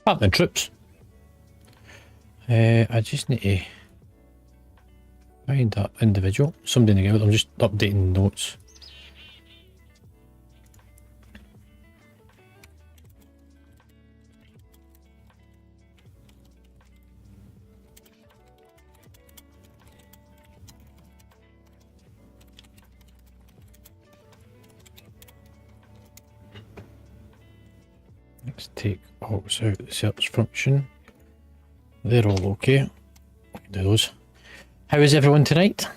Paladin troops. I just need to find that individual. Somebody in the guild. I'm just updating notes. Let's take alts out the search function. They're all okay. We can do those. How is everyone tonight?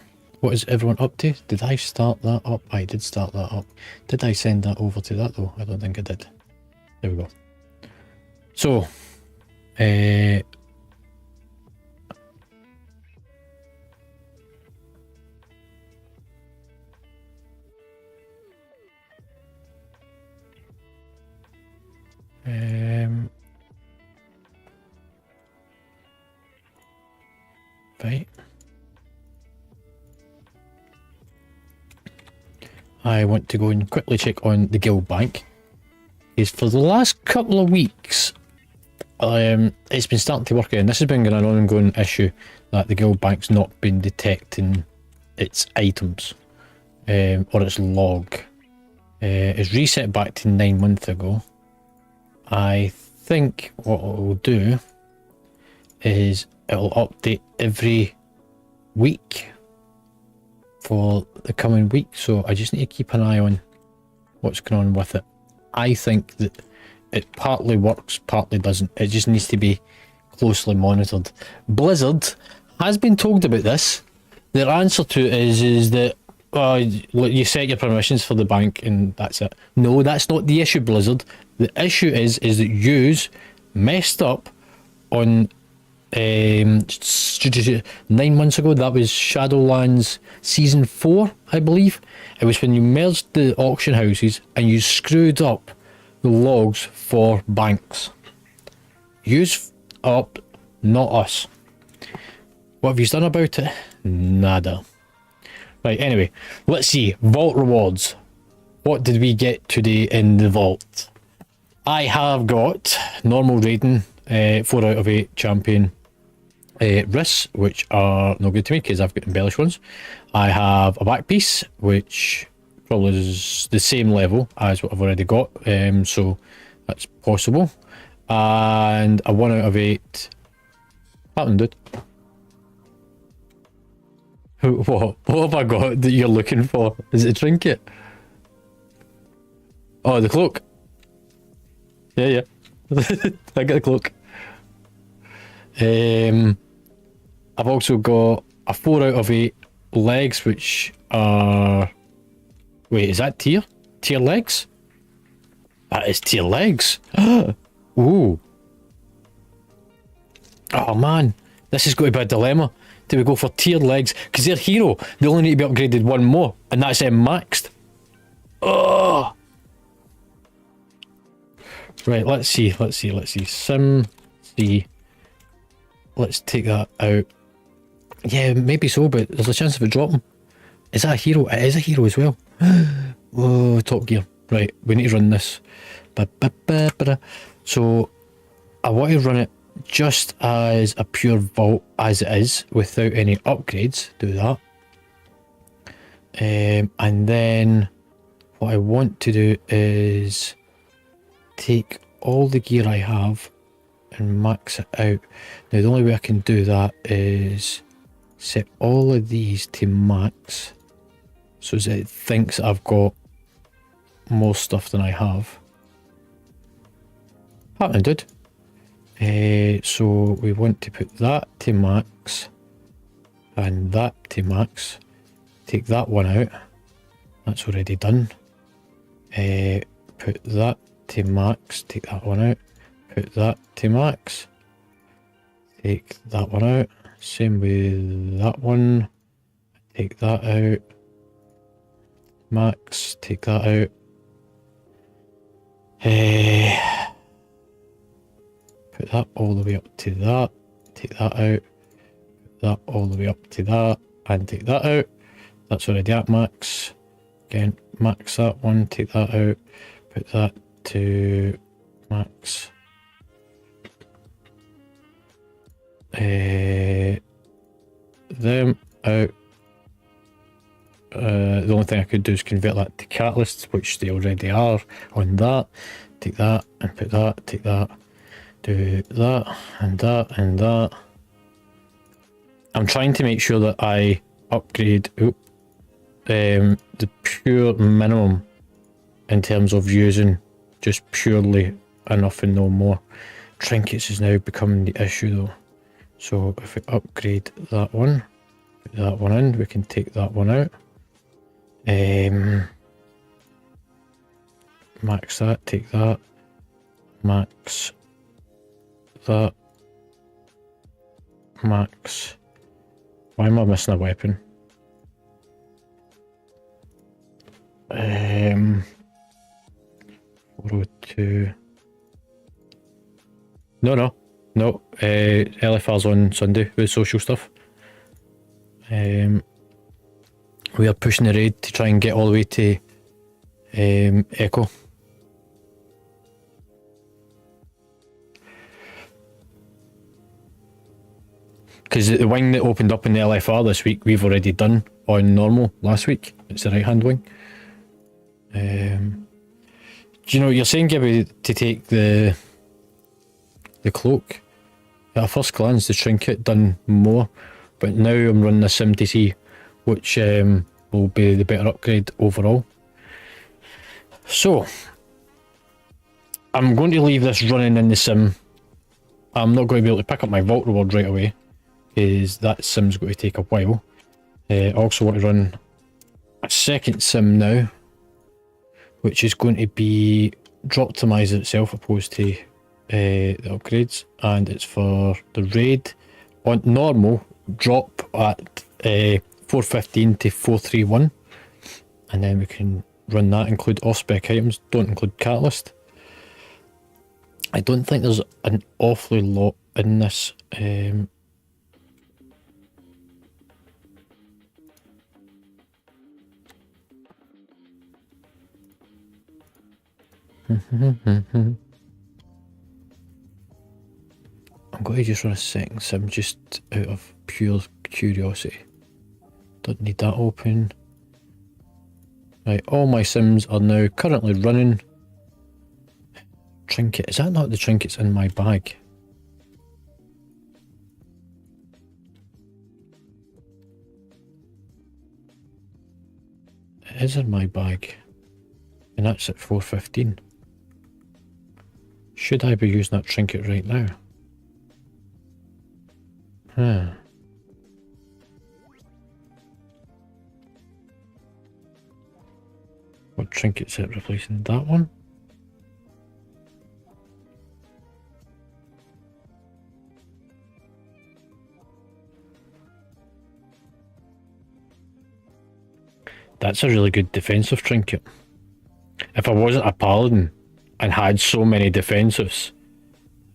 What is everyone up to? Did I start that up? I did start that up. Did I send that over to that though? I don't think I did. There we go. So, right. I want to go and quickly check on the guild bank. Because for the last couple of weeks, it's been starting to work out, and this has been an ongoing issue that the guild bank's not been detecting its items or its log. It's reset back to 9 months ago. I think what it will do is it'll update every week for the coming week, so I just need to keep an eye on what's going on with it. I think that it partly works, partly doesn't. It just needs to be closely monitored. Blizzard has been told about this. Their answer to it is that You set your permissions for the bank and that's it. No, that's not the issue, Blizzard. The issue is that yous messed up on 9 months ago. That was Shadowlands Season 4, I believe. It was when you merged the auction houses and you screwed up the logs for banks. Yous up, not us. What have you done about it? Nada. Right, anyway, let's see. Vault rewards. What did we get today in the vault? I have got normal rating, 4 out of 8 champion risks, which are no good to me because I've got embellished ones. I have a back piece, which probably is the same level as what I've already got, so that's possible. And a 1 out of 8 Paladin, dude. What have I got that you're looking for? Is it a trinket? Oh, the cloak. Yeah. I got the cloak. I've also got a 4 out of 8 legs, which are... Wait, is that tier? Tier legs? That is tier legs. Ooh. Oh man, this is going to be a dilemma. Do we go for tiered legs? Because they're hero. They only need to be upgraded 1 more, and that's maxed. Oh. Right, let's see. Sim 3. Let's take that out. Yeah, maybe so, but there's a chance of it dropping. Is that a hero? It is a hero as well. Oh, Top Gear. Right, we need to run this. So, I want to run it just as a pure vault as it is, without any upgrades. Do that. And then, what I want to do is take all the gear I have and max it out. Now, the only way I can do that is set all of these to max, so that it thinks I've got more stuff than I have. Happening, dude. So we want to put that to max and that to max. Take that one out. That's already done. Put that to max. Take that one out. Put that to max. Take that one out. Same with that one. Take that out. Max. Take that out. Put that all the way up to that. Take that out. Put that all the way up to that. And take that out. That's already at max. Again, max that one. Take that out. Put that to max. Them out. The only thing I could do is convert that to catalysts, which they already are on that. Take that and put that. Take that. Do that and that and that. I'm trying to make sure that I upgrade the pure minimum in terms of using just purely enough and no more. Trinkets is now becoming the issue though. So if we upgrade that one, put that one in, we can take that one out. Max that, take that, max that, max. Why am I missing a weapon? 402. No. LFR's on Sunday with social stuff. We are pushing the raid to try and get all the way to Echo. Because the wing that opened up in the LFR this week, we've already done on normal last week. It's the right hand wing. Do you know, you're saying, Gibby, to take the cloak. At first glance, the trinket done more, but now I'm running a sim to see which will be the better upgrade overall. So, I'm going to leave this running in the sim. I'm not going to be able to pick up my vault reward right away, because that sim's going to take a while. I also want to run a second sim now, which is going to be drop-tomize itself opposed to the upgrades, and it's for the raid on normal drop at 415 to 431, and then we can run that, include off-spec items, don't include catalyst. I don't think there's an awfully lot in this. I'm going to just run a second sim just out of pure curiosity. Don't need that open. Right, all my sims are now currently running. Trinket, is that not the trinkets in my bag? It is in my bag, and that's at 415. Should I be using that trinket right now? What trinket's it replacing? That one? That's a really good defensive trinket. If I wasn't a paladin and had so many defensives,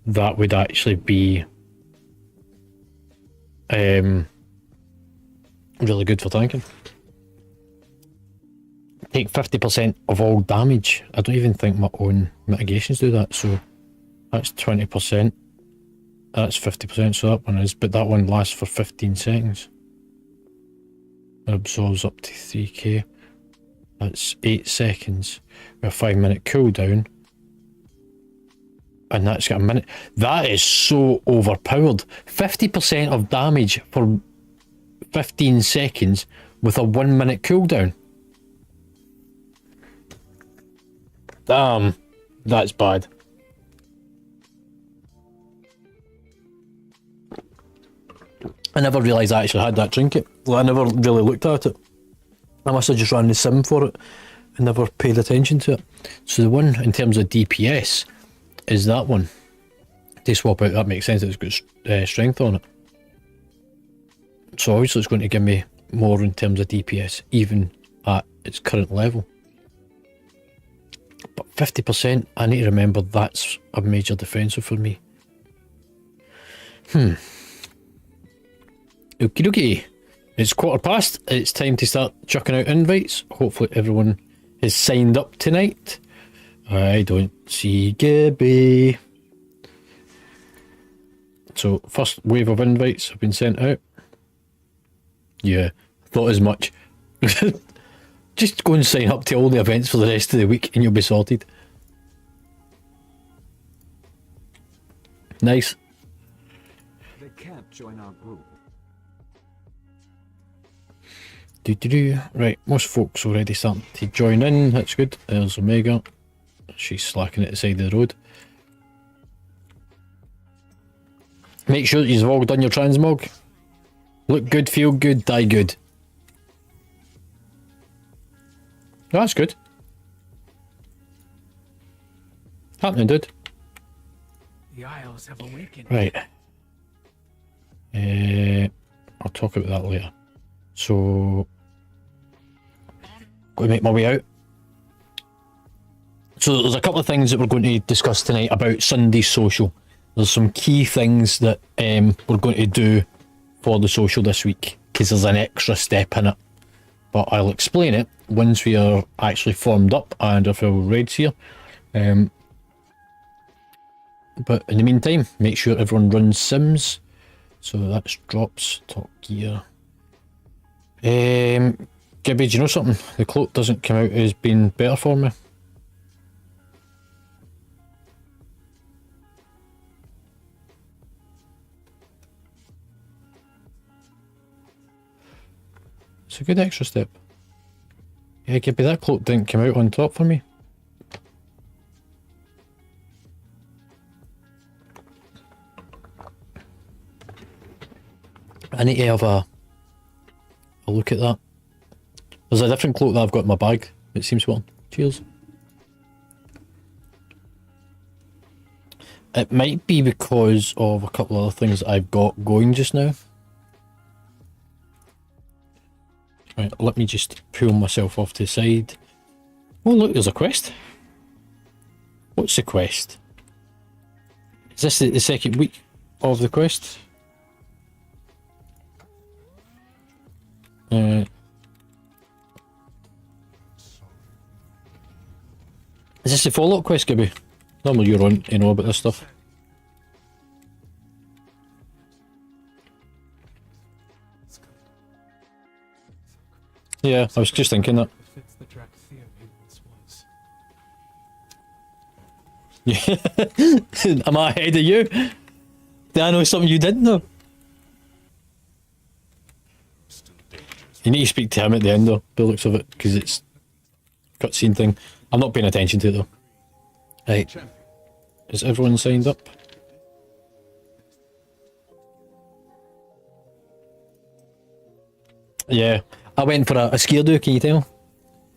that would actually be really good for tanking. Take 50% of all damage. I don't even think my own mitigations do that, so that's 20%. That's 50%, so that one is, but that one lasts for 15 seconds. It absorbs up to 3k. That's 8 seconds with a 5-minute cooldown. And that's got a minute. That is so overpowered. 50% of damage for 15 seconds with a 1-minute cooldown. Damn, that's bad. I never realised I actually had that trinket. Well, I never really looked at it. I must have just ran the sim for it and never paid attention to it. So the one in terms of DPS is that one. To swap out, that makes sense, it's got strength on it. So obviously it's going to give me more in terms of DPS, even at its current level. But 50%, I need to remember that's a major defensive for me. Okie dokie. It's 1:15. It's time to start chucking out invites. Hopefully everyone is signed up tonight. I don't see Gibby. So first wave of invites have been sent out. Yeah, thought as much. Just go and sign up to all the events for the rest of the week and you'll be sorted. Nice. They can't join our group. Right, most folks already starting to join in. That's good. There's Omega. She's slacking at the side of the road. Make sure you've all done your transmog. Look good, feel good, die good. Oh, that's good. Happening, dude. The Isles have awakened. Right. I'll talk about that later. So, going to make my way out. So there's a couple of things that we're going to discuss tonight about Sunday's social. There's some key things that we're going to do for the social this week, because there's an extra step in it. But I'll explain it once we are actually formed up and our full raids here. But in the meantime, make sure everyone runs Sims. So that's drops, top gear. Gibby, do you know something? The cloak doesn't come out as being better for me. It's a good extra step. Yeah, Gibby, that cloak didn't come out on top for me. I need to have a look at that. There's a different cloak that I've got in my bag. It seems well. Cheers. It might be because of a couple of other things that I've got going just now. Right, let me just pull myself off to the side. Oh look, there's a quest. What's the quest? Is this the second week of the quest? Is this the follow-up quest, Gibby? Normally you're on, you know about this stuff. Yeah, I was just thinking that. Fits the track theory once was. Yeah. Am I ahead of you? Did I know something you didn't know? You need to speak to him at the end though, by the looks of it, because it's a cutscene thing. I'm not paying attention to it though. Right. Is everyone signed up? Yeah. I went for a scare do, can you tell?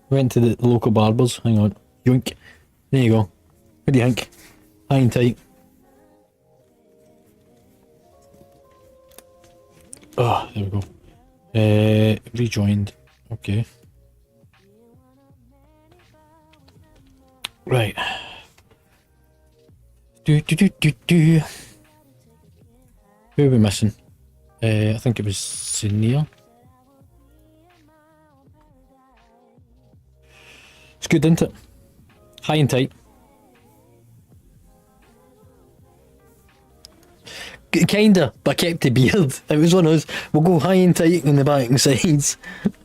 Went to the local barbers. Hang on. Yoink. There you go. What do you think? High and tight. Oh, there we go. Rejoined. Okay. Right. Who are we missing? I think it was Sinear. It's good, isn't it? High and tight. Kinda, but I kept the beard. It was one of those, we'll go high and tight on the back and sides,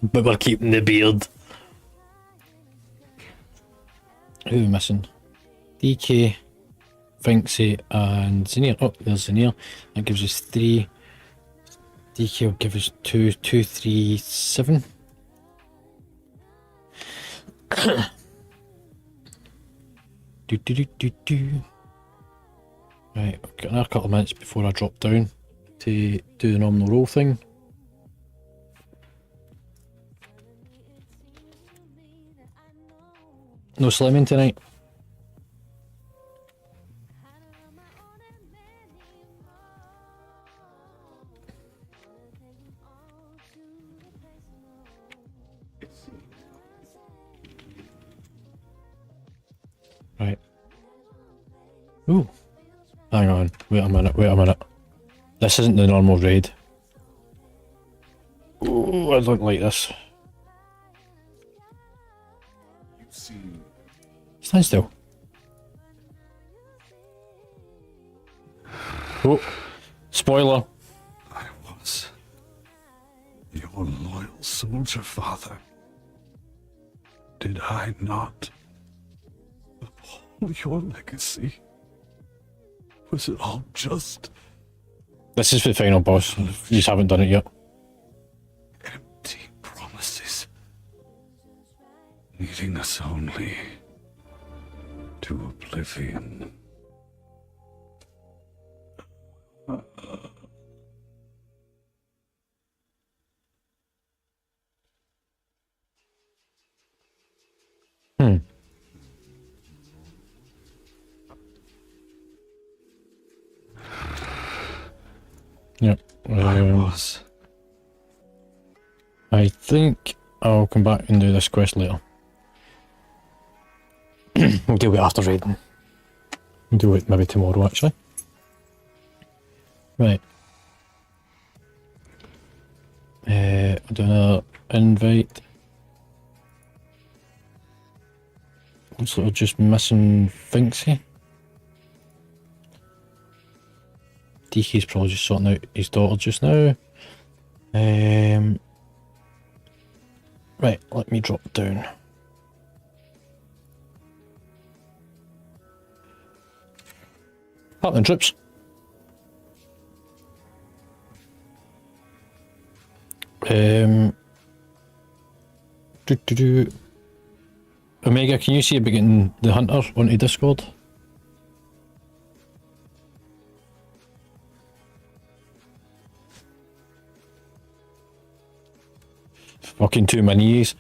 but we're keeping the beard. Who are we missing? DK, Finksy, and Zinnia. Oh, there's Zinnia. That gives us 3. DK will give us 2, 2, 3, 7. do. Right, I've got another couple of minutes before I drop down to do the nominal roll thing. No slimming tonight. Right. Ooh. Hang on. Wait a minute. This isn't the normal raid. Ooh, I don't like this. Stand still. Oh, spoiler. I was your loyal soldier, father. Did I not uphold your legacy? Was it all just This is the final boss. You just haven't done it yet. empty promises, leading us only to oblivion? Yep. I think I'll come back and do this quest later. We'll deal with it after raiding. We'll do it maybe tomorrow actually. Right. I'll do another invite. Looks like we're just missing Finksy. DK's probably just sorting out his daughter just now. Right, let me drop down. Paladin trips. Omega, can you see about getting the hunter onto Discord? Fucking too many knees.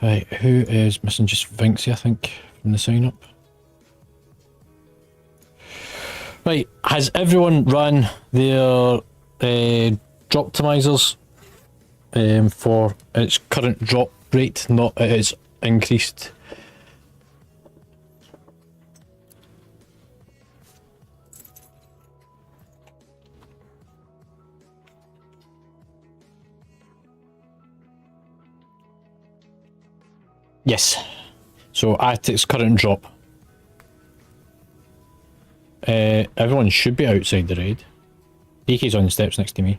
Right, who is missing? Just Vinksy, I think, from the sign up. Right, has everyone run their drop optimizers for its current drop rate, not its increased? Yes. So at its current drop. Everyone should be outside the raid. DK's on the steps next to me.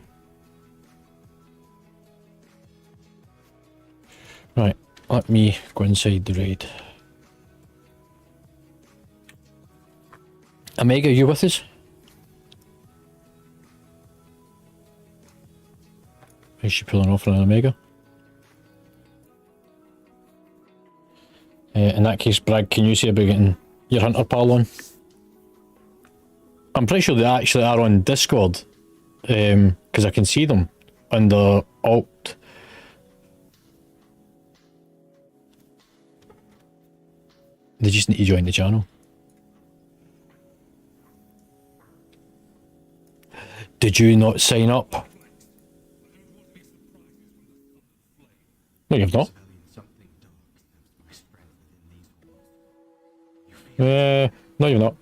Right, let me go inside the raid. Omega, you with us? Is she pulling off on an Omega? In that case, Bragg, can you see about getting your Hunter Pal on? I'm pretty sure they actually are on Discord, because I can see them under Alt. They just need to join the channel. Did you not sign up? No, you've not. No, you're not.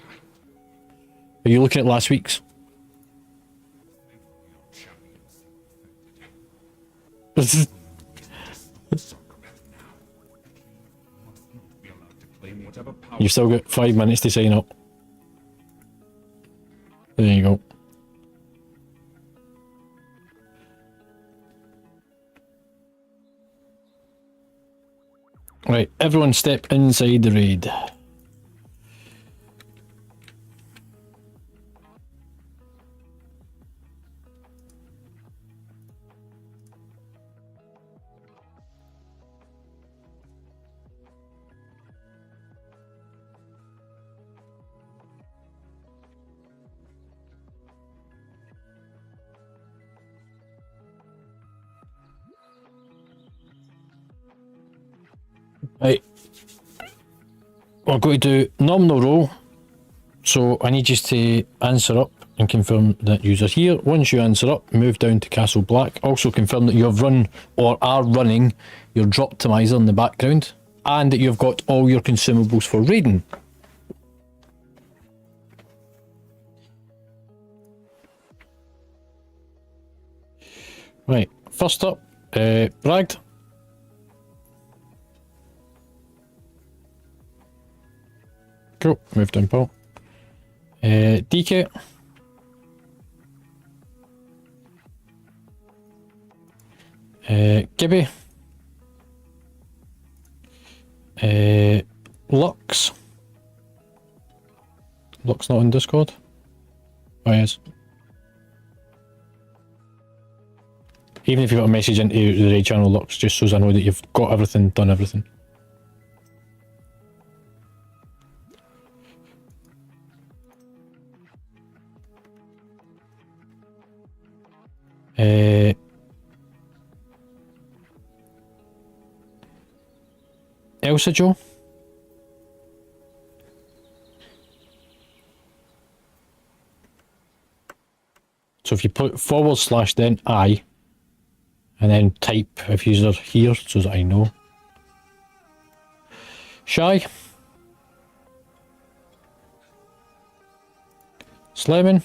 Are you looking at last week's? You've still got 5 minutes to sign up. There you go. Right, everyone step inside the raid. Right, we're going to do nominal roll, so I need you to answer up and confirm that you're here. Once you answer up, move down to Castle Black. Also confirm that you have run or are running your drop optimizer in the background and that you've got all your consumables for raiding. Right, first up, Bragg. Cool, move down, Paul. DK. Gibby. Lux. Lux not on Discord? Oh, he is. Even if you've got a message into the raid channel, Lux, just so I know that you've got everything, done everything. Elsa Joe. So if you put / then I, and then type if you're here so that I know. Shy. Slemon.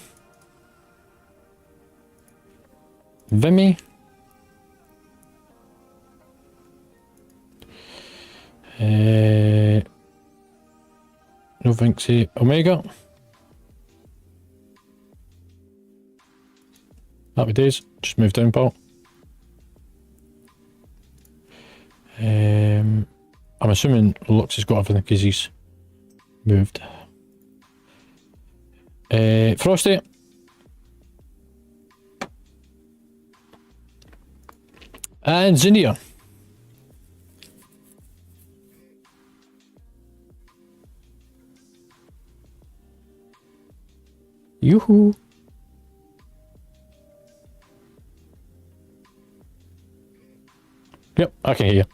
Vimy. No Vinksy. Omega. Happy days. Just move down, pal. I'm assuming Lux has got everything because he's moved. Frosty. And Zinnia. Yoo-hoo. Yep, I can hear you.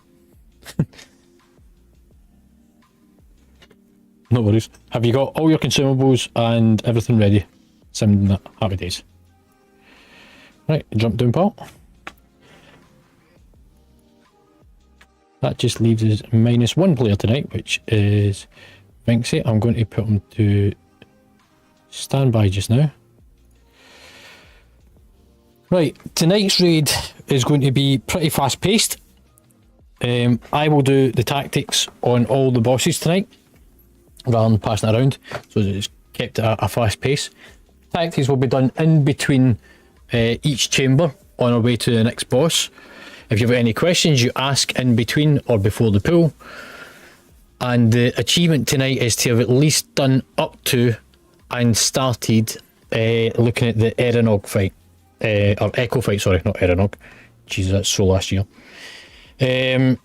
No worries. Have you got all your consumables and everything ready? Sim that. Happy days. Right, jump down, pal. That just leaves us minus one player tonight, which is Vinxie. I'm going to put him to standby just now. Right, tonight's raid is going to be pretty fast paced. I will do the tactics on all the bosses tonight, rather than passing it around, so it's kept at a fast pace. Tactics will be done in between each chamber on our way to the next boss. If you've got any questions, you ask in between or before the pool. And the achievement tonight is to have at least done up to and started looking at the Eranog fight. Or Echo fight, sorry, not Eranog. Jesus, that's so last year. The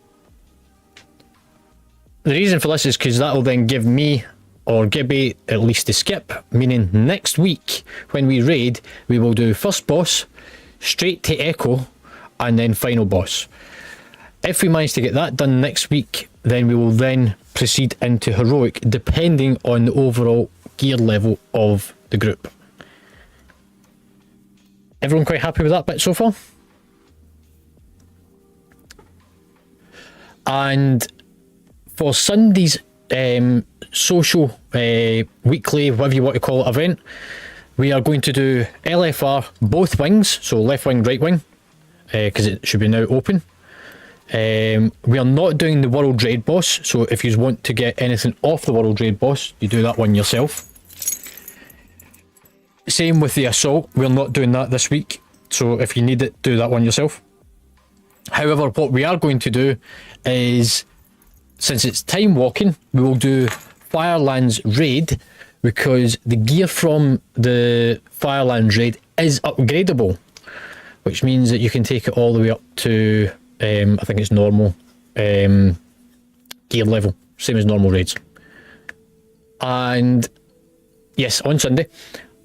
reason for this is because that will then give me or Gibby at least a skip, meaning next week when we raid, we will do first boss, straight to Echo, and then final boss. If we manage to get that done next week, then we will then proceed into heroic, depending on the overall gear level of the group. Everyone quite happy with that bit so far? And for Sunday's social, weekly, whatever you want to call it, event, we are going to do LFR both wings, so left wing, right wing, because it should be now open. We are not doing the World Raid boss, so if you want to get anything off the World Raid boss, you do that one yourself. Same with the assault, we're not doing that this week, so if you need it, do that one yourself. However, what we are going to do is, since it's time walking, we will do Firelands Raid, because the gear from the Firelands Raid is upgradable, which means that you can take it all the way up to, I think it's normal gear level, same as normal raids. And yes, on Sunday.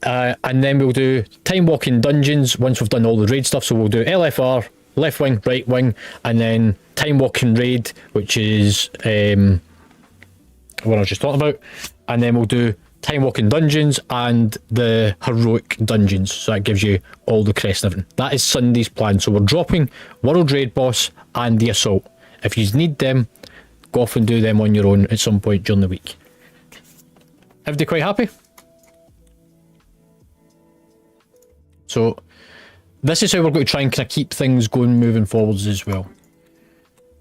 And then we'll do time walking dungeons once we've done all the raid stuff. So we'll do LFR, left wing, right wing, and then time walking raid, which is what I was just talking about. And then we'll do time walking dungeons and the heroic dungeons. So that gives you all the crest and everything. That is Sunday's plan. So we're dropping World Raid boss and the assault. If you need them, go off and do them on your own at some point during the week. Everybody quite happy? So this is how we're going to try and kind of keep things going moving forwards as well.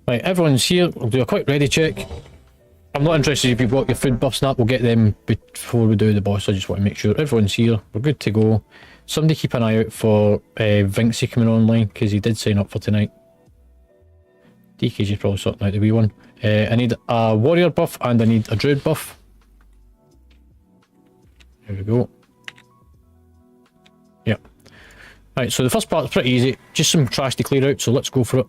Right, everyone's here. We'll do a quick ready check. I'm not interested if you've got your food buffs and that. We'll get them before we do the boss. I just want to make sure everyone's here. We're good to go. Somebody keep an eye out for Vinxie coming online, because he did sign up for tonight. DKG's probably sorting out the wee one. I need a warrior buff and I need a druid buff. There we go. Yep. Right, so the first part's pretty easy. Just some trash to clear out, so let's go for it.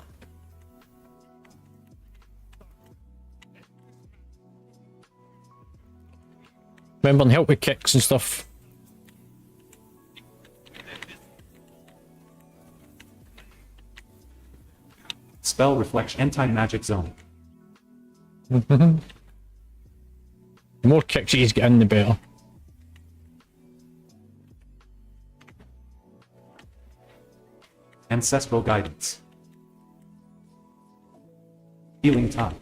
Remember, and help with kicks and stuff. Spell reflection. Anti-magic zone. The more kicks you get in, the better. Ancestral guidance. Healing tide.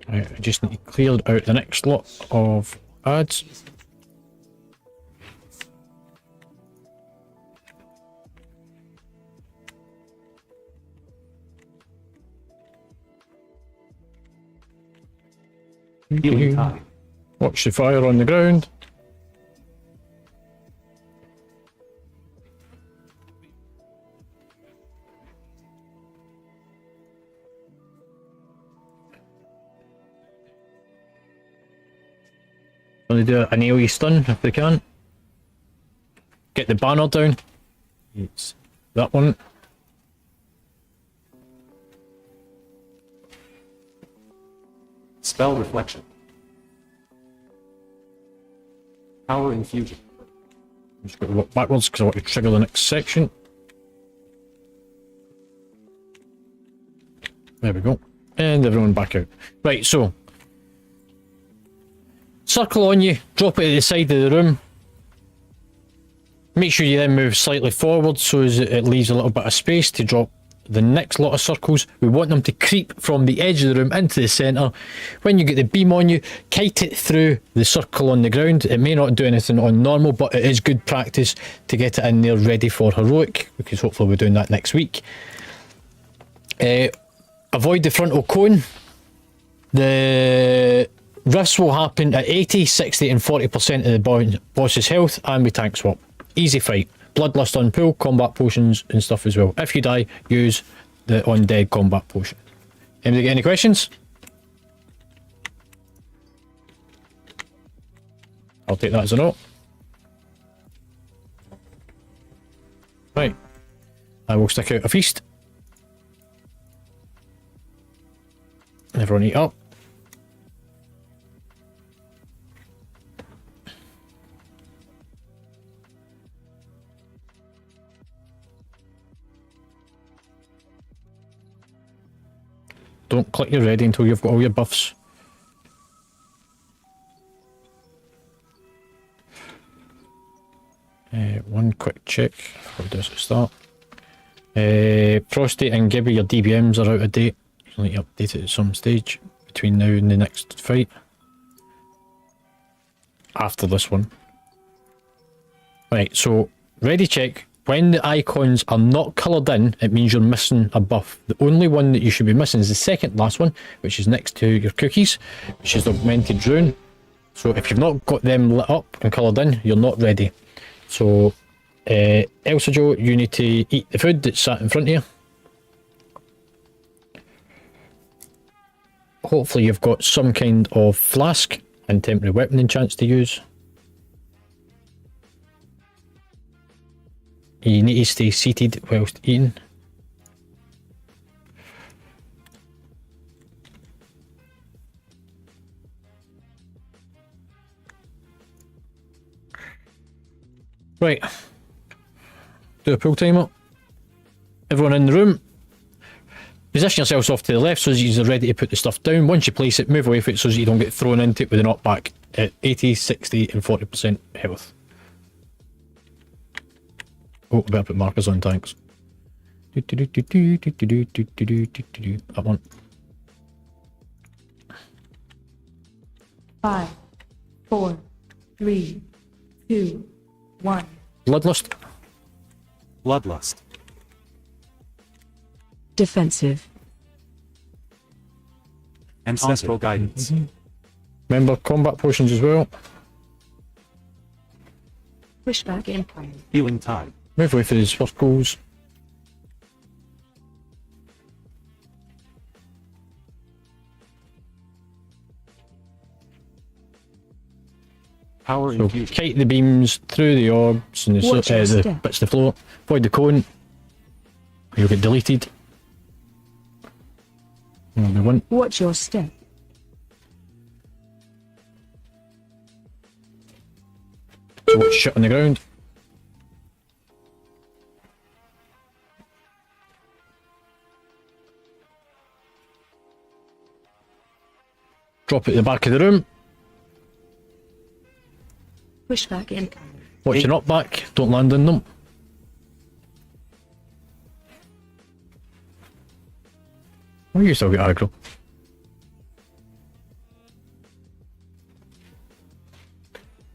Right, I just need to clear out the next lot of ads. Healing tide. Watch the fire on the ground. Gonna do an AoE stun if they can. Get the banner down. It's that one. Spell reflection. Power infusion. Just got to walk backwards because I want to trigger the next section. There we go. And everyone back out. Right, so circle on you, drop it at the side of the room. Make sure you then move slightly forward so as it leaves a little bit of space to drop the next lot of circles. We want them to creep from the edge of the room into the centre. When you get the beam on you, kite it through the circle on the ground. It may not do anything on normal, but it is good practice to get it in there ready for heroic, because hopefully we're doing that next week. Avoid the frontal cone. The rifts will happen at 80, 60 and 40% of the boss's health, and we tank swap. Easy fight. Bloodlust on pool, combat potions and stuff as well. If you die, use the undead combat potion. Anybody get any questions? I'll take that as a no. Right. I will stick out a feast. Everyone eat up. Don't click your ready until you've got all your buffs. One quick check. What does it start? Prostate and Gibby, your DBMs are out of date. You'll need to update it at some stage between now and the next fight. After this one. Right, so ready check. When the icons are not coloured in, it means you're missing a buff. The only one that you should be missing is the second last one, which is next to your cookies, which is the augmented rune. So if you've not got them lit up and coloured in, you're not ready. So, Elsa Joe, you need to eat the food that's sat in front of you. Hopefully you've got some kind of flask and temporary weapon enchants to use. You need to stay seated whilst eating. Right. Do a pull timer. Everyone in the room. Position yourselves off to the left so that you're ready to put the stuff down. Once you place it, move away from it so that you don't get thrown into it with a knockback at 80, 60 and 40% health. Oh, I better put markers on tanks. That one. 5, 4, 3, 2, 1. Bloodlust. Bloodlust. Defensive. Ancestral guidance. Remember combat potions as well. Pushback incoming. Healing tide. Move away from these circles. Power So infusion. kite the beams through the orbs and Watch your the step. bits of the floor. Avoid the cone. You'll get deleted. Another one. Watch your step. So watch shit on the ground. Drop it at the back of the room. Pushback incoming. Watch your knockback. Don't land on them. Oh, you still got aggro.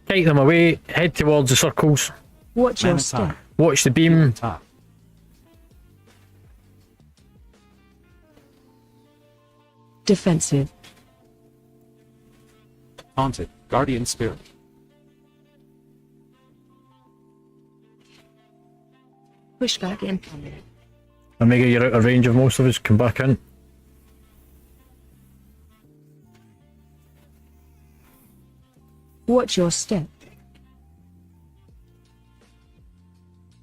Kite them away. Head towards the circles. Watch your Mana step. tide. Watch the beam. Healing tide. Defensive. Haunted. Guardian spirit. Pushback incoming. Omega, you're out of range of most of us. Come back in. Watch your step.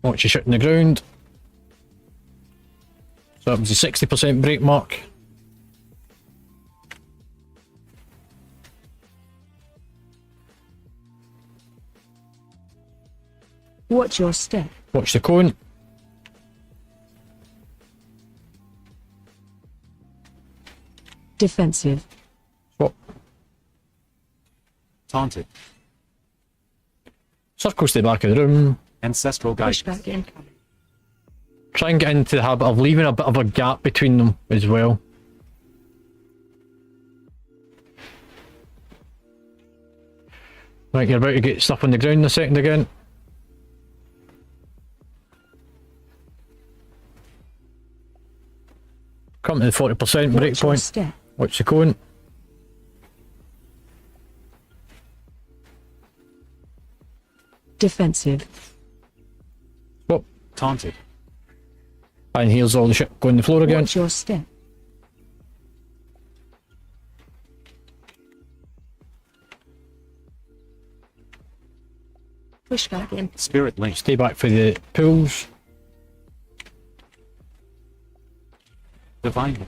Watch your shit in the ground. So that was the 60% break mark. Watch your step. Watch the cone. Defensive. Swap. Taunted. Circles to the back of the room. Ancestral guidance. Pushback incoming. Try and get into the habit of leaving a bit of a gap between them as well. Right, you're about to get stuff on the ground in a second again. Come to the 40% break Watch your point. step. Watch the cone. Defensive. Swap. Taunted. And heals all the shit going on the floor again. Watch your step. Pushback in. Spirit link. Stay back for the pools. Divine.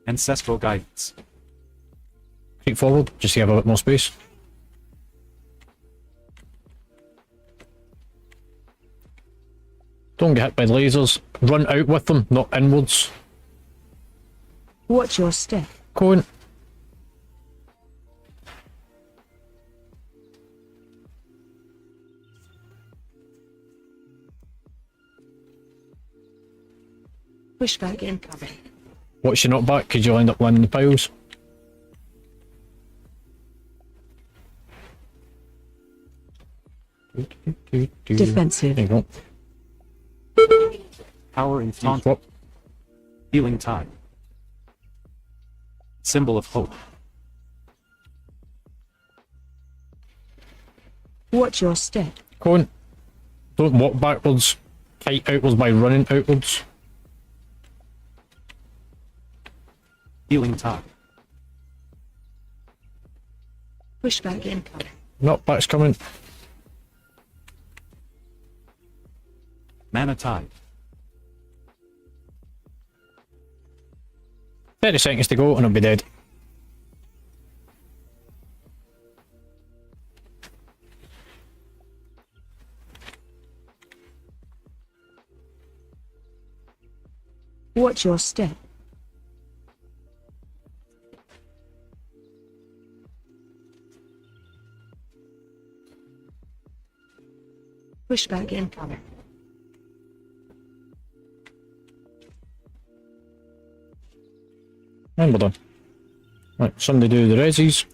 Ancestral guidance. Creep forward, just to have a bit more space. Don't get hit by the lasers. Run out with them, not inwards. Watch your step. Cone. Pushback incoming. Watch your knockback because you'll end up landing the piles. Defensive. There you go. Power infused. Swap. Healing tide. Symbol of hope. Watch your step. Cone. Don't walk backwards. Kite outwards by running outwards. Healing tide. Pushback incoming. Knockback's coming. Mana tide. 30 seconds to go and I'll be dead. Watch your step. Pushback incoming. And we're done. Right, somebody do the resis.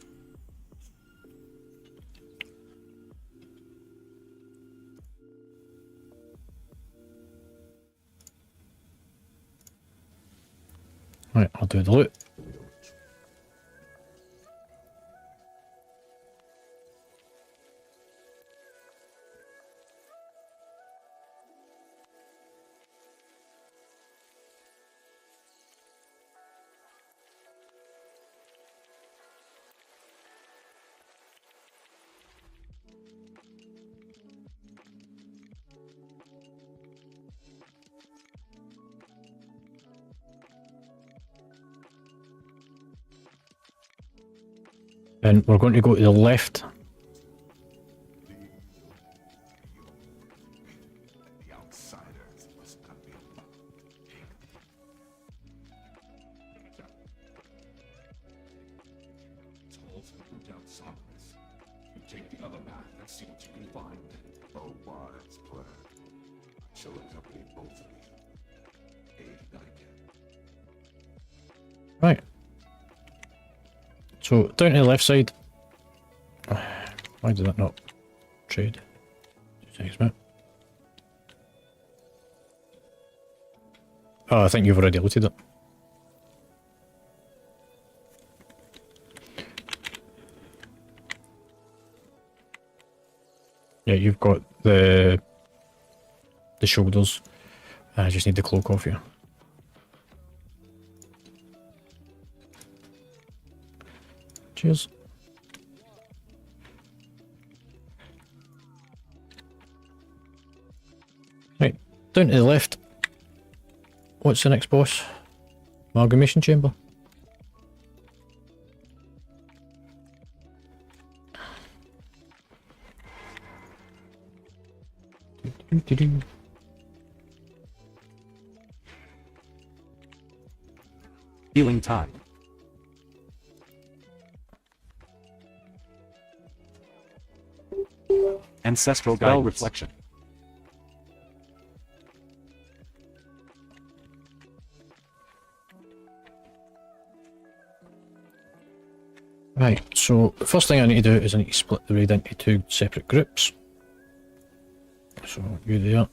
Right, I'll do the loot. And we're going to go to the left. The outsiders must come in. Tolls and root out softness. You take the other path and see what you can find. Oh, wise plan. I shall accompany both of you. Aid that I can. Right. So, down to the left side. Why did that not trade? 2 seconds, mate. Oh, I think you've already looted it. Yeah, you've got the shoulders. I just need the cloak off you. Cheers. Right, down to the left. What's the next boss? Amalgamation chamber. Doo-doo. Healing tide. Ancestral guidance. Reflection. Right, so the first thing I need to do is I need to split the raid into 2 separate groups. So you do that.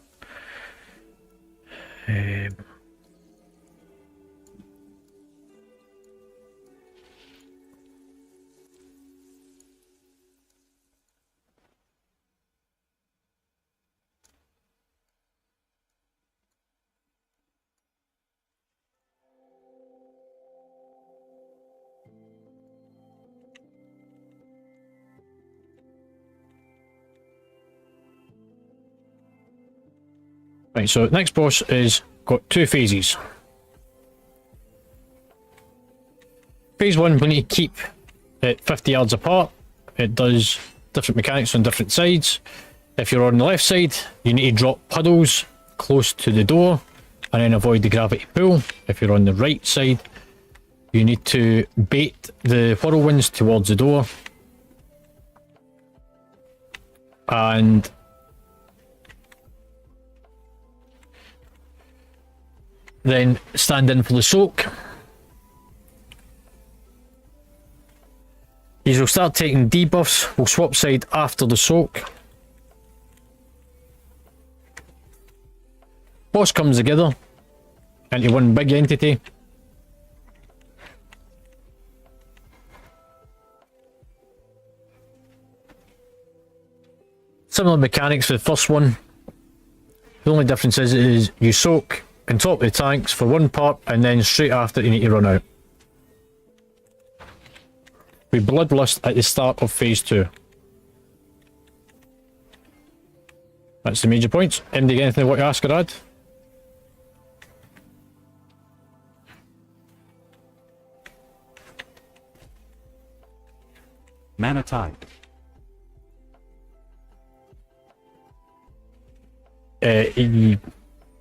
Right, so next boss is got 2 phases. Phase 1 we need to keep it 50 yards apart. It does different mechanics on different sides. If you're on the left side, you need to drop puddles close to the door and then avoid the gravity pull. If you're on the right side, you need to bait the whirlwinds towards the door. And then stand in for the soak. You will start taking debuffs. We'll swap side after the soak. Boss comes together into one big entity. Similar mechanics for the first one. The only difference is you soak on top of the tanks for one part and then straight after you need to run out. With Bloodlust at the start of phase 2. That's the major points. MD, get anything you want to ask or add? Mana tide.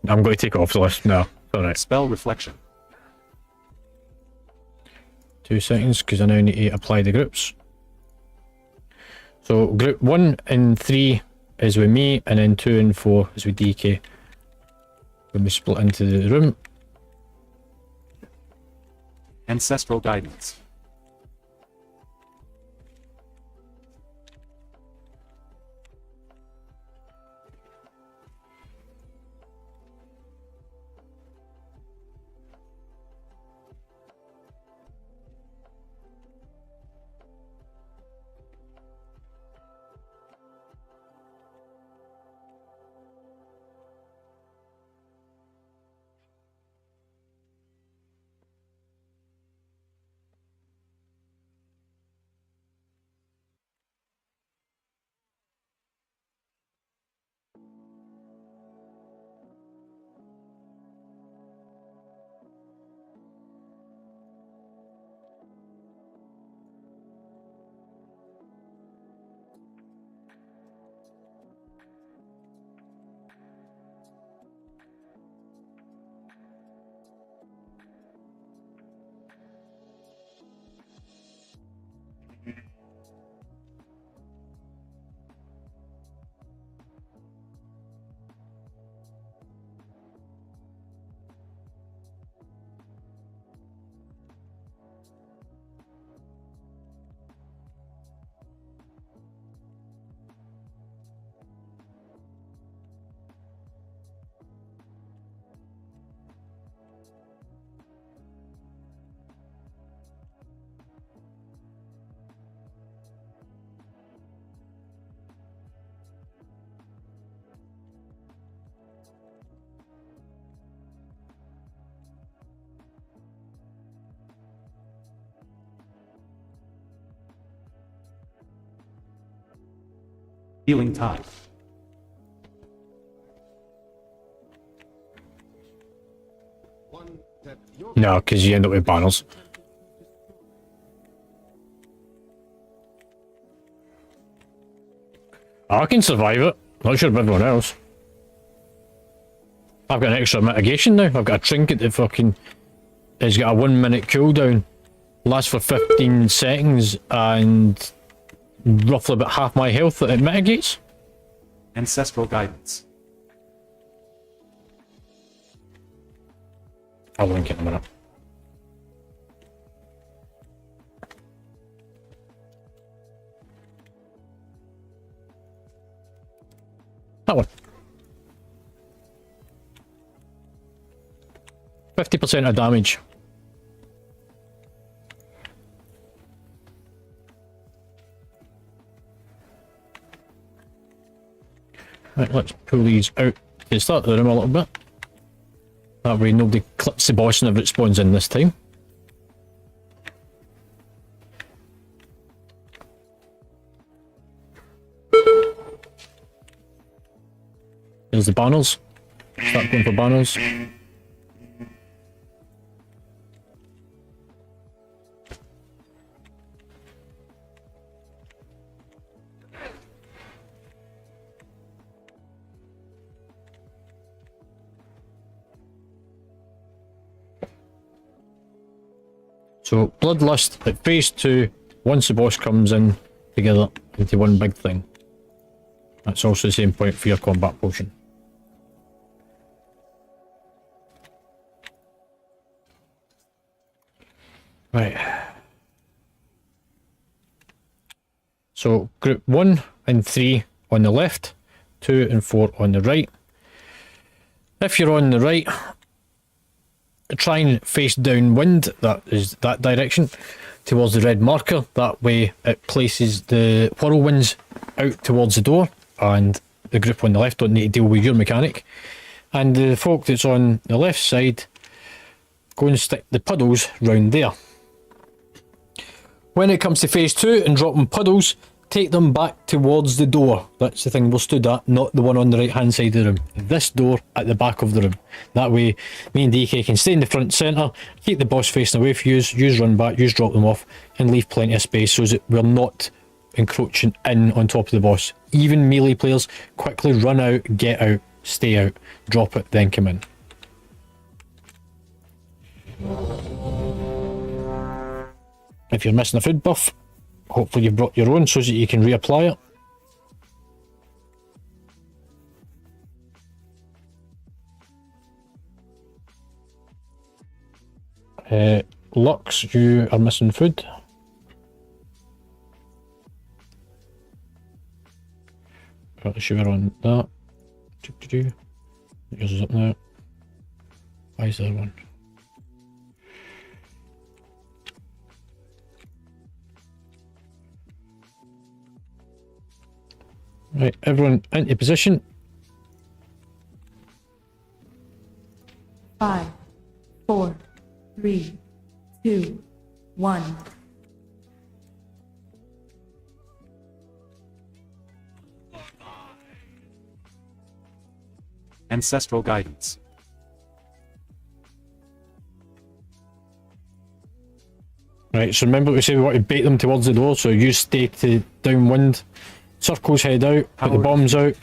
I'm going to take it off the list. No, alright. Spell reflection. 2 seconds, because I now need to apply the groups. So group 1 and 3 is with me, and then 2 and 4 is with DK. When we split into the room. Ancestral guidance. Healing tide. No, because you end up with banners. I can survive it. Not sure about everyone else. I've got an extra mitigation now. I've got a trinket that fucking has got a 1 minute cooldown, lasts for 15 seconds, and roughly about half my health that it mitigates. Ancestral guidance. I'll link it in a minute. That one. 50% of damage. Right, let's pull these out to the start of the room a little bit. That way nobody clips the boss whenever it spawns in this time. There's the banners. Start going for banners. So, Bloodlust at phase 2, once the boss comes in together into one big thing. That's also the same point for your combat potion. Right. So, group 1 and 3 on the left, 2 and 4 on the right. If you're on the right, try and face downwind, that is that direction, towards the red marker. That way it places the whirlwinds out towards the door, and the group on the left don't need to deal with your mechanic. And the folk that's on the left side, go and stick the puddles round there. When it comes to phase 2 and dropping puddles, take them back towards the door. That's the thing we're stood at, not the one on the right hand side of the room. This door at the back of the room. That way, me and DK can stay in the front centre, keep the boss facing away for yous run back, yous drop them off, and leave plenty of space so that we're not encroaching in on top of the boss. Even melee players, quickly run out, get out, stay out, drop it, then come in. If you're missing a food buff, hopefully you've brought your own so that you can reapply it. Lux, you are missing food. Got the sugar on that. Yours is up now. Why is there one? Right, everyone into position. 5, 4, 3, 2, 1. Ancestral guidance. Right, so remember we said we want to bait them towards the door, so you stay to downwind. Circles head out, put the bombs out.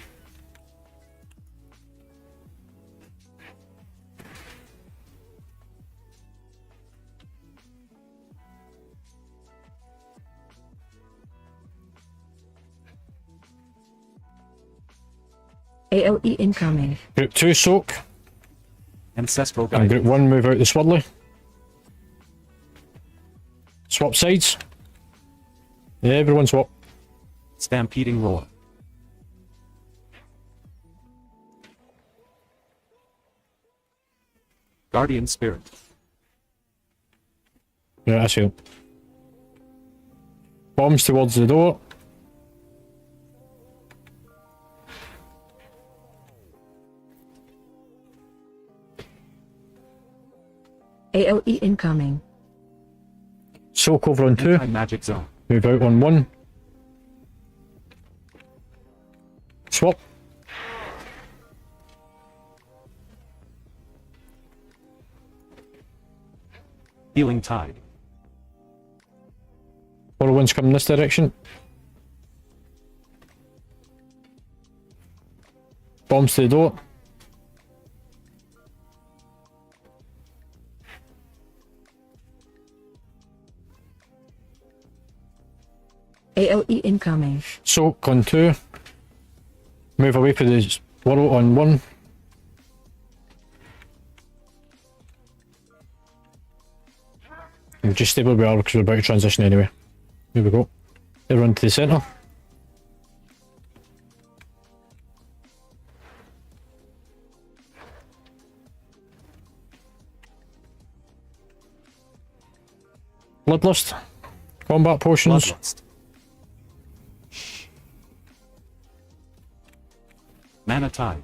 AOE incoming. Group 2 soak, Ancestral and guidance. group 1 move out the swirly. Swap sides. Yeah, everyone swap. Stampeding roar. Guardian spirit. Yeah, I see. Bombs towards the door. AOE incoming. Soak over on 2. Magic zone. Move out on 1. Swap. Healing tide. Whirlwind's coming this direction. Bombs to the door. AOE incoming. Soak on 2. Move away from the swirl on 1. And just stay where we are because we're about to transition anyway. Here we go. Everyone to the centre. Bloodlust. Combat potions. Bloodlust. Mana Tide.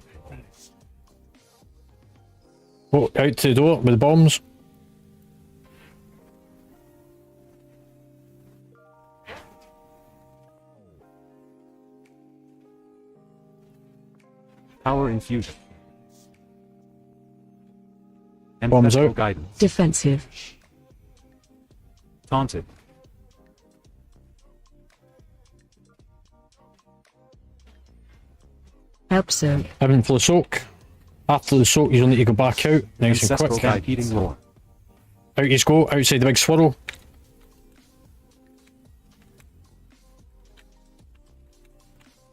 Oh, out to the door with bombs. Power Infusion. Bombs Ancestral out. Guidance. Defensive. Taunted. Help zone. Having for the soak. After the soak, you don't need to go back out. Nice and Ancestral quick. Guide Heating Lore. Out you go, outside the big swirl.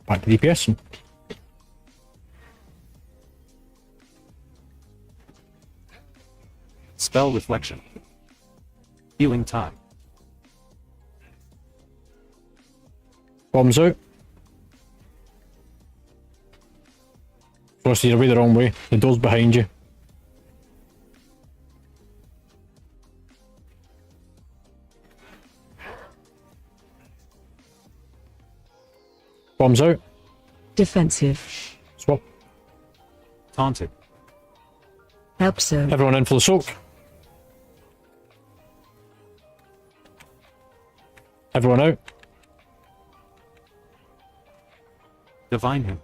Back to DPS. Spell Reflection. Healing Tide. Bombs out. Frosty, you're away the wrong way. The door's behind you. Bombs out. Defensive. Swap. Taunted. Help zone. Everyone in for the soak. Everyone out. Divine Him.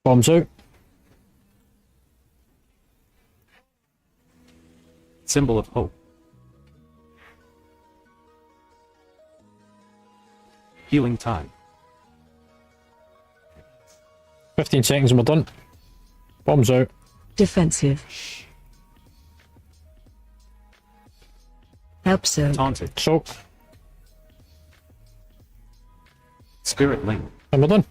Bombs out. Symbol of Hope. Healing Tide. 15 seconds and we're done. Bombs out. Defensive. Help zone. Taunted. Soak. Spirit Link. And we're done.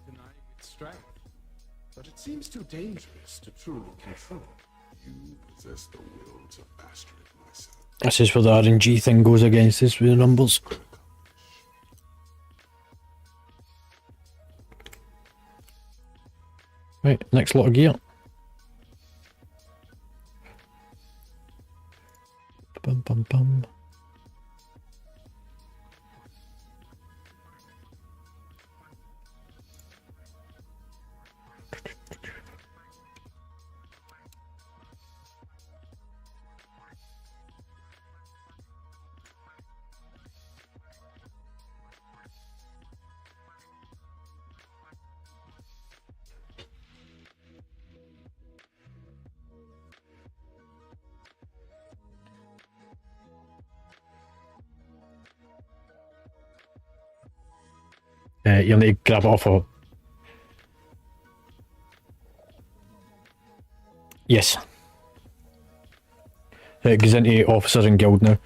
Denying its strength, but it seems too dangerous to truly control. You possess the will to master it myself. This is where the RNG thing goes against us with the numbers. Right, next lot of gear. Bum bum bum. You'll need to grab it off of. Yes. It goes into officers and guild now.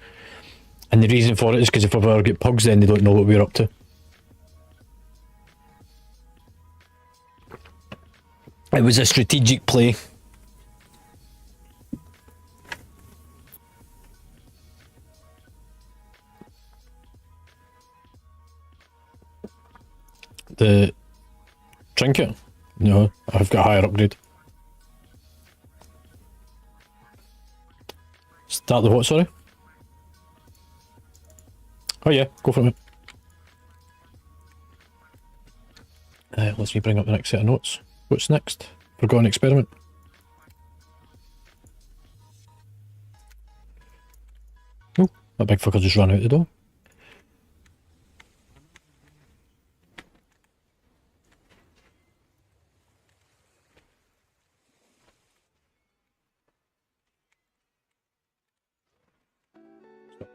And the reason for it is because if we ever get pugs, then they don't know what we're up to. It was a strategic play. The trinket? No, I've got a higher upgrade. Start the what, sorry? Oh yeah, go for it. Let's me bring up the next set of notes. What's next? Forgotten experiment. Oh, that big fucker just ran out the door.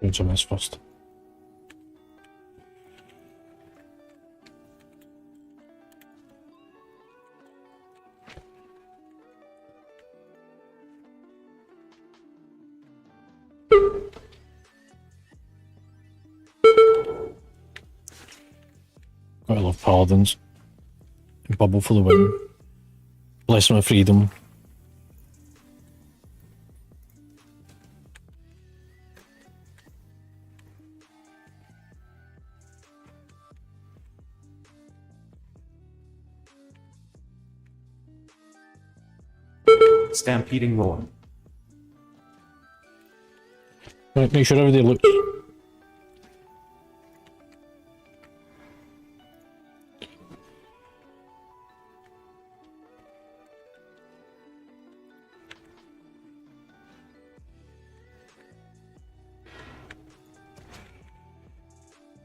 Doing some of this first. Gotta love Paladins. Bubble for the win. Bless my freedom. Stampeding roar. Right, make sure everybody looks.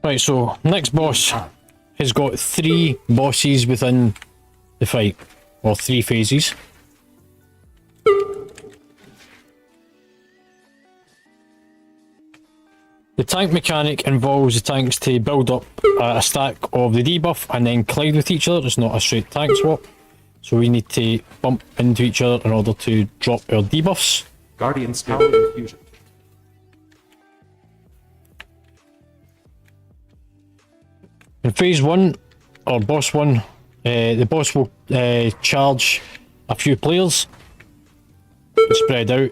Right, so next boss has got 3 bosses within the fight, or 3 phases. The tank mechanic involves the tanks to build up a stack of the debuff and then collide with each other. It's not a straight tank swap. So we need to bump into each other in order to drop our debuffs. Guardian Spirit Infusion. In phase 1, or boss 1, the boss will charge a few players, spread out,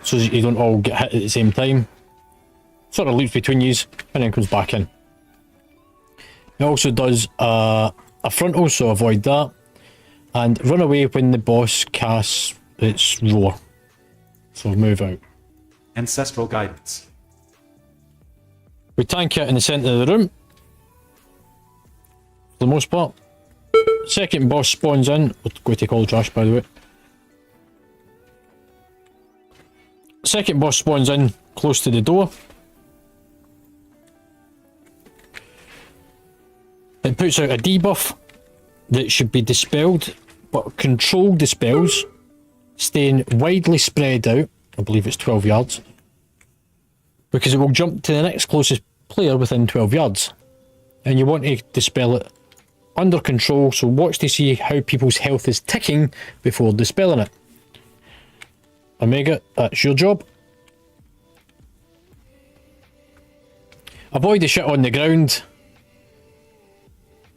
so that you don't all get hit at the same time. Sort of leaps between yous, and then comes back in. It also does a frontal, so avoid that, and run away when the boss casts its roar. So move out. Ancestral Guidance. We tank it in the centre of the room, for the most part. Second boss spawns in. We'll go take all the trash, by the way. Second boss spawns in close to the door. It puts out a debuff that should be dispelled, but controlled dispels, staying widely spread out. I believe it's 12 yards. Because it will jump to the next closest player within 12 yards. And you want to dispel it under control, so watch to see how people's health is ticking before dispelling it. Omega, that's your job. Avoid the shit on the ground.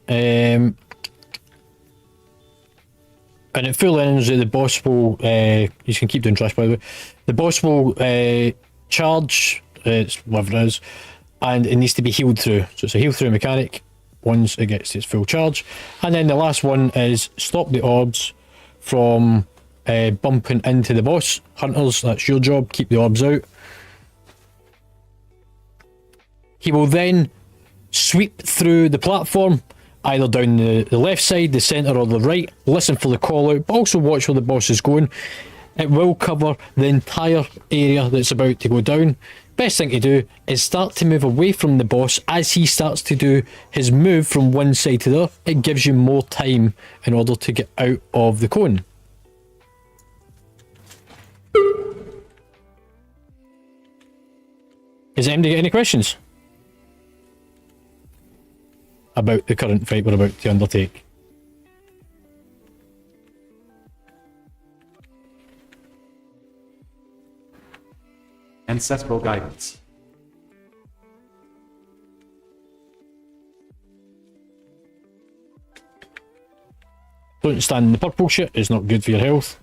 And at full energy, the boss will, you can keep doing trash by the way, the boss will charge, it's whatever it is, and it needs to be healed through. So it's a heal through mechanic once it gets its full charge. And then the last one is stop the orbs from bumping into the boss. Hunters, that's your job, keep the orbs out. He will then sweep through the platform, either down the left side, the centre or the right. Listen for the call out, but also watch where the boss is going. It will cover the entire area that's about to go down. Best thing to do is start to move away from the boss as he starts to do his move from one side to the other. It gives you more time in order to get out of the cone. Is anybody got any questions about the current fight we're about to undertake? Ancestral Guidance. Don't stand in the purple shit, it's not good for your health.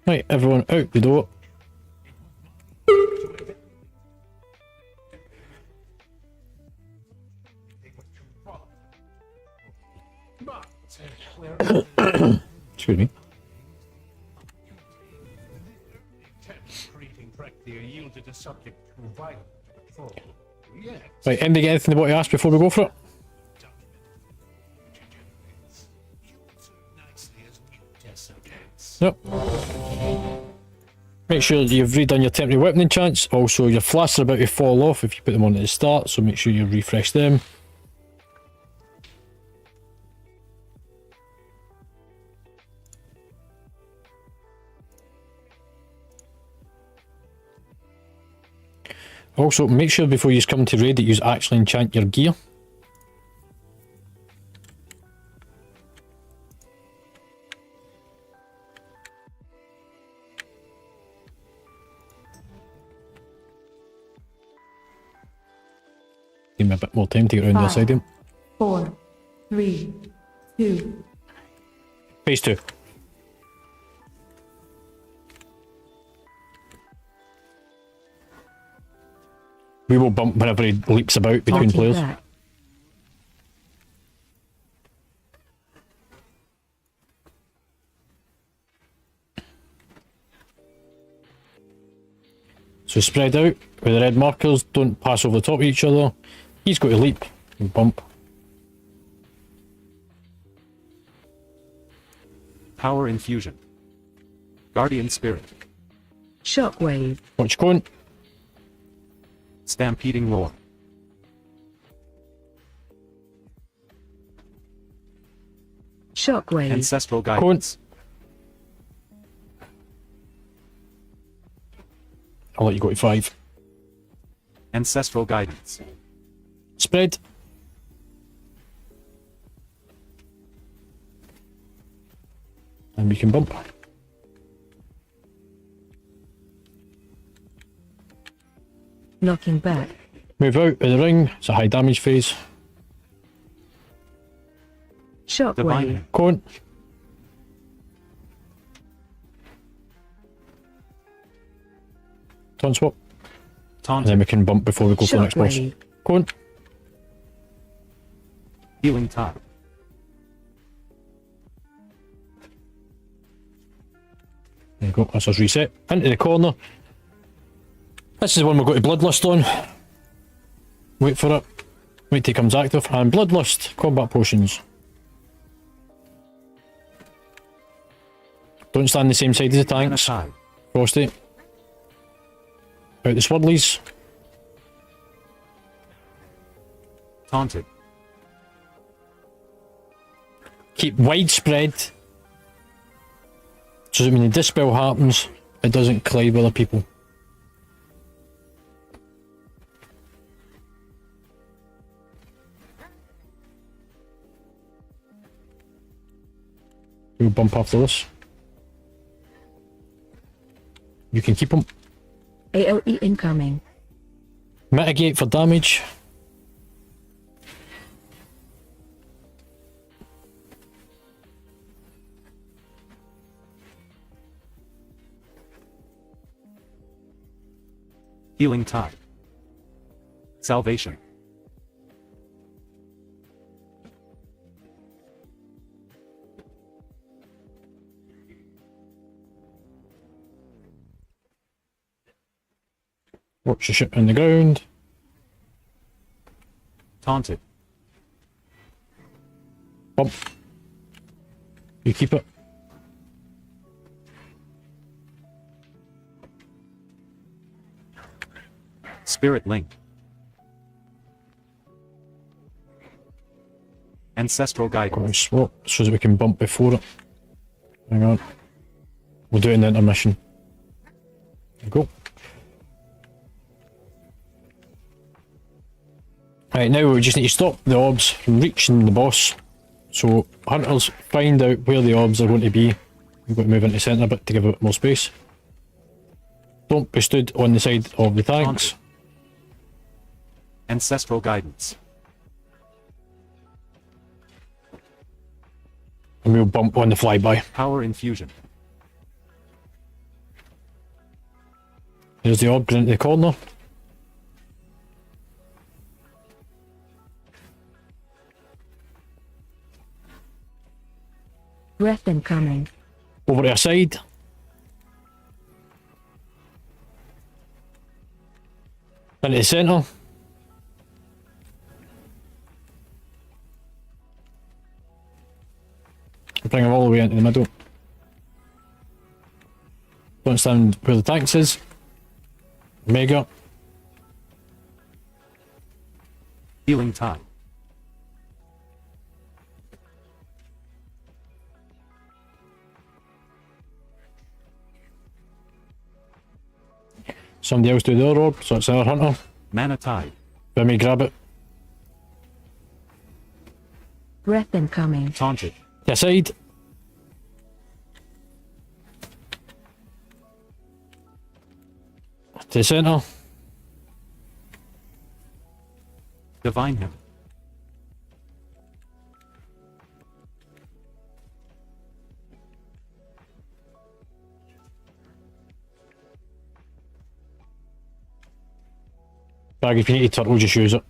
Right, everyone out the door. Excuse me. Right, anybody get anything they want to ask before we go for it? Yep. Make sure you've redone your temporary weapon enchants. Also, your flasks are about to fall off if you put them on at the start, so make sure you refresh them. Also, make sure before you come to raid that you actually enchant your gear. Give me a bit more time to get around the other side of him. 4, 3, 2, Phase 2. We will bump whenever he leaps about between Locking players. back. So spread out with the red markers, don't pass over the top of each other. He's got to leap and bump. Power infusion. Guardian spirit. Shockwave. Watch going. Stampeding roar. Shockwave. Ancestral guidance. I'll let you go to 5. Ancestral guidance. Spread. And we can bump. Knocking back. Move out of the ring. It's a high damage phase. Shockwave. Divine. Going. Taunt swap. And Taunt. then we can bump before we go for the next boss. Shockwave. Going. Healing tide. There you go. That's us reset. Into the corner. This is the one we've got to Bloodlust on. Wait for it. Wait till it comes active. And Bloodlust. Combat potions. Don't stand the same side as the tanks. Tide. Frosty. Out the Swirlies. Taunted. Keep widespread. So that when the dispel happens, it doesn't collide with other people. We'll bump after this. You can keep them. AOE incoming. Mitigate for damage. Healing tide. Salvation. Watch the shit on the ground. Taunted. Bump. You keep it. Spirit link. Ancestral Got to guidance. swap so that we can bump before it. Hang on. We'll do it in the intermission. There you go. Right, now we just need to stop the orbs from reaching the boss. So hunters find out where the orbs are going to be. We've got to move into the centre a bit to give it more space. Don't be stood on the side of the tanks. Ancestral guidance. And we'll bump on the flyby. Power infusion. There's the orb going into the corner. Breath incoming. Over to our side. Into the centre. Bring them all the way into the middle. Don't stand where the tanks is. Mega. Healing tide. Somebody else do the other orb, so it's another hunter. Mana tide. Let me grab it. Breath incoming. Taunted. To side. To the centre. Divine him. Bag, if you need to turtle, just use it.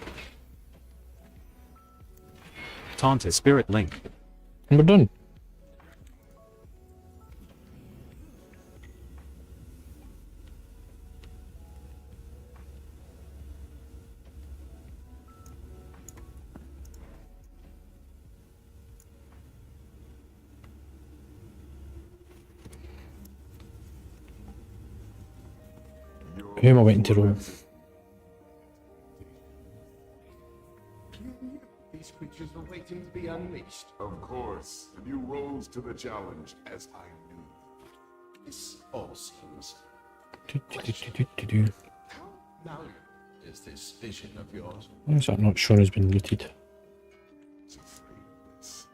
Taunted. Spirit link. And we're done. Who am I waiting to roll? These creatures were waiting to be unleashed. Of course, and you rose to the challenge, as I knew. This all seems... How malleable is this vision of yours? Why is that not shown has been looted? It's afraidness.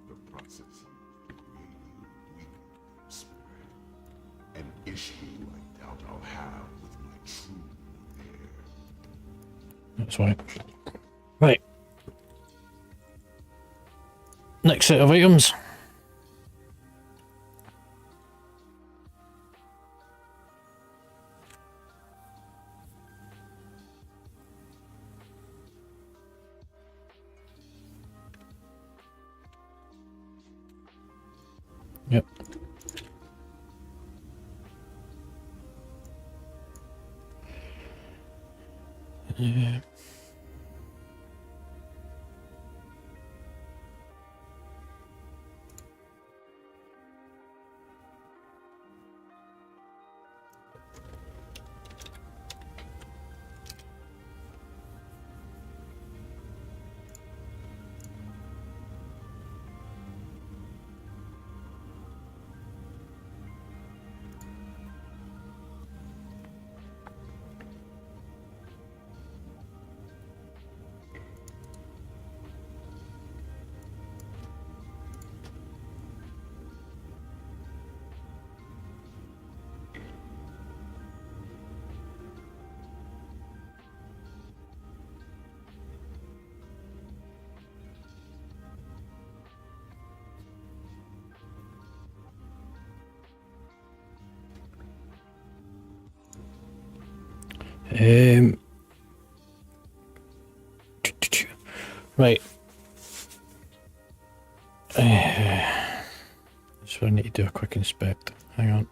The process of creating weak spirit. An issue I doubt I'll have with my true heir. That's right. Right. Next set of items. Yep. Yeah. Right. So I need to do a quick inspect. Hang on.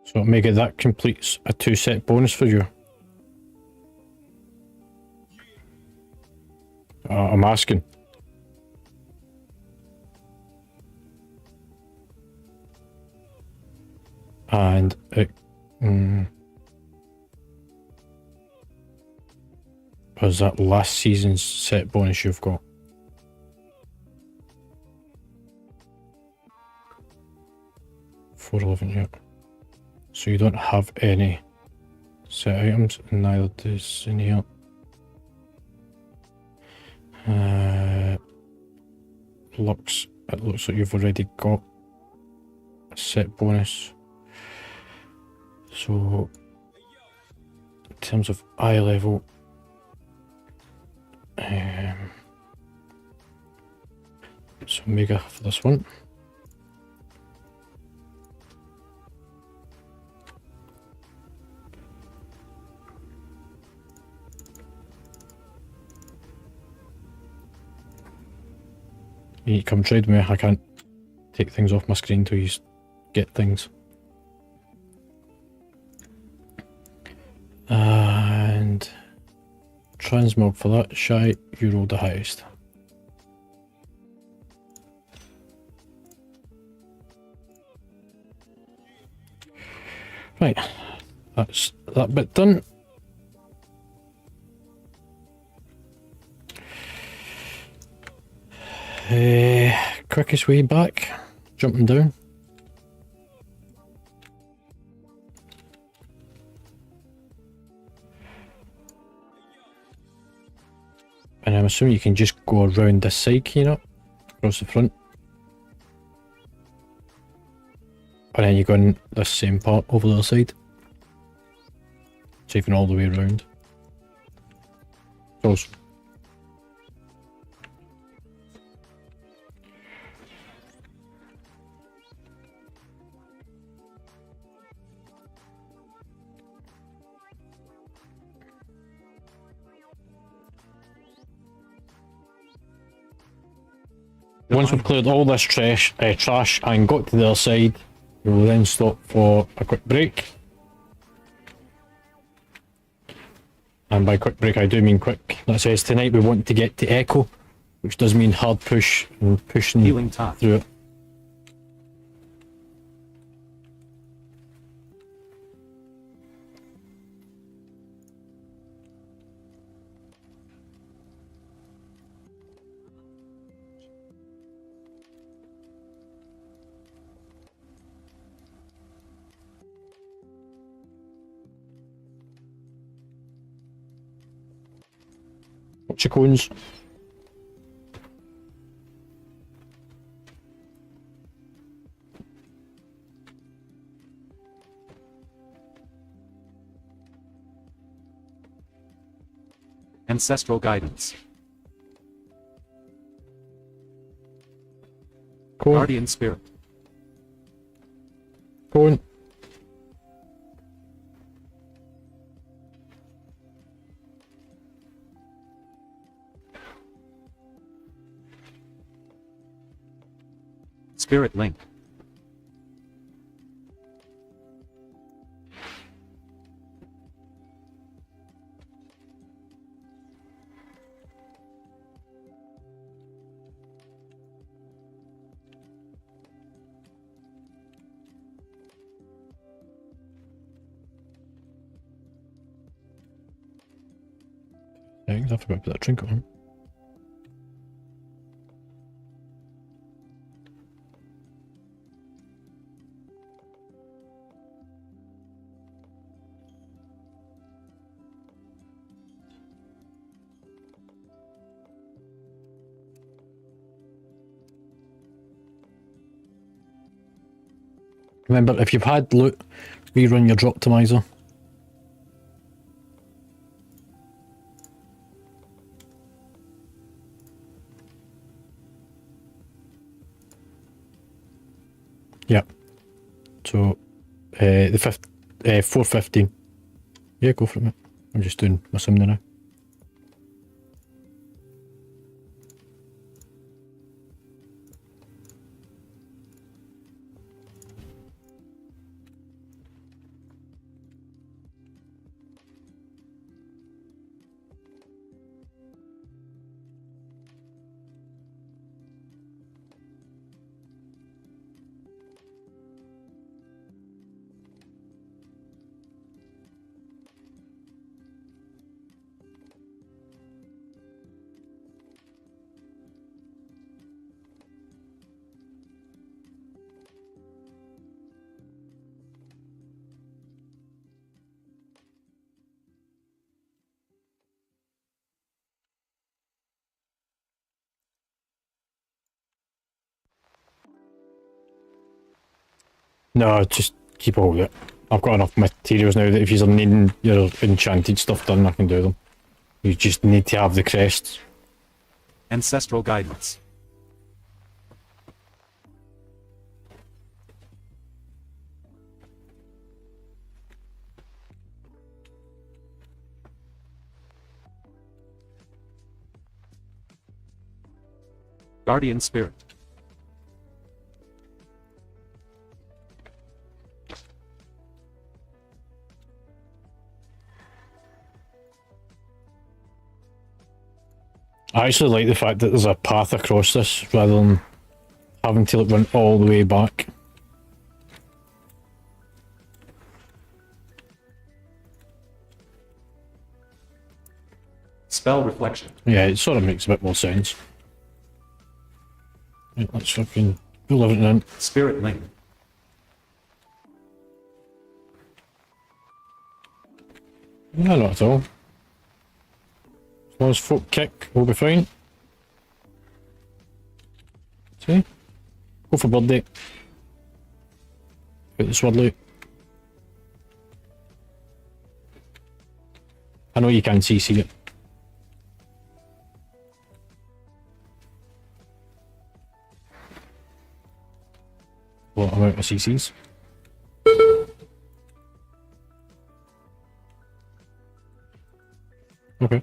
So make it that completes a 2-set bonus for you. I'm asking. And it was that last season's set bonus you've got. $4.11, yep. So you don't have any set items, and neither does in here. It looks like you've already got a set bonus. So in terms of eye level, so Mega for this one. You need to come trade with me, I can't. take things off my screen till you get things. And transmog for that. Shy, you rolled the highest. Right, that's that bit done. Quickest way back, jumping down. And I'm assuming you can just go around this side, can you not? Across the front. And then you go in this same part over the other side. So you can all the way around. Close. Once we've cleared all this trash and got to the other side, we will then stop for a quick break. And by quick break I do mean quick. That says tonight we want to get to Echo, which does mean hard push and pushing Healing tide. through it. What's your cones? Ancestral guidance. Cone. Guardian spirit. Cone. Spirit link. Thanks, I forgot to put that trinket on. Remember, if you've had loot, rerun your drop optimizer. Yep. So, the 415. Yeah, go for it, mate. I'm just doing my sim now. No, just keep all of it. I've got enough materials now that if you're needing your enchanted stuff done, I can do them. You just need to have the crests. Ancestral guidance. Guardian spirit. I actually like the fact that there's a path across this rather than having to run all the way back. Spell reflection. Yeah, it sort of makes a bit more sense. Right, let's fucking pull everything in. Spirit link. No, not at all. As long as folk kick, we'll be fine. See? Go for birdie. Get the sword out. I know you can't see it. What amount of CCs? Okay.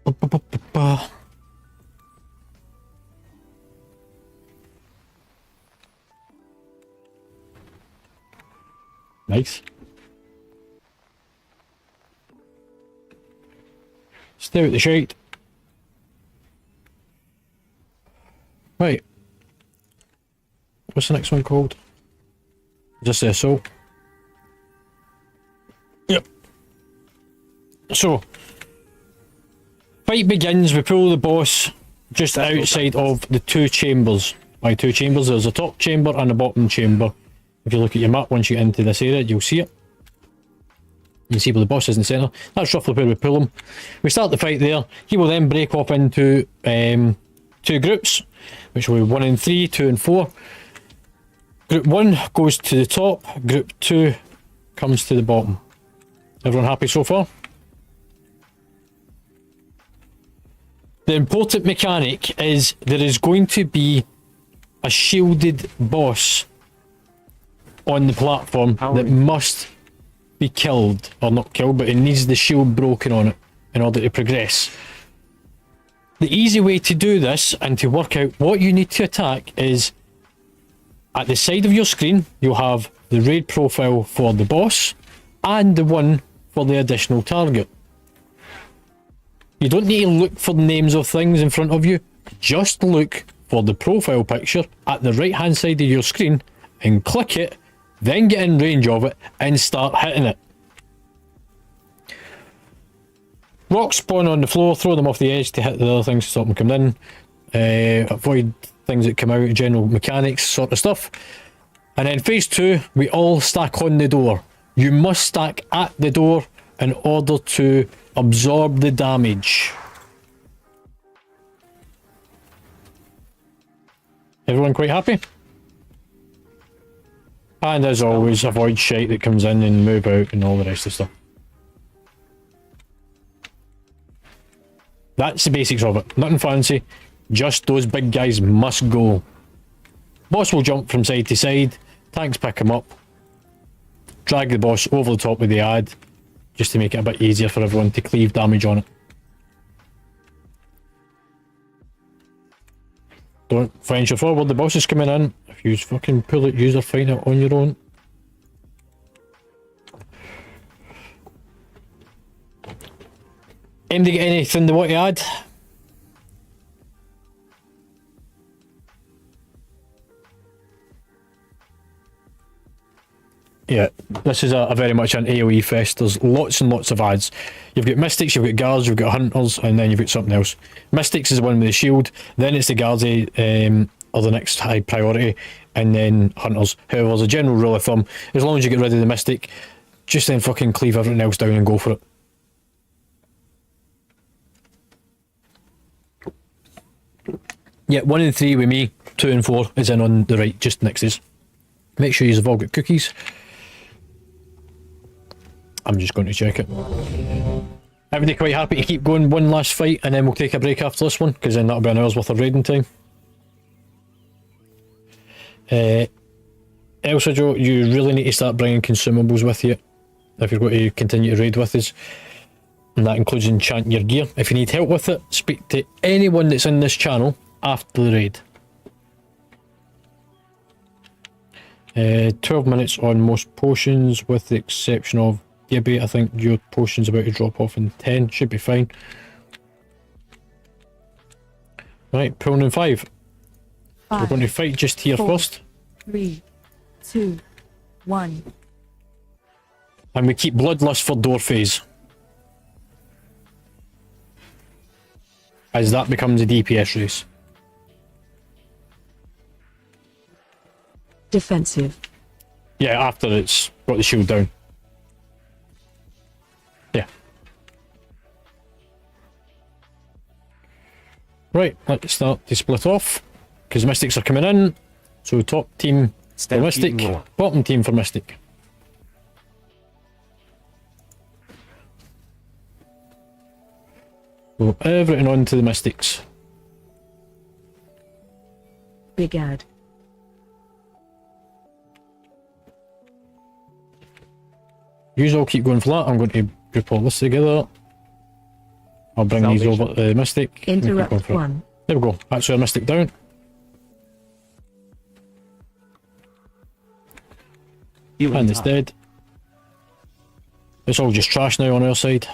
Ba-ba-ba-ba-ba. Nice. Stay with the shite. Right. What's the next one called? Just the assault. Yep. So, fight begins. We pull the boss just outside of the two chambers. By two chambers, there's a top chamber and a bottom chamber. If you look at your map, once you get into this area, you'll see it. You can see where the boss is in the centre. That's roughly where we pull him. We start the fight there. He will then break off into two groups, which will be 1 and 3, 2 and 4. Group 1 goes to the top, group 2 comes to the bottom. Everyone happy so far? The important mechanic is there is going to be a shielded boss on the platform that must be killed, or not killed, but it needs the shield broken on it in order to progress. The easy way to do this and to work out what you need to attack is at the side of your screen you'll have the raid profile for the boss and the one for the additional target. You don't need to look for the names of things in front of you, just look for the profile picture at the right hand side of your screen and click it, then get in range of it and start hitting it. Rocks spawn on the floor, throw them off the edge to hit the other things to stop them coming in. Avoid things that come out, general mechanics sort of stuff. And then phase 2, we all stack on the door. You must stack at the door in order to absorb the damage. Everyone quite happy? And as always, avoid shite that comes in and move out and all the rest of stuff. That's the basics of it. Nothing fancy. Just those big guys must go. Boss will jump from side to side. Tanks pick him up. Drag the boss over the top of the ad. Just to make it a bit easier for everyone to cleave damage on it. Don't venture forward. The boss is coming in. If you fucking pull it, use or find it on your own. Aim to get anything they want to add. Yeah, this is a very much an AoE fest. There's lots and lots of ads. You've got Mystics, you've got Guards, you've got Hunters, and then you've got something else. Mystics is the one with the shield, then it's the Guards are the next high priority, and then Hunters. However, as a general rule of thumb, as long as you get rid of the Mystic, just then fucking cleave everything else down and go for it. Yeah, 1 and 3 with me, 2 and 4 is in on the right, just next to us. Make sure you've all got cookies. I'm just going to check it. Everybody quite happy to keep going one last fight and then we'll take a break after this one, because then that'll be an hour's worth of raiding time. Elsa Joe, you really need to start bringing consumables with you if you're going to continue to raid with us. And that includes enchanting your gear. If you need help with it, speak to anyone that's in this channel after the raid. 12 minutes on most potions with the exception of Gibby, I think your potion's about to drop off in 10. Should be fine. Right, pulling in 5. We're 5, going to fight just here 4, first. 3, 2, 1. And we keep Bloodlust for door phase. As that becomes a DPS race. Defensive. Yeah, after it's got the shield down. Yeah. Right, let's start to split off. Because Mystics are coming in. So top team for Stampede Mystic, roar. bottom team for Mystic. So everything on to the Mystics. Big ad. Usually I'll keep going for that. I'm going to group all this together. I'll bring these Salvation. over to the Mystic. and keep going Interrupt for it. 1. There we go. That's our Mystic down. Healing And it's tide. dead. It's all just trash now on our side.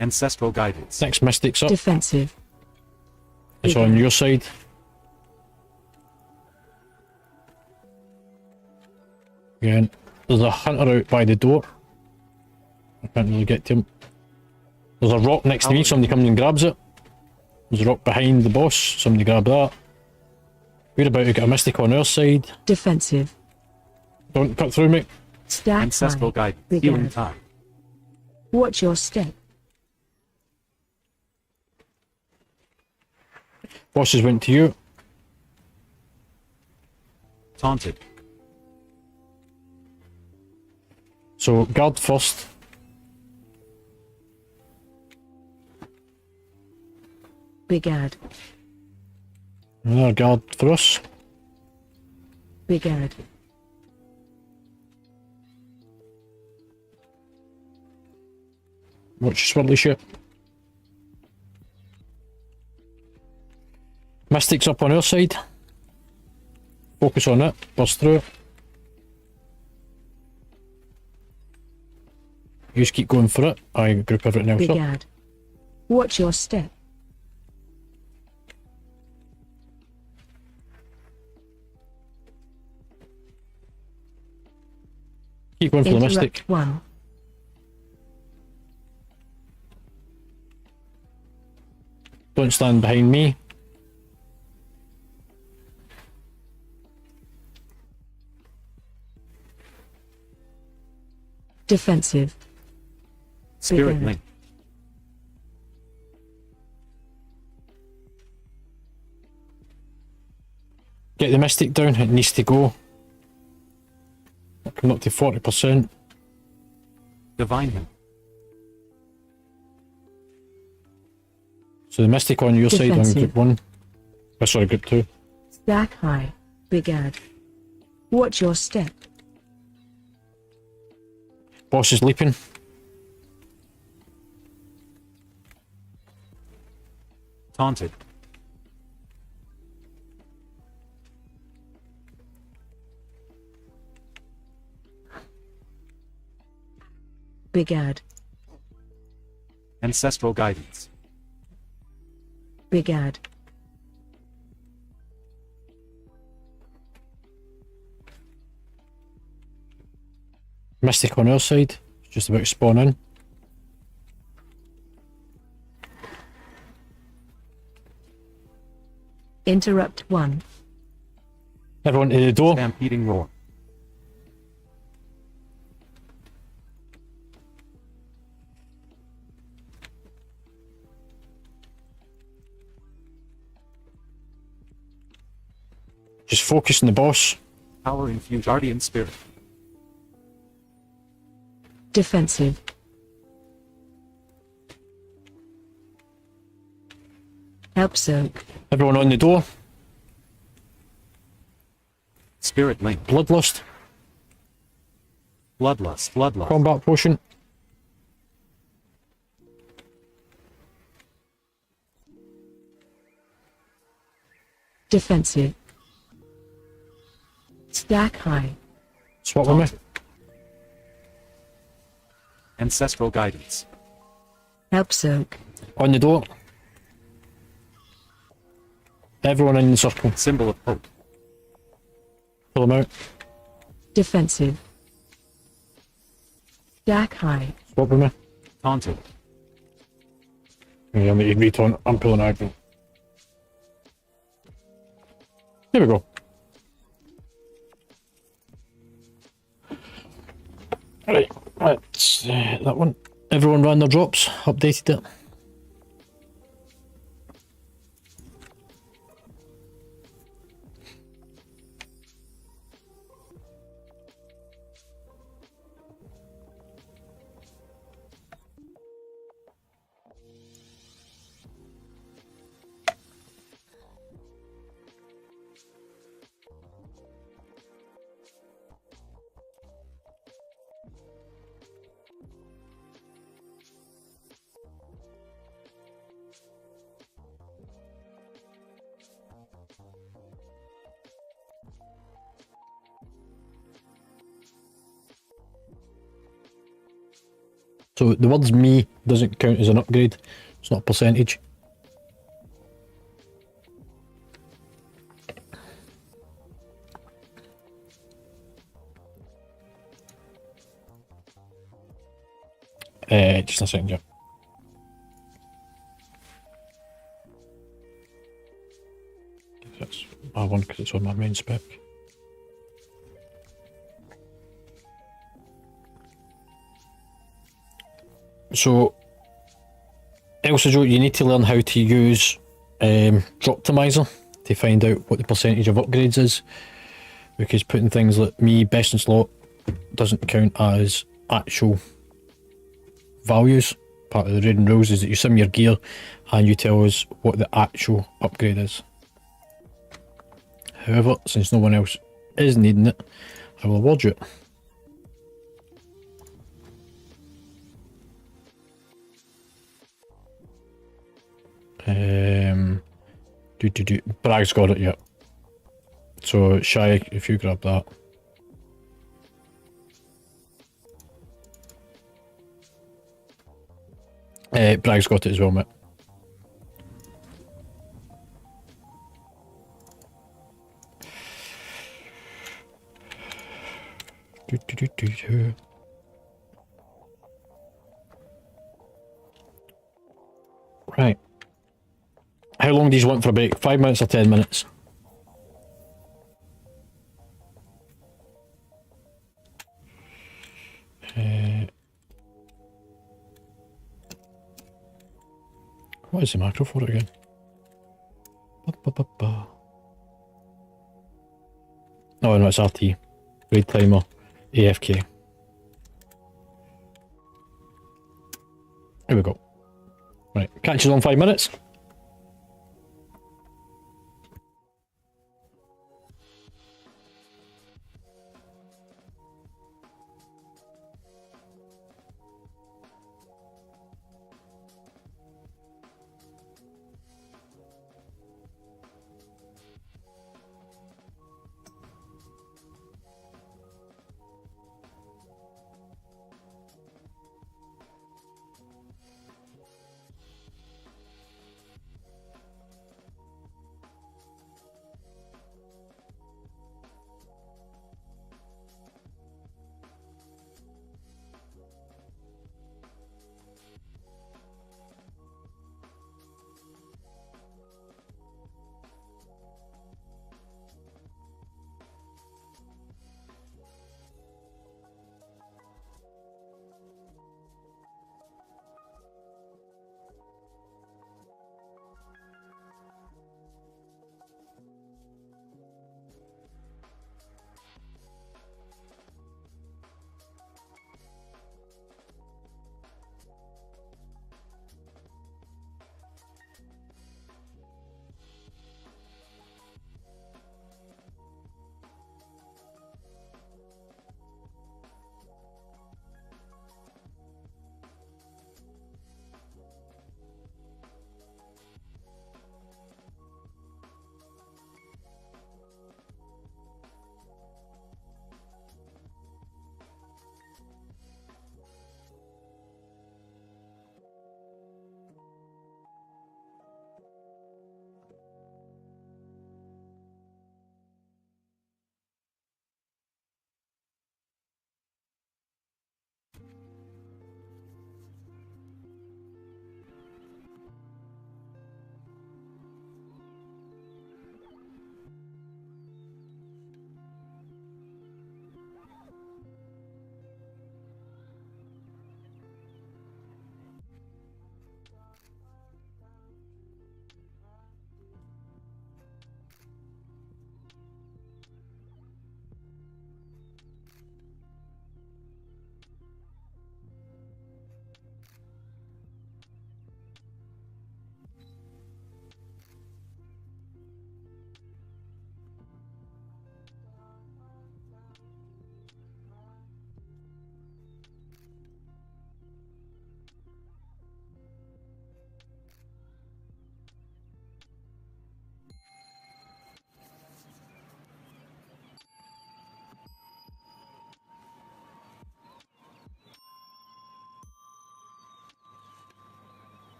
Ancestral guidance. Next Mystic's up. Defensive. It's on your side. Again, there's a hunter out by the door. I can't really get to him. There's a rock next to me, somebody comes and grabs it. There's a rock behind the boss, somebody grab that. We're about to get a Mystic on our side. Defensive. Don't cut through me. Stack Ancestral high. guidance. Big Healing ad. tide. Watch your step. Bosses went to you. Taunted. So guard first. Big ad. Another guard for us. Big ad. Watch your swirly shit. Mystic's up on our side. Focus on it. Burst through it. You just keep going for it. I group everything else Big up. ad. Watch your step. Keep going for the Mystic. Interrupt 1. Don't stand behind me. Defensive. Spirit ad. link. Get the Mystic down. It needs to go. Coming up to 40%. Divine link. So the Mystic on your side on Defensive. group 1. Oh, sorry, group 2. Stack high. Big ad. Watch your step. Boss is leaping. Taunted. Big ad. Ancestral guidance. Big ad. Mystic on our side. It's just about to spawn in. Interrupt 1. Everyone to the door. Stampeding roar. Just focus on the boss. Power infused guardian spirit. Defensive. Help soak. Everyone on the door. Spirit link. Bloodlust. Bloodlust. Bloodlust. Combat potion. Defensive. Stack high. Swap with me. Taunted. Ancestral guidance. Help soak. On the door. Everyone in the circle. Symbol of hope. Pull them out. Defensive. Stack high. Swap with me. Taunted. Yeah, I'm making retaunt. I'm pulling out. There we go. Right, that's that one. Everyone ran their drops, updated it. So the words me doesn't count as an upgrade. It's not a percentage. Just a second, yeah. That's my one because it's on my main spec. So, Elsa, you need to learn how to use Droptimizer to find out what the percentage of upgrades is, because putting things like me best in slot doesn't count as actual values. Part of the raiding rules is that you sim your gear and you tell us what the actual upgrade is. However, since no one else is needing it, I will award you it. Brag's got it, yeah. So, Shy, if you grab that. Brag's got it as well, mate. Right. How long do you want for a break? 5 minutes or 10 minutes? What is the macro for it again? Oh no, it's RT. Raid timer. AFK. Here we go. Right, catch you on 5 minutes.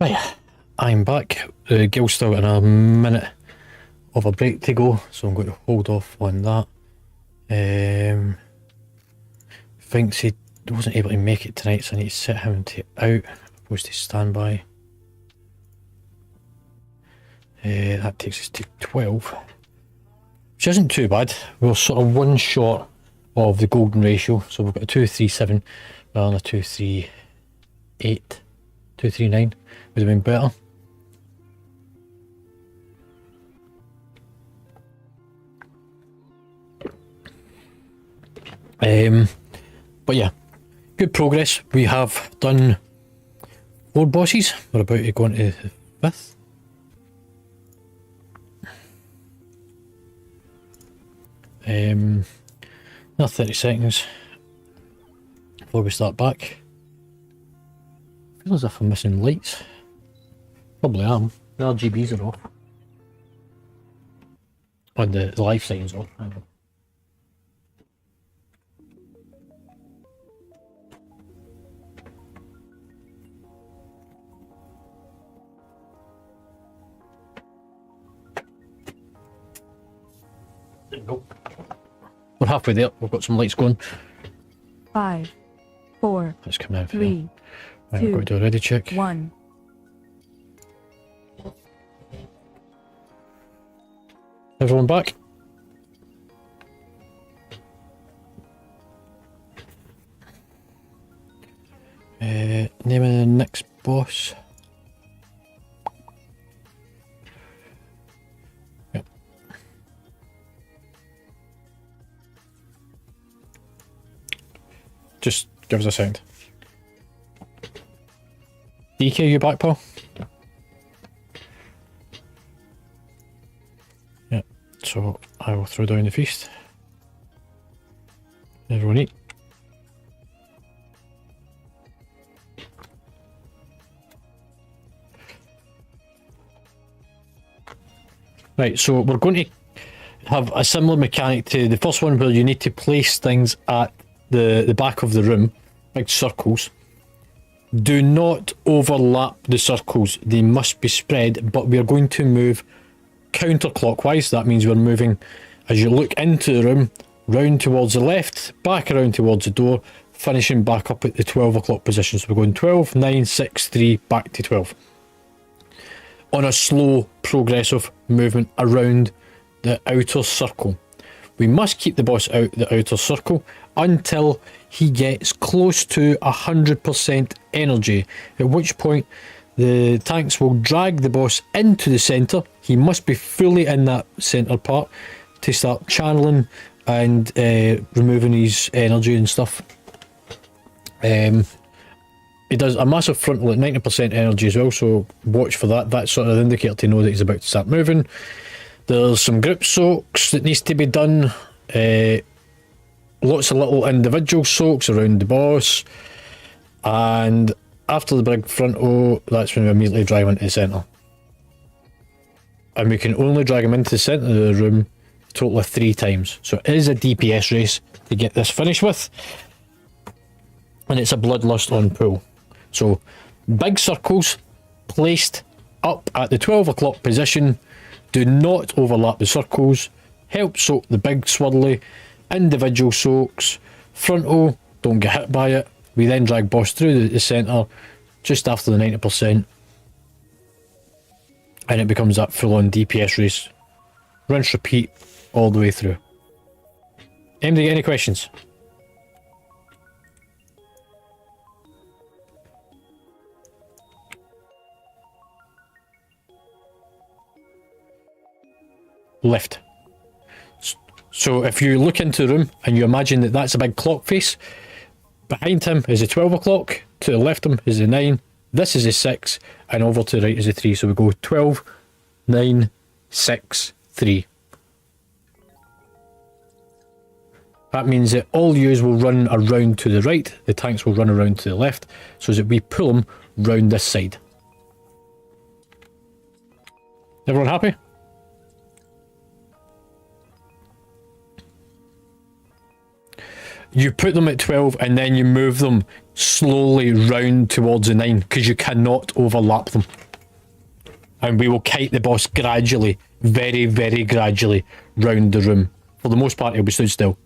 Right, I'm back. The guild's still got a minute of a break to go, so I'm going to hold off on that. Thinks he wasn't able to make it tonight, so I need to set him to out opposed to standby. That takes us to 12, which isn't too bad. We're sort of one short of the golden ratio, so we've got a 237 rather than a 238, 239 would have been better. But yeah, good progress. We have done 4 bosses. We're about to go into the 5th. Another 30 seconds before we start back. I feel as if I'm missing lights. Probably am. The RGBs are off. And the life signs off. There we go. We're halfway there. We've got some lights going. 5, 4, Let's come down for 3, Right, I've got to do a ready check. 1. Everyone back? Name of the next boss. Yep. Just give us a second. DK, you back, pal? Yeah, so I will throw down the feast. Everyone eat. Right, so we're going to have a similar mechanic to the first one where you need to place things at the back of the room, big circles. Do not overlap the circles, they must be spread, but we are going to move counterclockwise. That means we're moving as you look into the room, round towards the left, back around towards the door, finishing back up at the 12 o'clock position. So we're going 12, 9, 6, 3, back to 12. On a slow, progressive movement around the outer circle. We must keep the boss out the outer circle until he gets close to 100% energy, at which point the tanks will drag the boss into the centre. He must be fully in that centre part to start channeling and removing his energy and stuff. He does a massive frontal at 90% energy as well, so watch for that. That's sort of the indicator to know that he's about to start moving. There's some group soaks that needs to be done. Lots of little individual soaks around the boss. And after the big frontal, that's when we immediately drive into the centre. And we can only drag him into the centre of the room a total of 3 times. So it is a DPS race to get this finished with. And it's a bloodlust on pull. So big circles placed up at the 12 o'clock position. Do not overlap the circles. Help soak the big swirly. Individual soaks. Frontal, don't get hit by it. We then drag boss through the centre just after the 90%. And it becomes that full on DPS race. Rinse, repeat all the way through. Anybody get any questions? Left. So if you look into the room and you imagine that that's a big clock face, behind him is the 12 o'clock, to the left of him is the 9, this is the 6, and over to the right is the 3. So we go 12, 9, 6, 3. That means that all U's will run around to the right, the tanks will run around to the left, so that we pull them round this side. Everyone happy? You put them at 12 and then you move them slowly round towards the 9 because you cannot overlap them. And we will kite the boss gradually, very, very gradually round the room. For the most part, he'll be stood still.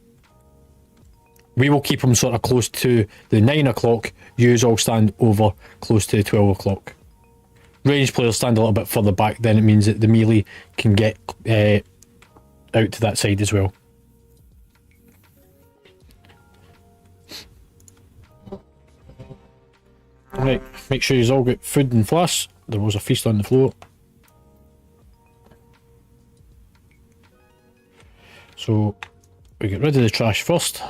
We will keep him sort of close to the 9 o'clock. Yous all stand over close to the 12 o'clock. Ranged players stand a little bit further back, then it means that the melee can get out to that side as well. Right, make sure you've all got food and flasks. There was a feast on the floor. So, we get rid of the trash first.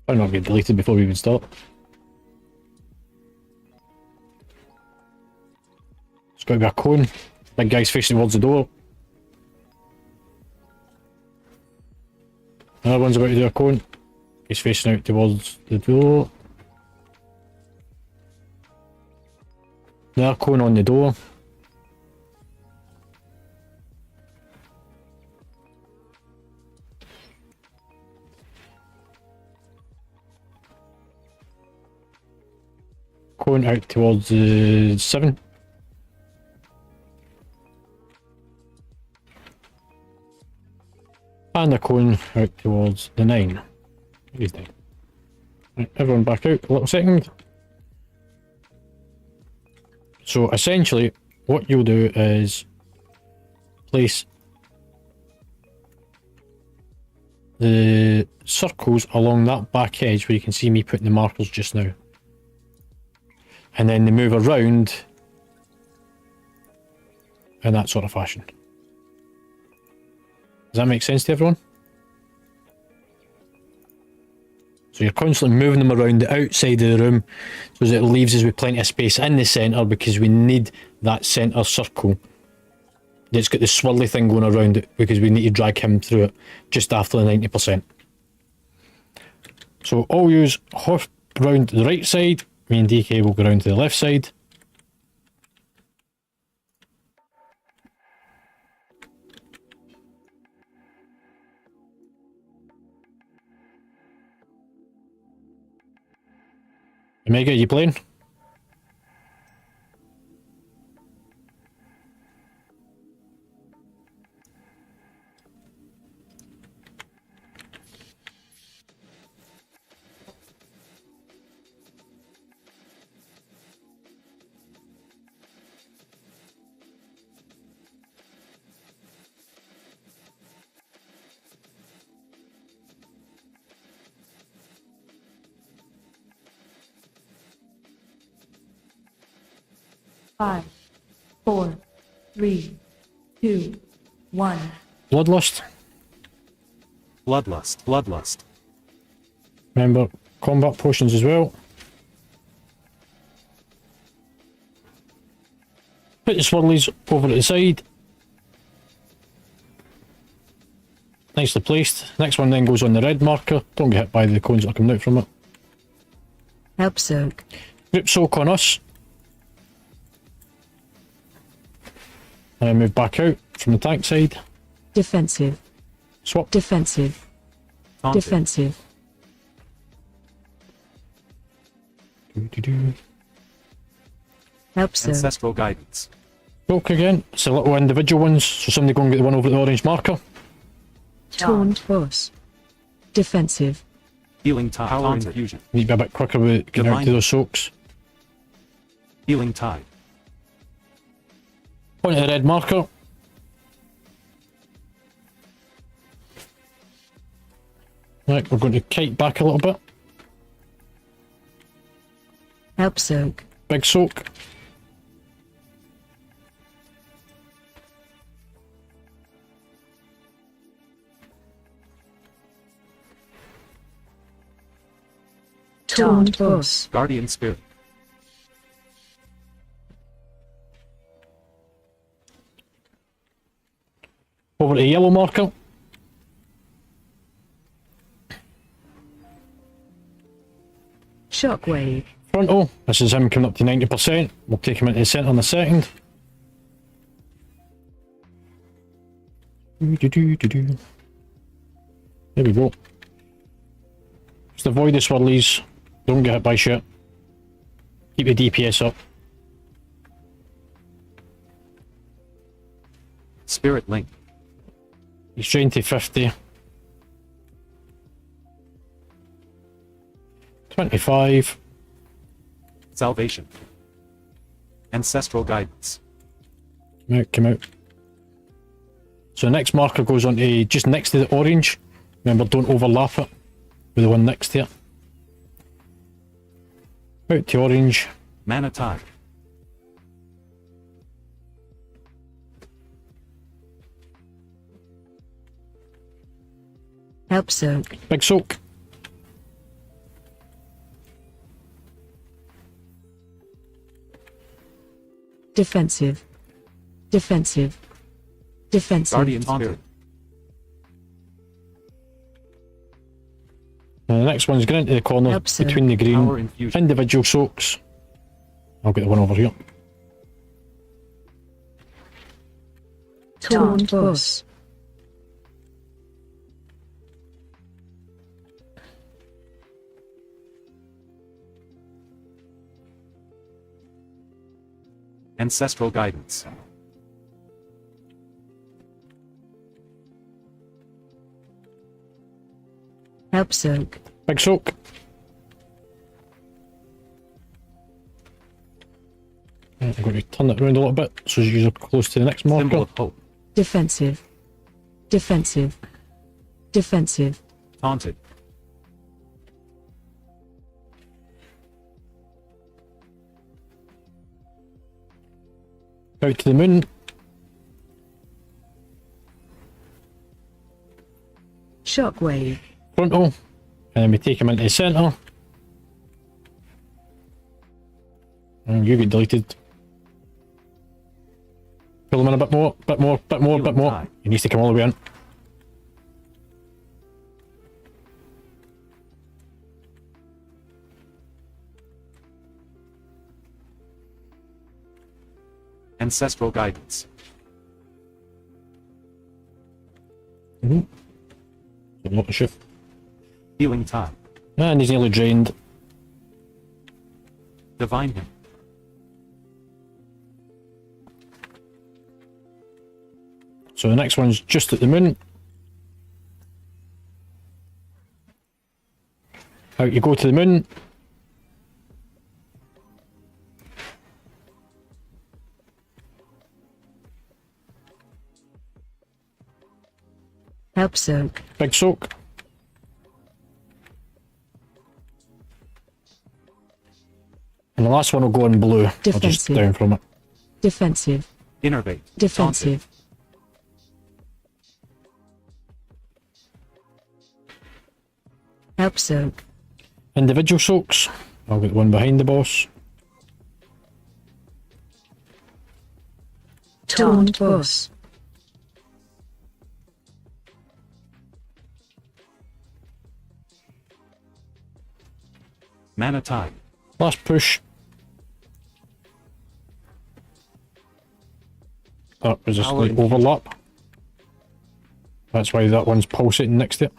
I'll not get deleted before we even start. It's got to be a cone. Big guy's facing towards the door. Another one's about to do a cone. He's facing out towards the door. Another cone on the door. Cone out towards the 7. And a cone out towards the 9. He's 9. Right, everyone back out a little second. So essentially, what you'll do is place the circles along that back edge where you can see me putting the markers just now. And then they move around in that sort of fashion. Does that make sense to everyone? So you're constantly moving them around the outside of the room so that it leaves us with plenty of space in the centre, because we need that centre circle that's got the swirly thing going around it, because we need to drag him through it just after the 90%. So all use hop round to the right side. Me and DK will go round to the left side. Omega, you playing? Five, 4, 3, 2, 1. Bloodlust. Bloodlust. Bloodlust. Remember, combat potions as well. Put the swirlies over to the side. Nicely placed. Next one then goes on the red marker. Don't get hit by the cones that are coming out from it. Help soak. Group soak on us. And then move back out from the tank side. Defensive. Swap. Defensive. Taunted. Defensive. Do-do-do. Help soak. Ancestral guidance. Soak again. It's the little individual ones. So somebody go and get the one over the orange marker. Taunt boss. Defensive. Healing tide. Power infusion. Need to be a bit quicker with getting out to those soaks. Healing tide. Point at the red marker. Right, we're going to kite back a little bit. Help soak. Big soak. Taunt boss. Guardian spirit. Over to the yellow marker. Shockwave. Frontal. This is him coming up to 90%. We'll take him into the centre in a second. There we go. Just avoid the swirlies. Don't get hit by shit. Keep the DPS up. Spirit Link. He's trained to 50. 25. Salvation. Ancestral Guidance. Come out. So the next marker goes on to just next to the orange. Remember, don't overlap it with the one next to it. Out to orange. Mana Tide. Help soak. Big soak. Defensive. Defensive. Defensive. Guardian Spirit. And the next one's going into the corner Help soak. between the green. Power Infusion. Individual soaks. I'll get the one over here. Taunt boss. Ancestral Guidance. Help soak. Big soak. I'm going to turn it around a little bit so you're close to the next Symbol marker. of Hope. Defensive. Defensive. Defensive. Taunted. Out to the moon. Shockwave. Frontal. And then we take him into the centre. And you get deleted. Pull him in a bit more, bit more, bit more, bit more. Tide. He needs to come all the way in. Ancestral Guidance. Not a shift. Healing Tide. And he's nearly drained. Divine Hymn. So the next one's just at the moon. Out you go to the moon. Help soak. Big soak. And the last one will go in blue. I'll just Defensive. down from it. Defensive. Innervate. Defensive. Help soak. Individual soaks. I'll get the one behind the boss. Taunt boss. Mana Tide. Last push. That was just Power like infusion. overlap. That's why that one's pulsating next to it.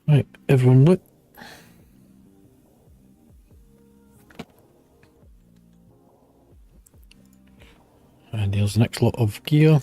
Right, everyone look. And there's the next lot of gear.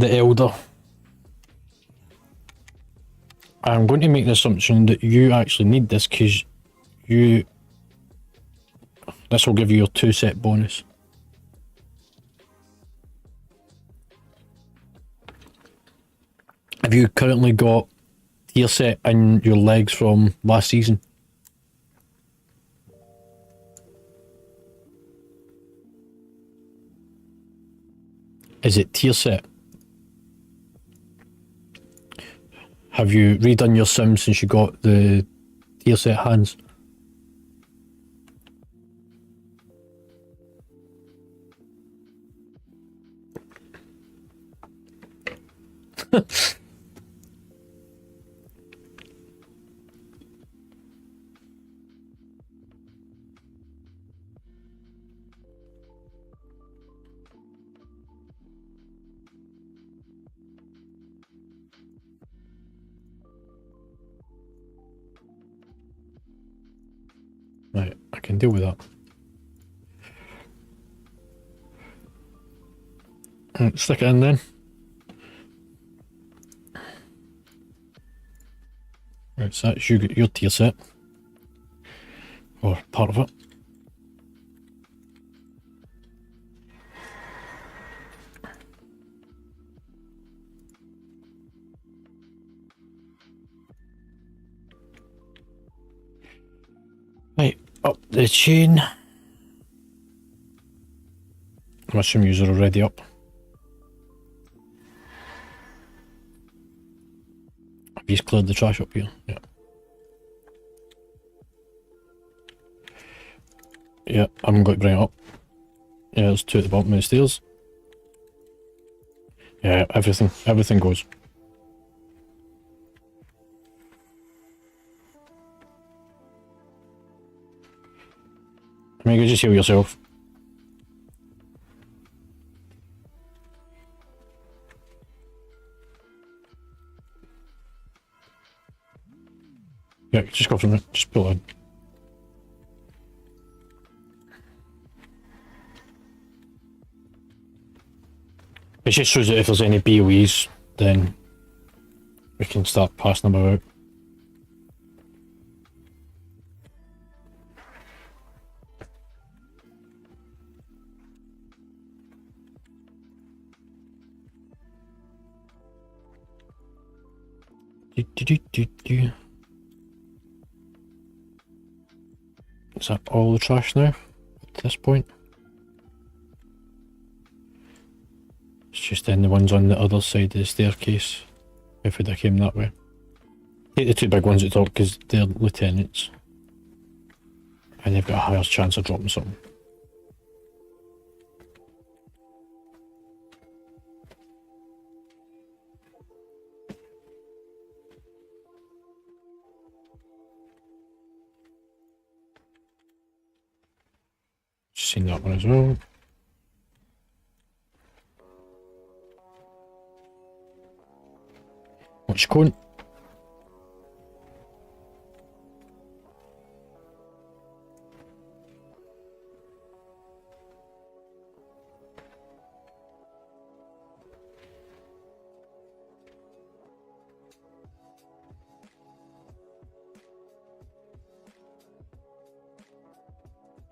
the Elder. I'm going to make the assumption that you actually need this because this will give you your 2 set bonus. Have you currently got tier set in your legs from last season? Is it tier set? Have you redone your sim since you got the tier set hands? Right, I can deal with that. Right, stick it in then. Right, so that's your tier set. Or part of it. Right, up the chain. I'm assuming you're already up. Have you cleared the trash up here? Yeah. Yeah, I'm going to bring it up. Yeah, there's 2 at the bottom of the stairs. Yeah, everything goes. I mean, you just heal yourself. Yeah, just go from it. Just pull it in. It just shows that if there's any BOEs, then we can start passing them about. Is that all the trash now at this point? It's just then the ones on the other side of the staircase, if it came that way. Take the 2 big ones at the top because they're lieutenants. And they've got a higher chance of dropping something. Just seen that one as well. What's your cone?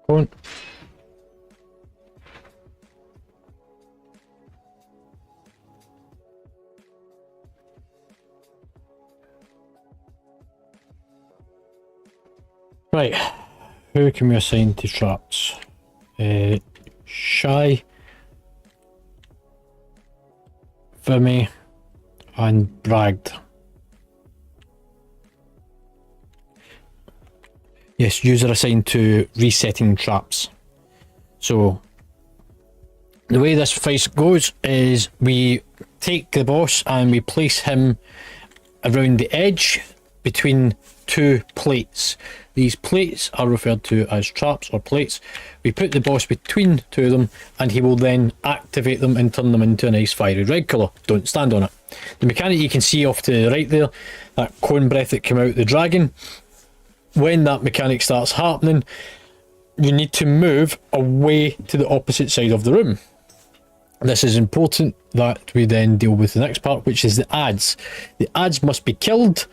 Cone. Right, who can we assign to traps? Shy, Vimy, and Bragged. Yes, user assigned to resetting traps. So, the way this fight goes is we take the boss and we place him around the edge between 2 plates. These plates are referred to as traps or plates. We put the boss between 2 of them and he will then activate them and turn them into a nice fiery red colour. Don't stand on it. The mechanic you can see off to the right there, that cone breath that came out the dragon, when that mechanic starts happening, you need to move away to the opposite side of the room. This is important that we then deal with the next part, which is the ads. The ads must be killed,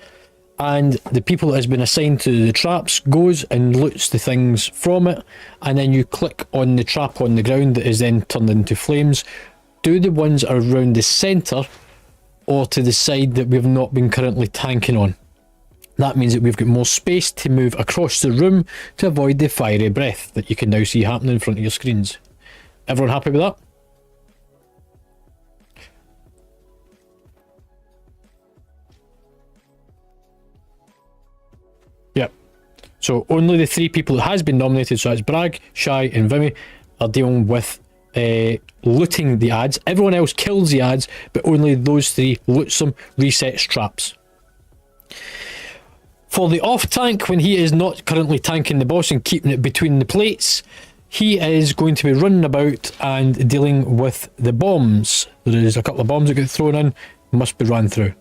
and the people that has been assigned to the traps goes and loots the things from it, and then you click on the trap on the ground that is then turned into flames. Do the ones around the centre or to the side that we've not been currently tanking on. That means that we've got more space to move across the room to avoid the fiery breath that you can now see happening in front of your screens. Everyone happy with that? Yep. So only the 3 people that has been nominated, so that's Bragg, Shy and Vimy, are dealing with looting the ads. Everyone else kills the ads, but only those 3 loots them, resets traps. For the off tank, when he is not currently tanking the boss and keeping it between the plates, he is going to be running about and dealing with the bombs. There is a couple of bombs that get thrown in, must be run through.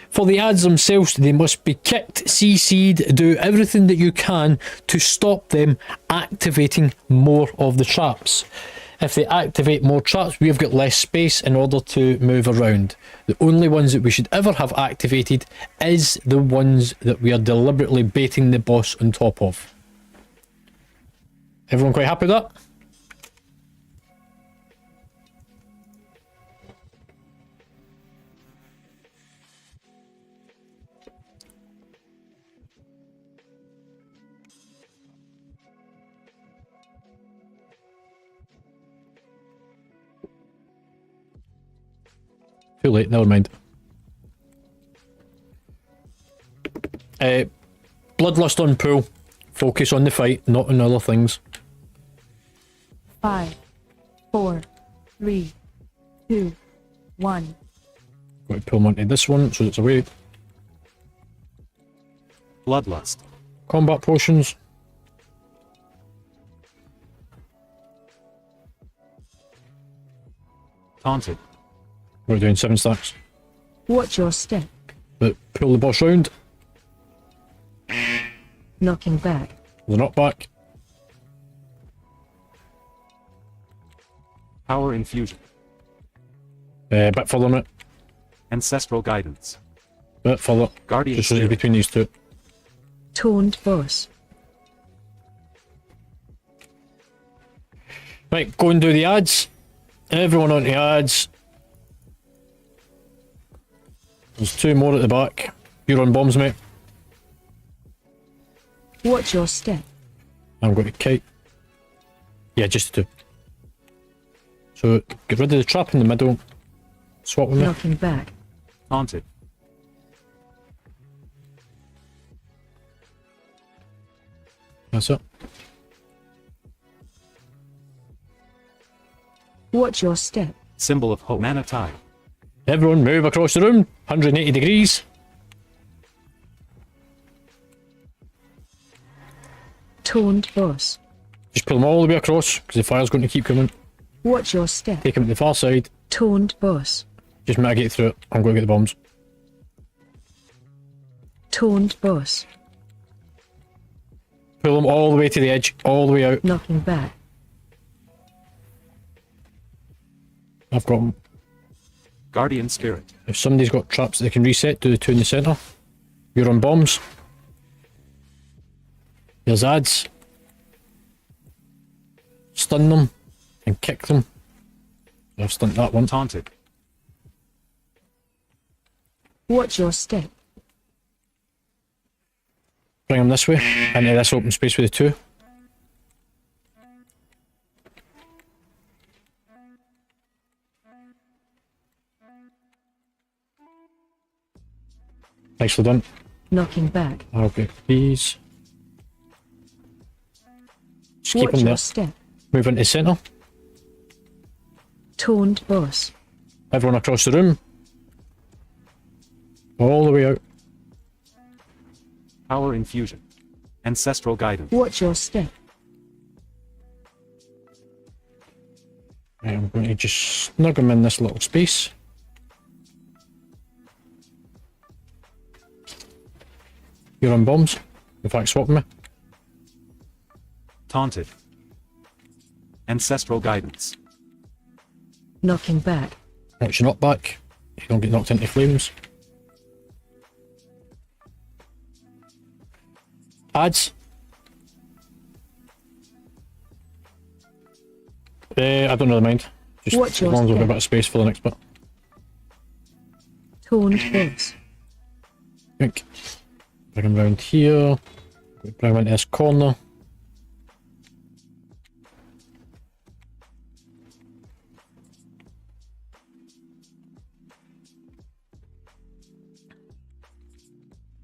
For the ads themselves, they must be kicked, CC'd, do everything that you can to stop them activating more of the traps. If they activate more traps, we've got less space in order to move around. The only ones that we should ever have activated is the ones that we are deliberately baiting the boss on top of. Everyone quite happy with that? Too late, never mind. Bloodlust on pool. Focus on the fight, not on other things. 5, 4, 3, 2, 1. Got to pull him onto this one so it's away. Bloodlust. Combat potions. Taunted. We're doing 7 stacks. Watch your step. But pull the boss round. Knocking back. The knockback. Power infusion. Bit further on it. Ancestral guidance. Bit further. Guardian Just so it's spirit. between these 2. Taunt boss. Right, go and do the ads. Everyone on the ads. There's 2 more at the back. You're on bombs, mate. Watch your step. I'm going to kite. Yeah, just 2. So get rid of the trap in the middle. Swap with me. Knocking back. Taunted. That's it. Watch your step. Symbol of hope. Mana tide. Everyone move across the room. 180 degrees. Taunt boss. Just pull them all the way across because the fire's going to keep coming. Watch your step. Take them to the far side. Taunt boss. Just mitigate through it. I'm going to get the bombs. Taunt boss. Pull them all the way to the edge. All the way out. Knocking back. I've got them. Guardian spirit. If somebody's got traps they can reset, do the 2 in the centre. You're on bombs. There's ads. Stun them and kick them. I've stunned that one. Taunted. Watch your step. Bring them this way into this open space with the 2. Nicely done. Knocking back. Okay, please. Just keep Watch them your there. step. Move into the centre. Taunt boss. Everyone across the room. All the way out. Power infusion. Ancestral guidance. Watch your step. Right, I'm going to just snug them in this little space. You're on bombs. In fact, swap me. Taunted. Ancestral guidance. Knocking back. Once you're not back, you don't get knocked into flames. Ads. I don't really mind. Just Watch as your long as we've got a step. bit of space for the next bit. Taunt boss. Think. Bring him round here. Bring him into this corner.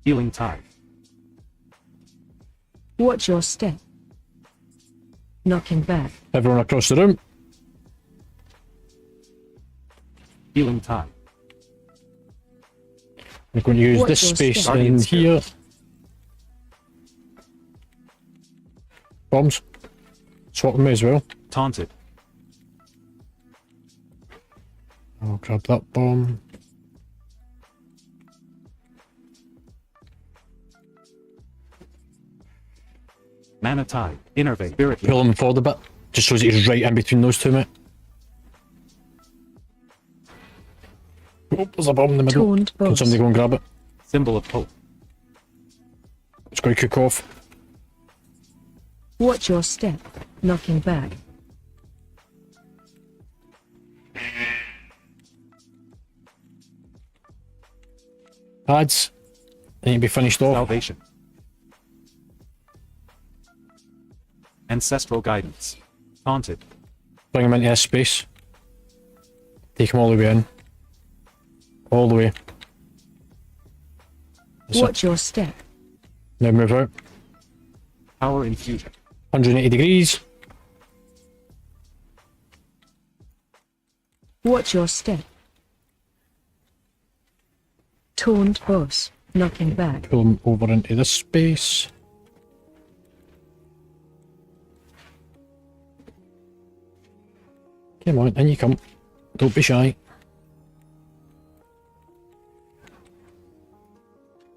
Healing tide. Watch your step. Knocking back. Everyone across the room. Healing tide. We're going to use Watch this your space step. in Guardian here. Bombs. Swap them as well. Taunted. I'll grab that bomb. Mana tide. Innervate. Spirit link. Pull him forward a bit. Just so that he's right in between those two, mate. Oh, there's a bomb in the middle. Taunt Can boss. somebody go and grab it? Symbol of hope. It's going to cook off. Watch your step. Knocking back. Ads. They need to be finished off. Salvation. Ancestral guidance. Taunted. Bring him into this space. Take him all the way in. All the way. That's it. Watch your step. Now move out. Power infusion. 180 degrees. Watch your step. Taunt boss. Knocking back. Pull him over into this space. Come on, in you come. Don't be shy.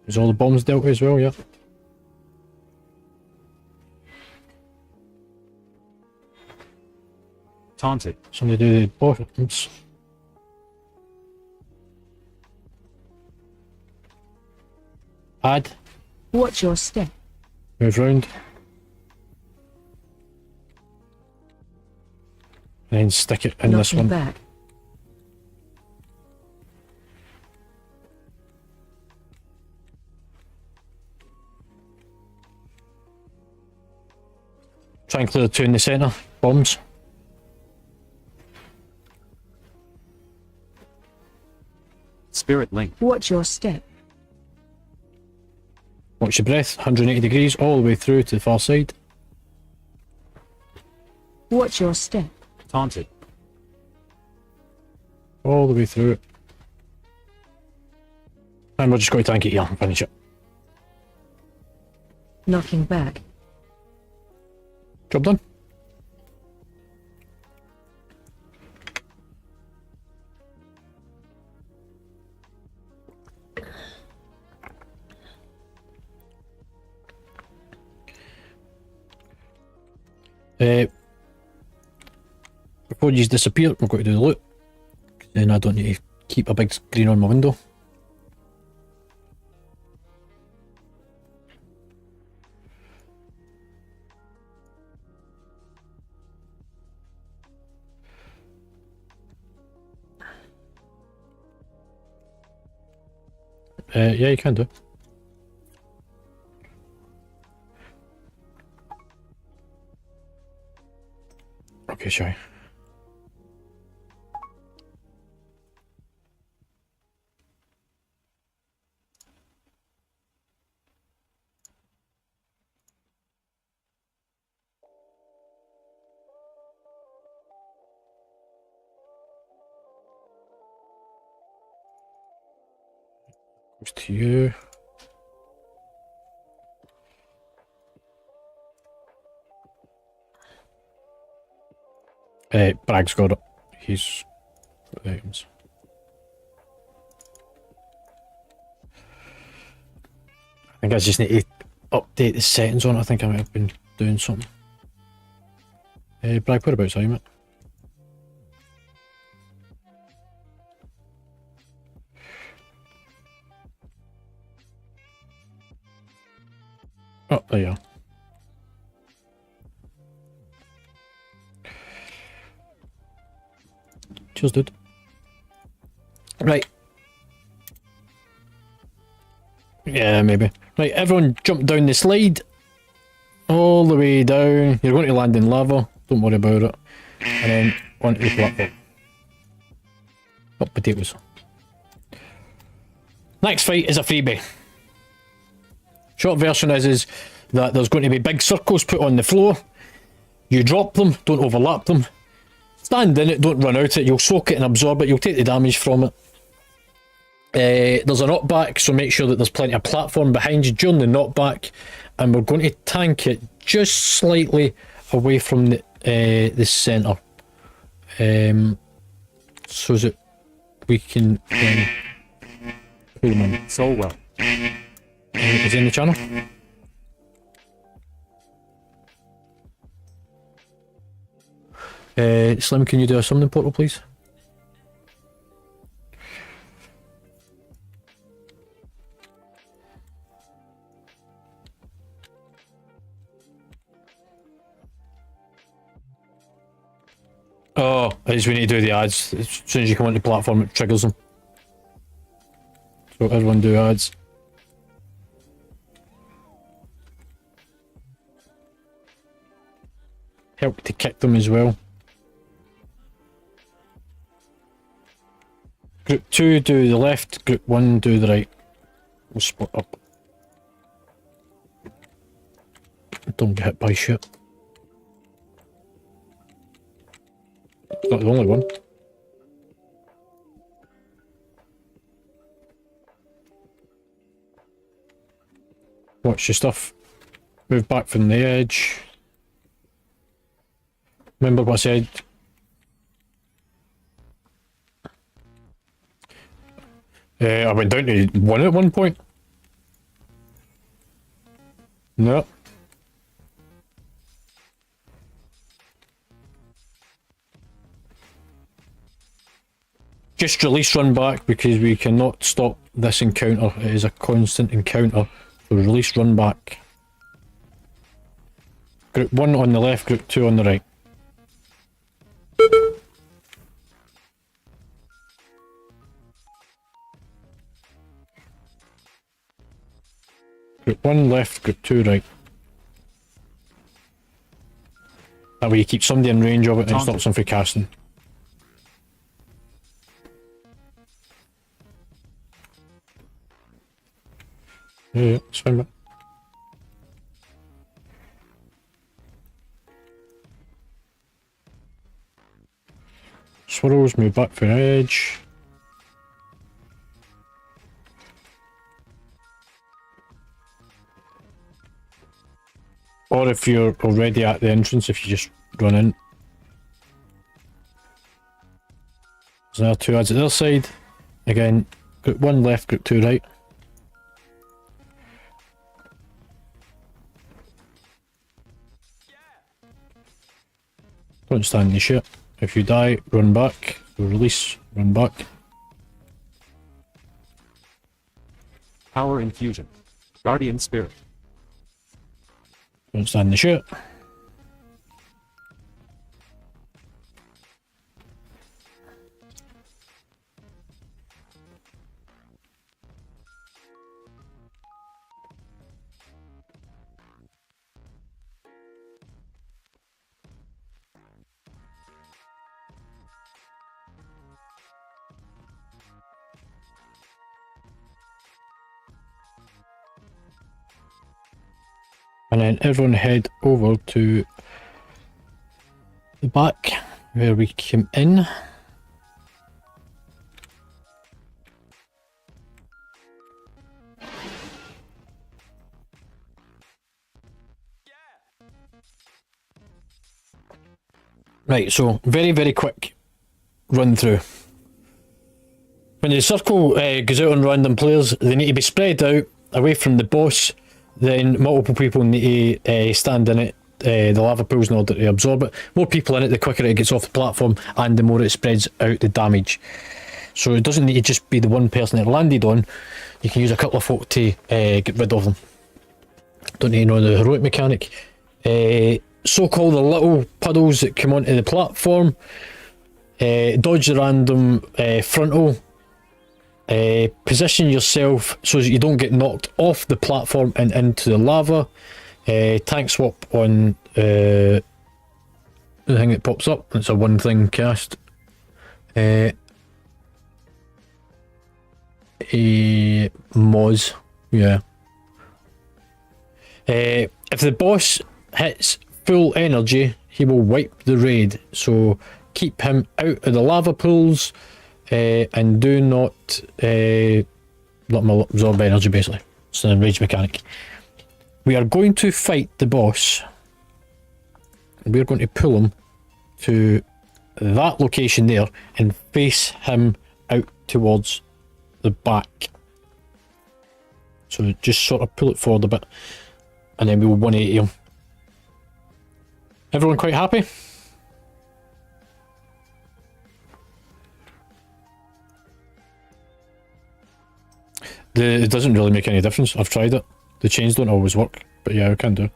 Is all the bombs dealt with as well, yeah? Taunted. Somebody do the bottoms. Add. Watch your step. Move round. And then stick it in this Knocking one. back. Try and clear the two in the centre. Bombs. Spirit link. Watch your step. Watch your breath. 180 degrees all the way through to the far side. Watch your step. Taunted. All the way through it. And we're just going to tank it here and finish it. Knocking back. Job done. Before you disappear, we're going to do the loot. Then I don't need to keep a big screen on my window. Yeah, you can do. Okay, shy. Goes to you. Brag's got it. He's got the items. I think I just need to update the settings on it. I think I might have been doing something. Brag, whereabouts are you, mate? Oh, there you are. Cheers, dude. Right. Yeah, maybe. Right, everyone jump down the slide. All the way down. You're going to land in lava. Don't worry about it. And then onto the platform. Oh, potatoes. Next fight is a freebie. Short version is that there's going to be big circles put on the floor. You drop them, don't overlap them. Stand in it, don't run out it. You'll soak it and absorb it. You'll take the damage from it. There's a knockback, so make sure that there's plenty of platform behind you during the knockback. And we're going to tank it just slightly away from the centre. So that we can... wait a minute. So well. Is he in the channel? Slim, can you do a summoning portal, please? Oh, I just we need to do the ads. As soon as you come onto the platform, it triggers them. So everyone do ads. Help to kick them as well. Group 2 do the left, Group 1 do the right. We'll split up. Don't get hit by shit. It's not the only one. Watch your stuff. Move back from the edge. Remember what I said? I went down to 1 at one point. No. Just release run back because we cannot stop this encounter. It is a constant encounter. So release run back. Group 1 on the left, Group 2 on the right. Group 1 left, Group 2 right. That way you keep somebody in range of it and it stops them from casting. Yeah, it's fine, man. Swirls, move back for edge. Or if you're already at the entrance, if you just run in. There's another 2 ads at the other side. Again, Group 1 left, Group 2 right. Don't stand in the shit. If you die, run back. So release, run back. Power infusion. Guardian spirit. Don't stand in the shit. And then everyone head over to the back where we came in. Right, so very quick run through. When the circle goes out on random players, they need to be spread out away from the boss. Then multiple people need to stand in it, the lava pools, in order to absorb it. More people in it, the quicker it gets off the platform and the more it spreads out the damage. So it doesn't need to just be the one person it landed on. You can use a couple of folk to get rid of them. Don't need to know the heroic mechanic. So-called the little puddles that come onto the platform. Dodge the random frontal. Position yourself so that you don't get knocked off the platform and into the lava. Tank swap on the thing that pops up. It's a one thing cast. Moz, yeah. If the boss hits full energy, he will wipe the raid. So keep him out of the lava pools, and do not let him absorb energy. Basically, it's an rage mechanic. We are going to fight the boss. We are going to pull him to that location there and face him out towards the back. So just sort of pull it forward a bit, and then we'll 180 him. Everyone quite happy? It doesn't really make any difference. I've tried it. The chains don't always work, but yeah, I can do.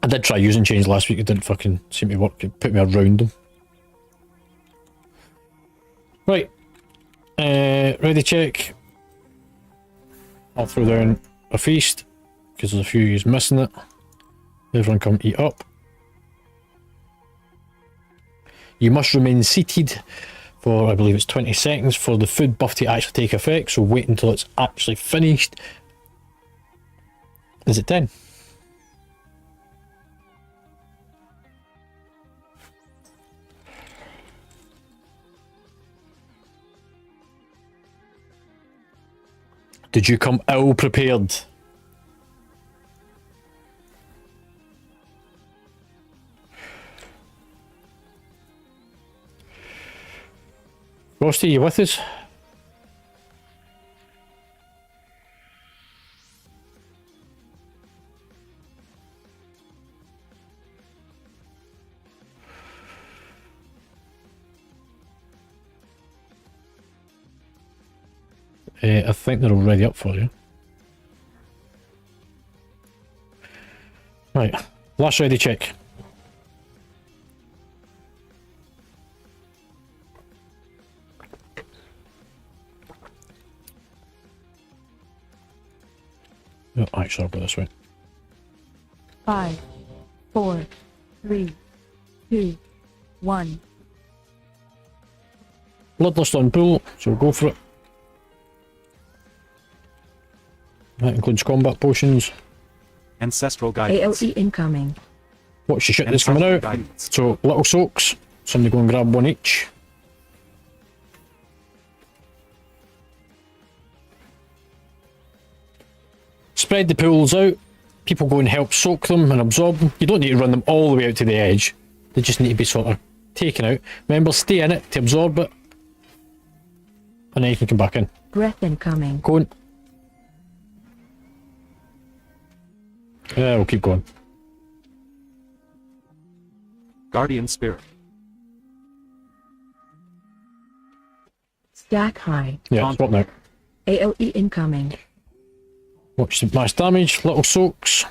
I did try using chains last week. It didn't fucking seem to work. It put me around them. Right. Ready check. I'll throw down a feast because there's a few who's missing it. Everyone come eat up. You must remain seated for, I believe it's 20 seconds for the food buff to actually take effect, so wait until it's actually finished. Is it 10? Did you come ill prepared? Frosty, you with us? I think they're already up for you. Right, last ready check. Oh, actually, I'll go this way. 5, 4, 3, 2, 1. Bloodlust on pull, so we'll go for it. That includes combat potions. Ancestral guidance. AOE incoming. Watch the shit that's coming out. Guidance. So, little soaks. Somebody go and grab one each. Spread the pools out. People go and help soak them and absorb them. You don't need to run them all the way out to the edge. They just need to be sort of taken out. Remember, stay in it to absorb it. And then you can come back in. Breath incoming. Go on. Yeah, we'll keep going. Guardian spirit. Stack high. Yeah, swap now. AOE incoming. Watch the mass damage, little soaks.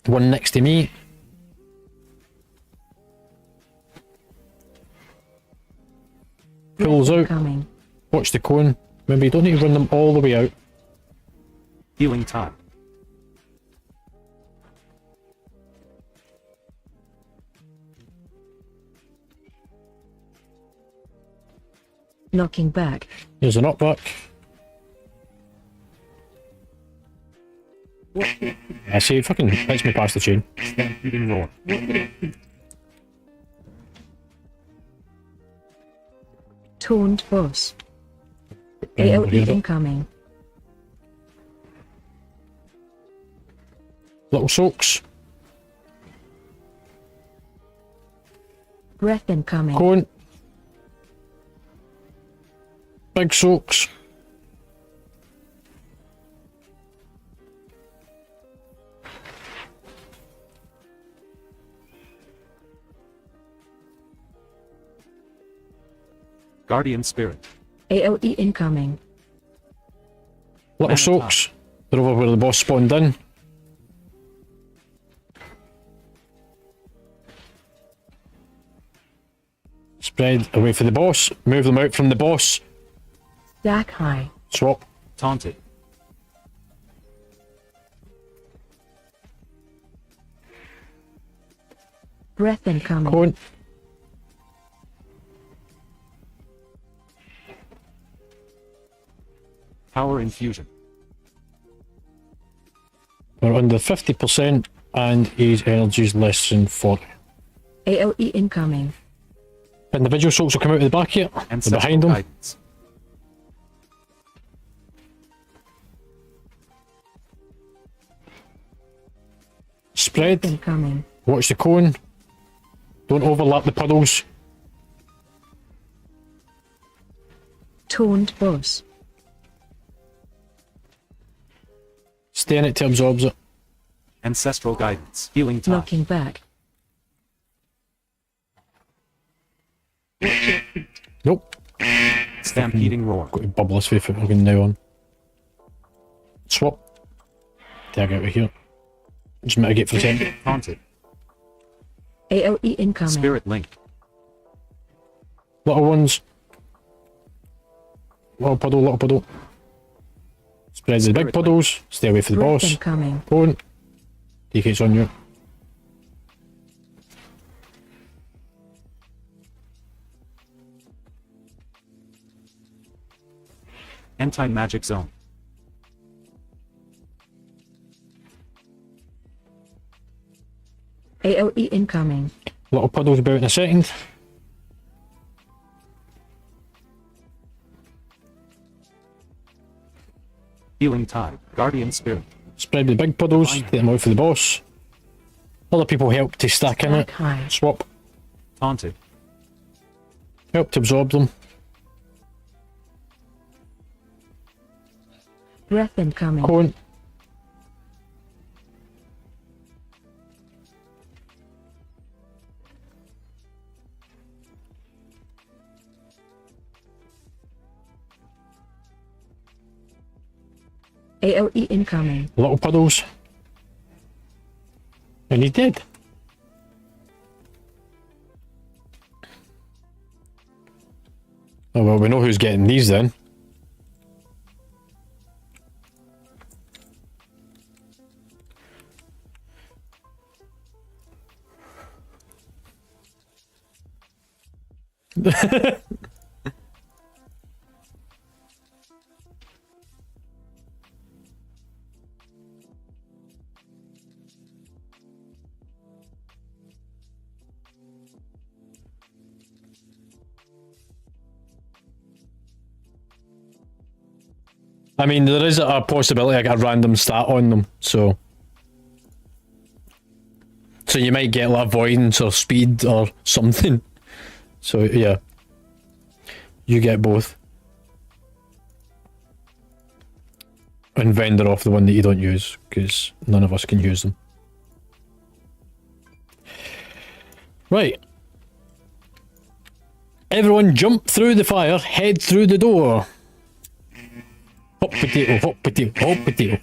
One next to me. Pulls out. Incoming. Watch the cone. Remember, you don't need to run them all the way out. Healing time. Knocking back. Here's a knockback. I see, it fucking hits me past the chain. Stampeding roar. Taunt boss. Here, AOE but- incoming. Little soaks. Breath incoming. Cone. Big soaks. Guardian Spirit. AOE incoming. Little Man soaks. They're over where the boss spawned in. Spread away for the boss. Move them out from the boss. Stack high. Swap. Taunted. Breath incoming. Cone. Power Infusion. We're under 50% and his energy's less than 40. AOE incoming. Individual soaks will come out of the back here. They're Ancestral behind them. Guidance. Spread. Incoming. Watch the cone. Don't overlap the puddles. Toned boss. Stay in it to absorb it. Ancestral Guidance. Healing Tide. Knocking back. Nope. Stampeding Roar. Got to bubble this way for fucking now on. Swap. Tag out of here. Just mitigate for a second. Taunted. AOE incoming. Spirit Link. Little ones. Little puddle, little puddle. Spread the big Spirit puddles. Stay away from the Breath boss. incoming. Cone. DK's on you. Anti-Magic Zone. AOE incoming. Little puddles about in a second. Healing Tide. Guardian Spirit. Spread the big puddles. Get them out for the boss. Other people help to stack in it. Stack high. Swap. Taunted. Help to absorb them. Breath incoming. Cone. AOE incoming. Little puddles. And he's dead. Oh well, we know who's getting these then. I mean, there is a possibility I got a random stat on them, so you might get like avoidance or speed or something. So yeah, you get both. And vendor off the one that you don't use, because none of us can use them. Right. Everyone jump through the fire, head through the door. Hot potato, hot potato, hot potato.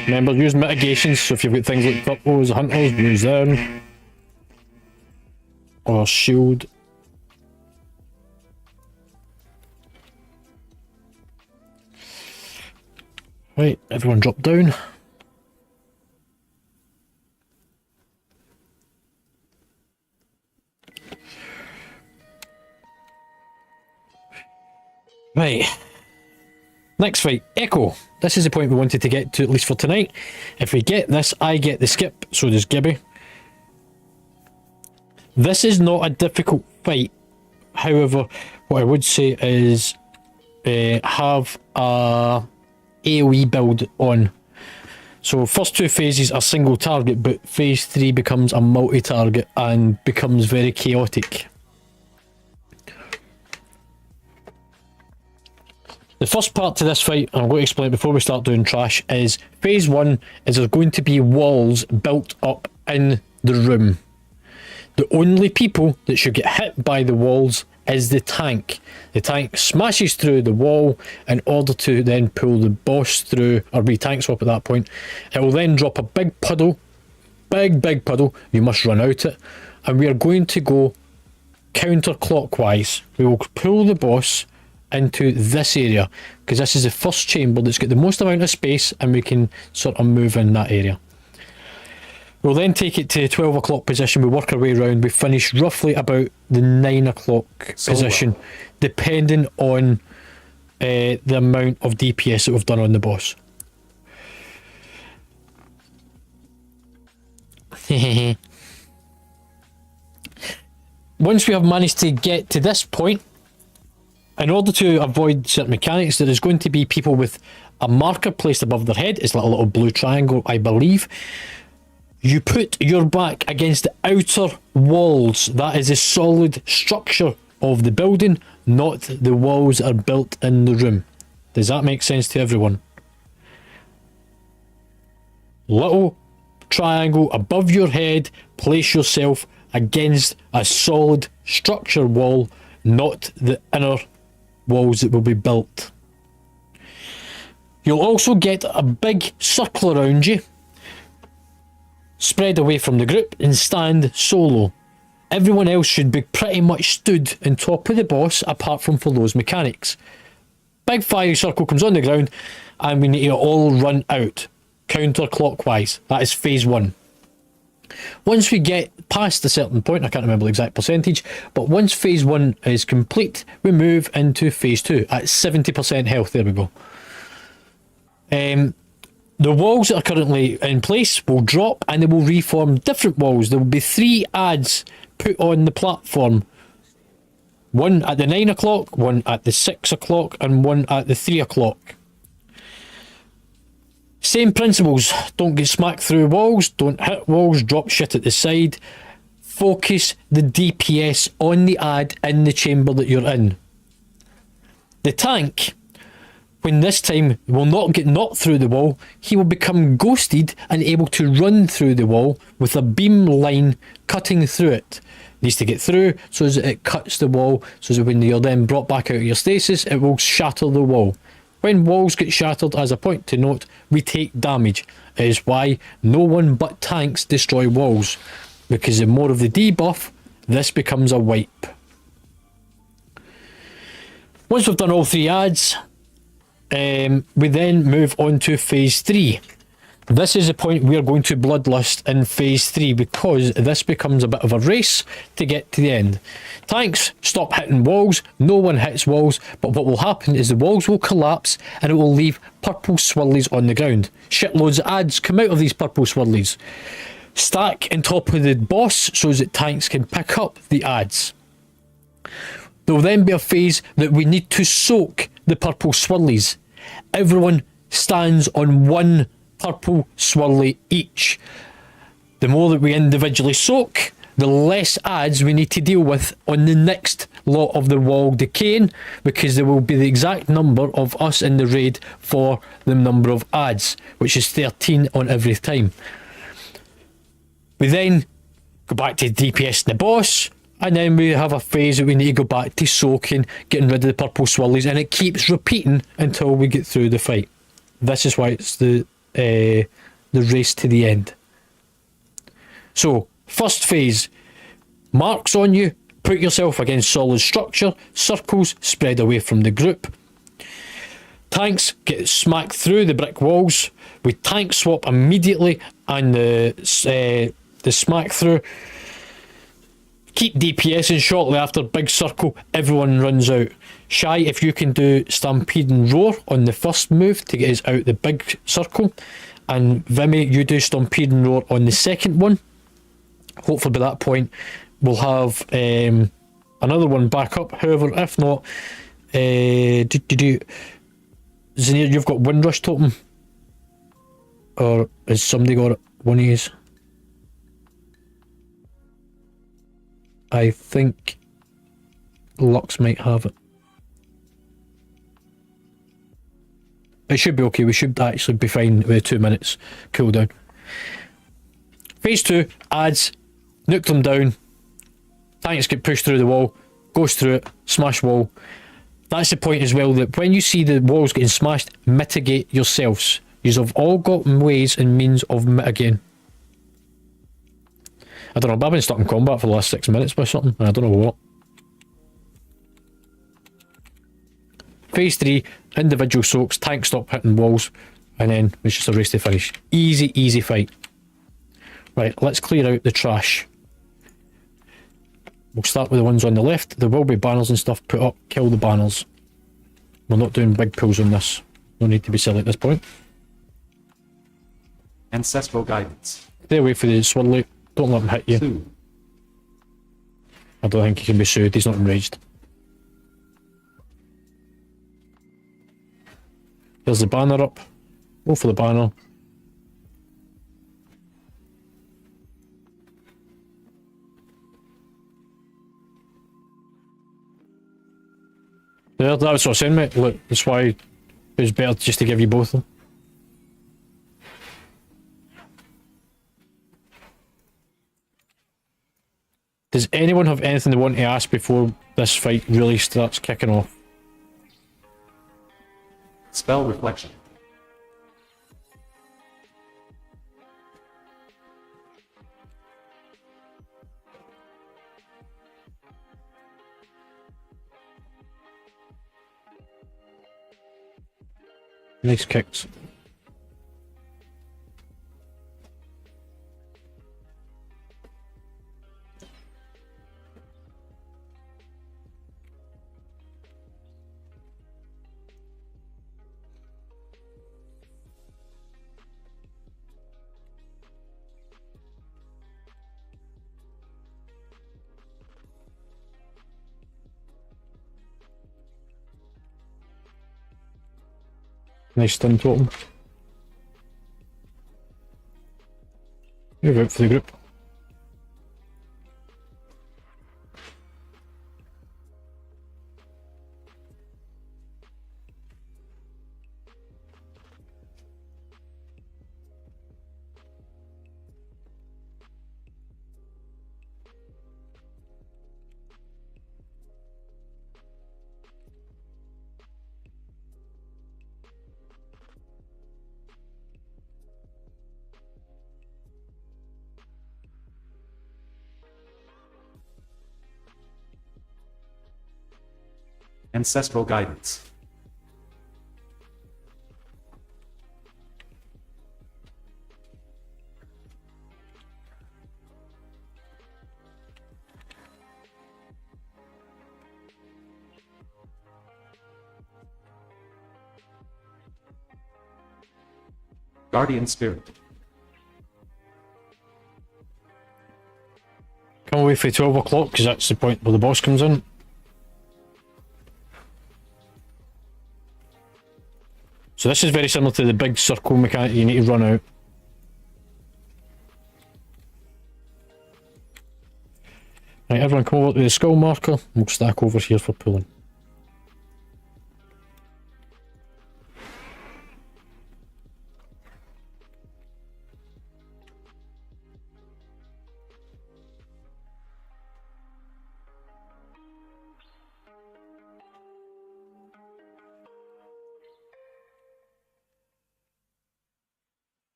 Remember, use mitigations, so if you've got things like purples, hunters, use them. Or shield. Right, everyone drop down. Right. Next fight, Echo. This is the point we wanted to get to, at least for tonight. If we get this, I get the skip, so does Gibby. This is not a difficult fight. However, what I would say is have a AoE build on. So first two phases are single target, but phase 3 becomes a multi-target and becomes very chaotic. The first part to this fight, and I'm going to explain it before we start doing trash, is phase 1 is there's going to be walls built up in the room. The only people that should get hit by the walls is the tank. The tank smashes through the wall in order to then pull the boss through, or be tank swap at that point. It will then drop a big puddle, big puddle. You must run out it, and we are going to go counterclockwise. We will pull the boss into this area because this is the first chamber that's got the most amount of space, and we can sort of move in that area. We'll then take it to 12 o'clock position. We work our way around. We finish roughly about the 9 o'clock position, depending on the amount of DPS that we've done on the boss. Once we have managed to get to this point, in order to avoid certain mechanics, there is going to be people with a marker placed above their head. It's like a little blue triangle, I believe. You put your back against the outer walls. That is a solid structure of the building, not the walls that are built in the room. Does that make sense to everyone? Little triangle above your head, place yourself against a solid structure wall, not the inner walls that will be built. You'll also get a big circle around you, spread away from the group, and stand solo. Everyone else should be pretty much stood on top of the boss, apart from for those mechanics. Big fire circle comes on the ground, and we need to all run out counterclockwise. That is phase 1. Once we get past a certain point, I can't remember the exact percentage, but once phase 1 is complete, we move into phase 2 at 70% health. There we go. The walls that are currently in place will drop, and they will reform different walls. There will be 3 adds put on the platform. One at the 9 o'clock, one at the 6 o'clock, and one at the 3 o'clock. Same principles. Don't get smacked through walls, don't hit walls, drop shit at the side. Focus the DPS on the ad in the chamber that you're in. The tank, when this time will not get knocked through the wall, he will become ghosted and able to run through the wall with a beam line cutting through it. Needs to get through so that it cuts the wall, so that when you're then brought back out of your stasis, it will shatter the wall. When walls get shattered, as a point to note, we take damage. It is why no one but tanks destroy walls, because the more of the debuff, this becomes a wipe. Once we've done all 3 adds, we then move on to phase 3. This is the point we are going to bloodlust in phase 3, because this becomes a bit of a race to get to the end. Tanks stop hitting walls, no one hits walls, but what will happen is the walls will collapse and it will leave purple swirlies on the ground. Shitloads of adds come out of these purple swirlies. Stack on top of the boss so that tanks can pick up the adds. There will then be a phase that we need to soak the purple swirlies. Everyone stands on one purple swirly each. The more that we individually soak, the less adds we need to deal with on the next lot of the wall decaying, because there will be the exact number of us in the raid for the number of adds, which is 13 on every time. We then go back to DPS the boss, and then we have a phase that we need to go back to soaking, getting rid of the purple swirlies, and it keeps repeating until we get through the fight. This is why it's the race to the end. So, first phase, marks on you, put yourself against solid structure, circles, spread away from the group. Tanks get smacked through the brick walls. We tank swap immediately, and the smack through. Keep DPSing shortly after big circle, everyone runs out. Shy, if you can do Stampede and Roar on the first move to get us out the big circle, and Vimy, you do Stampede and Roar on the second one. Hopefully by that point we'll have another one back up. However, if not, Zenir, you've got Windrush Totem, or has somebody got one of these? I think Lux might have it. It should be okay. We should actually be fine with 2 minutes cooldown. Phase 2 adds, nuke them down, Tanks get pushed through the wall, goes through it, smash wall. That's the point as well, that when you see the walls getting smashed, mitigate yourselves. You've all got ways and means of mitigating. I don't know, but I've been stuck in combat for the last 6 minutes by something, and I don't know what. Phase 3, individual soaks, tanks stop hitting walls, and then it's just a race to finish. Easy, easy fight. Right, let's clear out the trash. We'll start with the ones on the left. There will be banners and stuff put up. Kill the banners. We're not doing big pulls on this. No need to be silly at this point. Ancestral guidance. Stay away from the swirly. Don't let him hit you. 2. I don't think he can be sued. He's not enraged. There's the banner up. Go for the banner. There, that's what I was saying, mate. Look, that's why it's better just to give you both of them. Does anyone have anything they want to ask before this fight really starts kicking off? Spell reflection. Nice kicks. Nice stun totem. Move out for the group. Ancestral guidance. Guardian Spirit. Come away for 12 o'clock because that's the point where the boss comes in. So this is very similar to the big circle mechanic you need to run out. Right, everyone come over to the skull marker. We'll stack over here for pulling.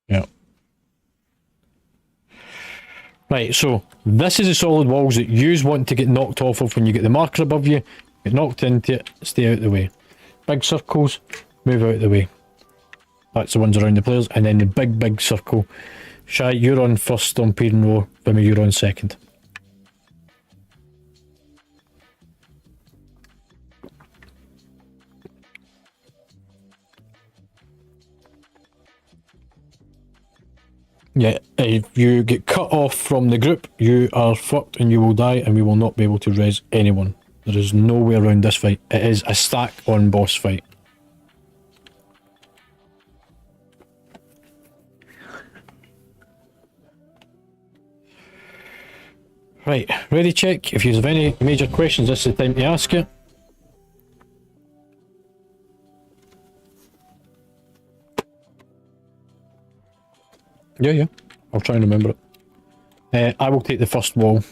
Yeah. Right, so this is the solid walls that you want to get knocked off of when you get the marker above you. Get knocked into it, stay out of the way. Big circles, move out of the way. That's the ones around the players. And then the big circle. Shy, you're on first on Peering Row. Vimy, you're on second. Yeah, if you get cut off from the group, you are fucked and you will die, and we will not be able to res anyone. There is no way around this fight. It is a stack on boss fight. Right, ready check. If you have any major questions, this is the time to ask it. Yeah, I'll try and remember it. I will take the first wall.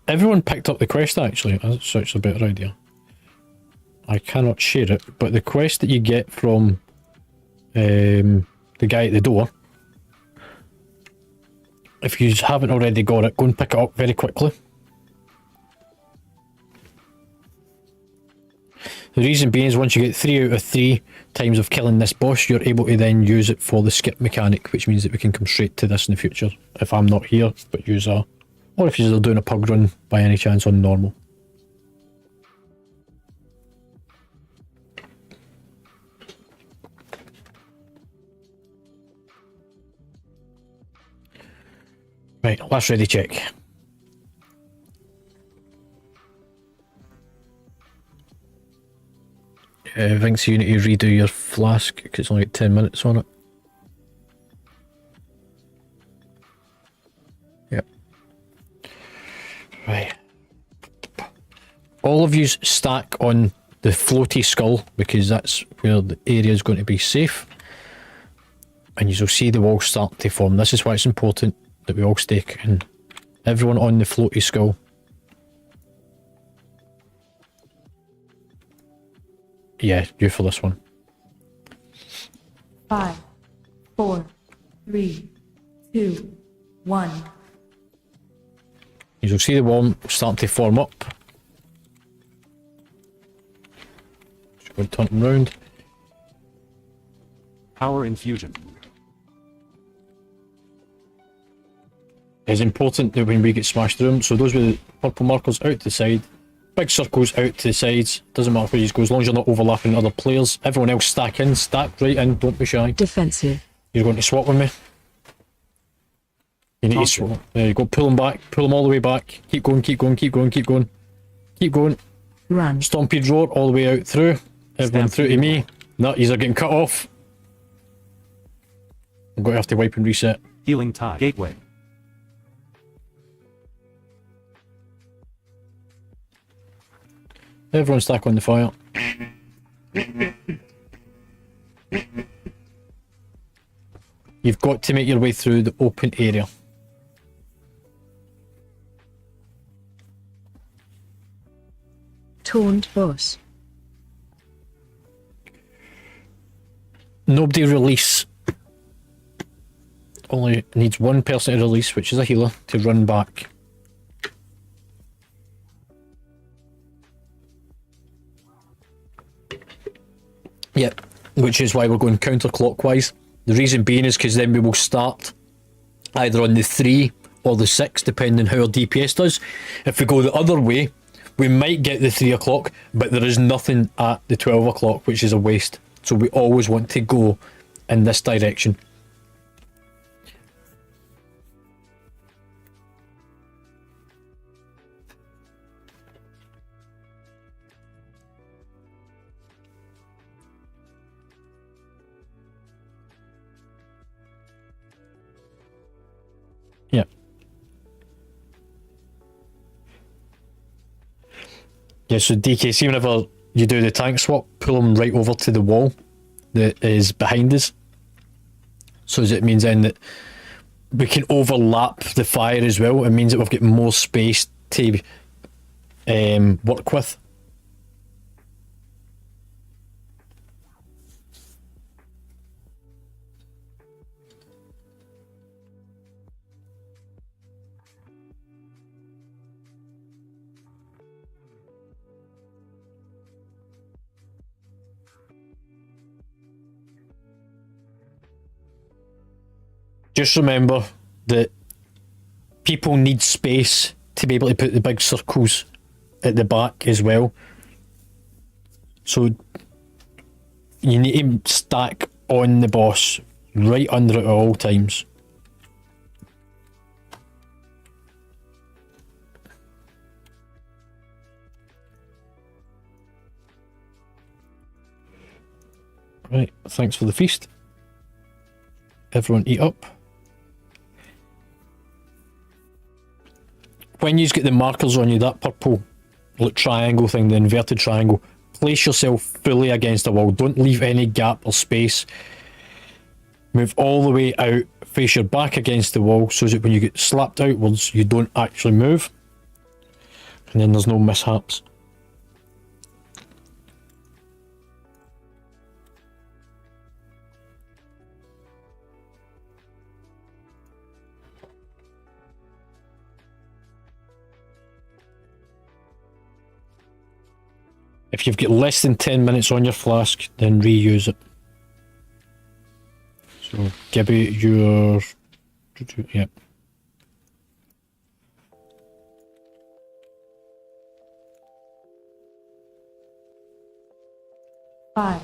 everyone picked up the quest actually. That's actually a better idea. I cannot share it, but the quest that you get from the guy at the door, if you haven't already got it, go and pick it up very quickly. The reason being is once you get 3 out of 3 times of killing this boss, you're able to then use it for the skip mechanic, which means that we can come straight to this in the future if I'm not here, but use a, or if you're doing a pug run by any chance on normal. Right, last ready check. Vince, you need to redo your flask because it's only got 10 minutes on it. Yep. Right. All of you stack on the floaty skull because that's where the area is going to be safe. And you'll see the walls start to form. This is why it's important that we all stake in. Everyone on the floaty skull. Yeah, you for this one. 5, 4, 3, 2, 1. You'll see the wall starting to form up. Just go and turn them round. Power infusion. It's important that when we get smashed through them, so those with the purple markers out to the side, big circles out to the sides, doesn't matter where you go, as long as you're not overlapping other players. Everyone else stack in, stack right in, don't be shy. Defensive. You're going to swap with me. You need to swap. There you go, pull them back, pull them all the way back. Keep going, keep going, keep going, keep going. Keep going. Run. Stompede roar all the way out through. Everyone through to me. No, these are getting cut off. I'm going to have to wipe and reset. Healing tide. Gateway. Everyone stack on the fire. You've got to make your way through the open area. Taunt boss. Nobody release. Only needs one person to release, which is a healer, to run back. Yep, which is why we're going counterclockwise. The reason being is because then we will start either on the 3 or the 6, depending how our DPS does. If we go the other way, we might get the 3 o'clock, but there is nothing at the 12 o'clock, which is a waste. So we always want to go in this direction. Yeah. Yeah, so DK, see whenever you do the tank swap, pull them right over to the wall that is behind us. So it means then that we can overlap the fire as well. It means that we've got more space to work with. Just remember that people need space to be able to put the big circles at the back as well. So you need to stack on the boss right under it at all times. Right, thanks for the feast. Everyone eat up. When you get the markers on you, that purple like triangle thing, the inverted triangle, place yourself fully against the wall. Don't leave any gap or space. Move all the way out, face your back against the wall so that when you get slapped outwards, you don't actually move. and then there's no mishaps. If you've got less than 10 minutes on your flask, then reuse it. So, Gibby, your... Yep. Five,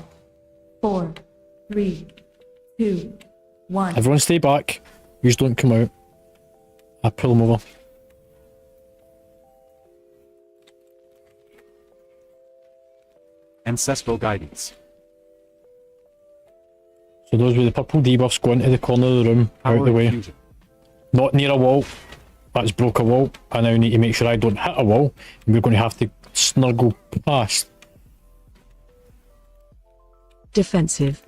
4, 3, 2, 1. Everyone stay back. You don't come out. I pull them over. Ancestral guidance. So those with the purple debuffs go into the corner of the room, out of Power the way. infusion. Not near a wall. That's broke a wall. I now need to make sure I don't hit a wall. And we're going to have to snuggle past. Defensive.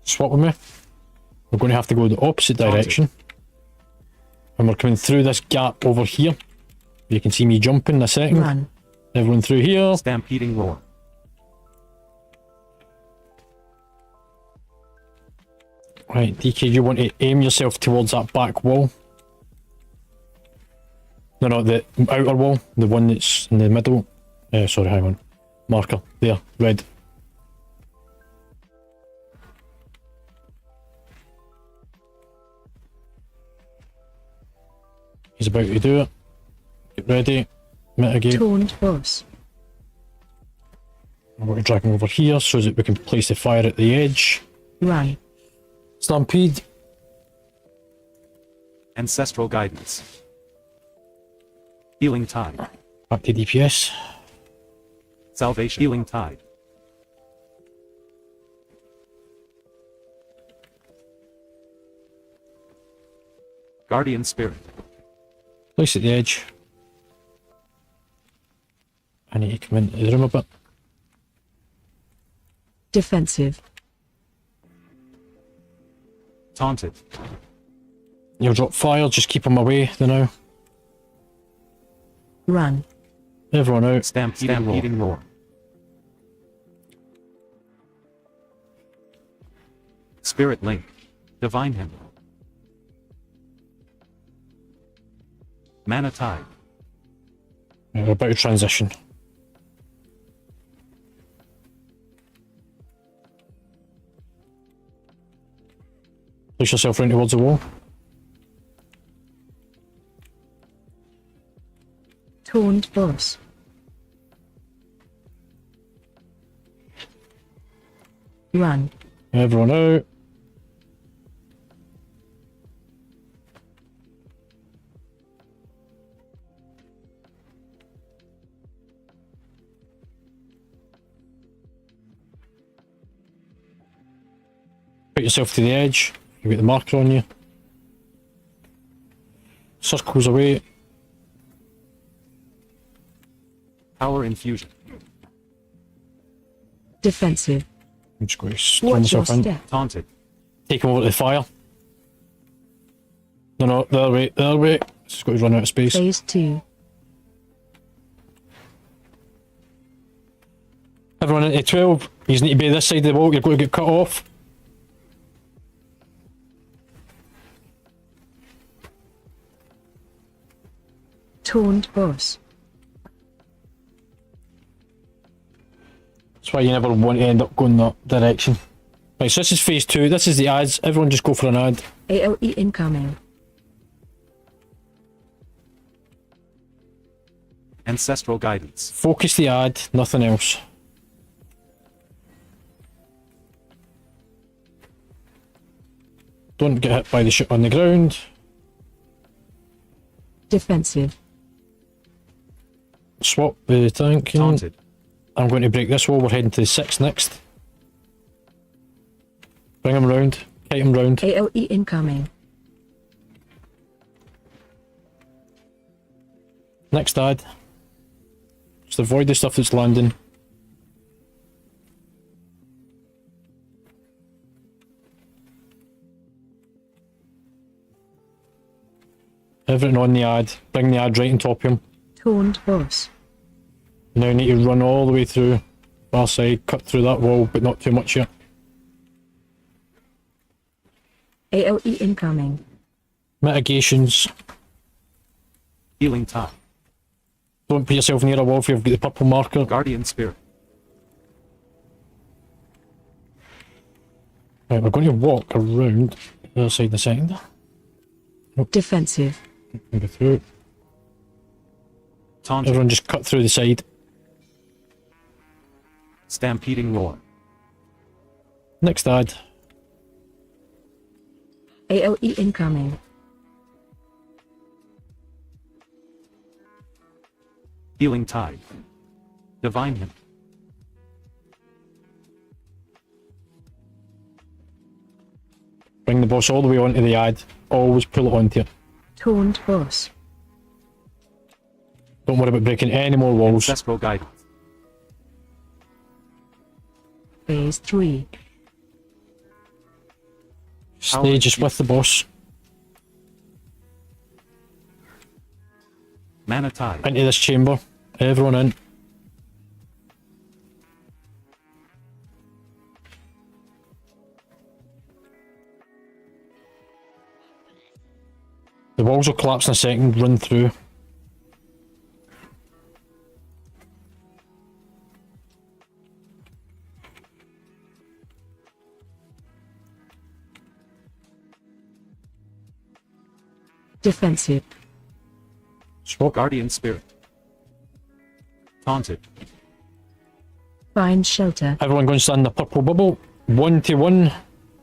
Swap with me. We're going to have to go the opposite Taunted. direction. And we're coming through this gap over here. You can see me jumping in a second. Run. Everyone through here. Stampeding roar. Right, DK, you want to aim yourself towards that back wall. No, no, the outer wall. The one that's in the middle. Sorry, hang on. Marker. There, red. He's about to do it. Get ready. Mitigate. Taunt boss. I'm going to drag him over here so that we can place the fire at the edge. Run. Stampede. Ancestral guidance. Healing tide. Back to DPS. Salvation. Healing tide. Guardian spirit. Place at the edge. I need to come into the room a bit. Defensive. Taunted. You'll drop fire, just keep them away for now. Run. Everyone out. Stampeding roar. Spirit link. Divine hymn. Mana tide. We're about to transition. Place yourself round towards the wall. Taunt boss. Run. Everyone out. Put yourself to the edge. You get the marker on you. Circles away. Power infusion. Defensive. I'm just going to slow Watch your myself in. step. Taunted. Take him over to the fire. No, no, the other way, the other way. Just got to run out of space. Phase 2. Everyone into 12. You need to be this side of the wall. You're going to get cut off. Taunt boss. That's why you never want to end up going that direction. Right, so this is phase 2. This is the ads. Everyone just go for an ad. AOE incoming. Ancestral guidance. Focus the ad, nothing else. Don't get hit by the shit on the ground. Defensive. Swap the tank. Taunted. I'm going to break this wall. We're heading to the 6 next. Bring him round. Kite him round. AOE incoming. Next ad. Just avoid the stuff that's landing. Everything on the ad. Bring the ad right on top of him. Taunt boss. Now you need to run all the way through. Far side, cut through that wall, but not too much yet. AOE incoming. Mitigations. Healing tide. Don't put yourself near a wall if you've got the purple marker. Guardian spirit. Right, we're going to walk around the other side of the second. Defensive. Go through. Taunting. Everyone just cut through the side. Stampeding roar. Next ad. AOE incoming. Healing tide. Divine him. Bring the boss all the way onto the ad. Always pull it onto you. Taunt boss. Don't worry about breaking any more walls. Ancestral guidance. Phase 3. Stay just with the boss. Mana tide. Into this chamber. Everyone in. The walls will collapse in a second. Run through. Defensive. Swap. Guardian spirit. Taunted. Find shelter. Everyone go and stand in the purple bubble. 1-to-1.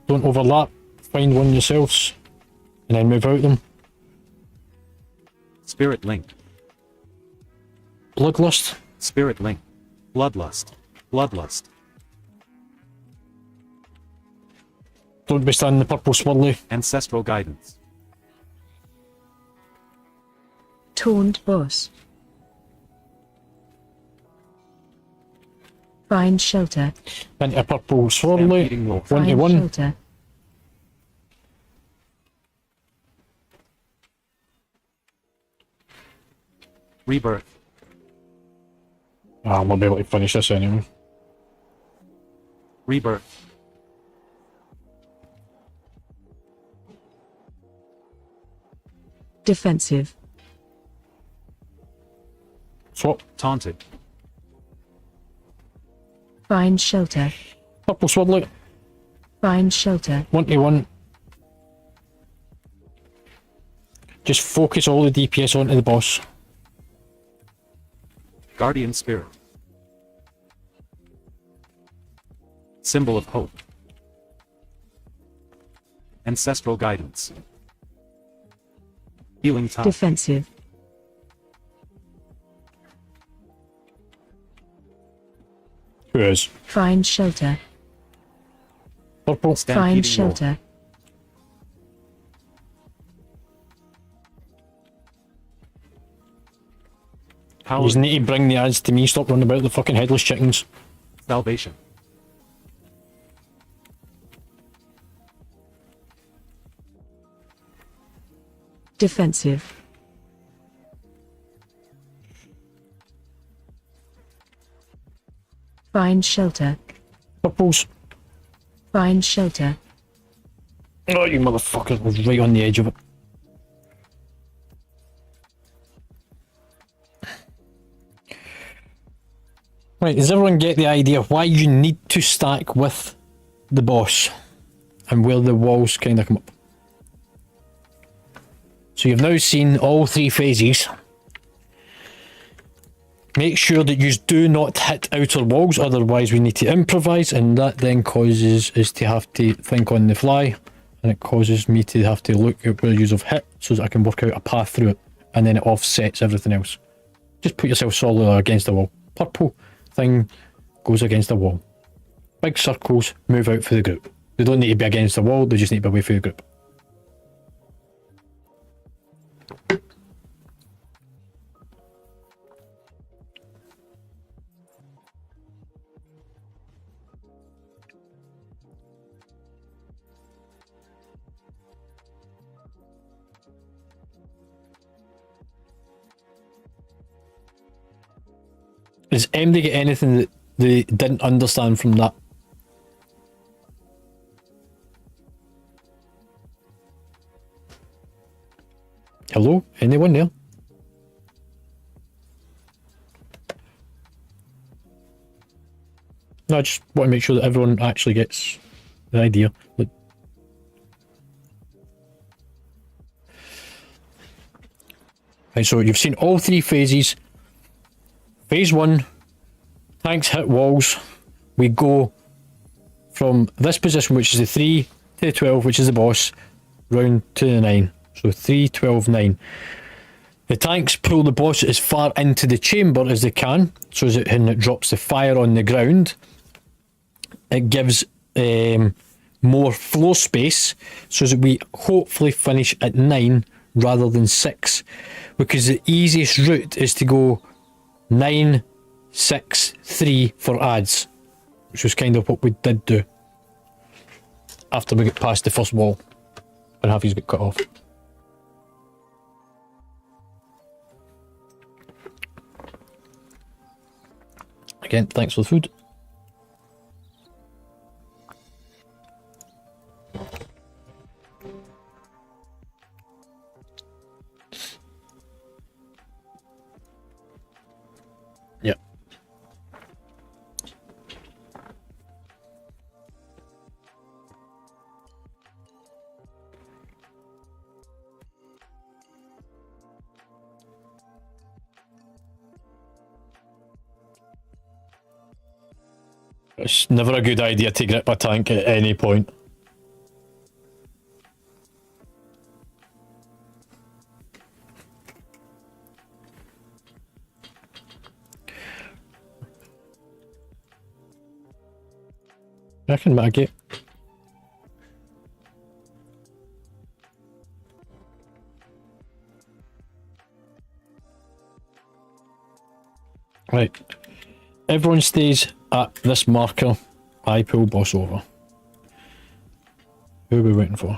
Don't overlap. Find one yourselves. And then move out them. Spirit link. Bloodlust. Spirit link. Bloodlust. Bloodlust. Don't be standing in the purple swirly. Ancestral guidance. Taunt boss. Find shelter. Into a purple swirly. Stampeding roar. Find 1-to-1. shelter. Rebirth. Ah, we'll be able to finish this anyway. Rebirth. Defensive. Swap. Taunted. Find shelter. Purple swirly. Find shelter. 1-to-1. Just focus all the DPS onto the boss. Guardian spirit. Symbol of hope. Ancestral guidance. Healing tide. Defensive. Who is? Find shelter. Purple. Stampeding Find roar. shelter. Power. You need to bring the ads to me. Stop running about the fucking headless chickens. Salvation. Defensive. Find shelter. Purples. Find shelter. Oh, you motherfucker. I was right on the edge of it. Right, does everyone get the idea of why you need to stack with the boss and where the walls kind of come up? So you've now seen all three phases. Make sure that you do not hit outer walls, otherwise we need to improvise, and that then causes us to have to think on the fly, and it causes me to have to look at where you've hit so that I can work out a path through it, and then it offsets everything else. Just put yourself solidly against the wall. Purple thing goes against the wall. Big circles move out for the group. They don't need to be against the wall, they just need to be away for the group. Does MD get anything that they didn't understand from that? Hello? Anyone there? No, I just want to make sure that everyone actually gets the idea. Like, right, so you've seen all three phases. Phase 1, tanks hit walls. We go from this position, which is the 3, to the 12, which is the boss, round to the 9. So 3, 12, 9. The tanks pull the boss as far into the chamber as they can, so as when it drops the fire on the ground, it gives more floor space, so that we hopefully finish at 9 rather than 6, because the easiest route is to go 9, 6, 3 for adds, which was kind of what we did do after we get past the first wall and half these get cut off. Again, thanks for the food. Yep. It's never a good idea to grip a tank at any point. I can mitigate. Right. Everyone stays at this marker. I pull boss over. Who are we waiting for?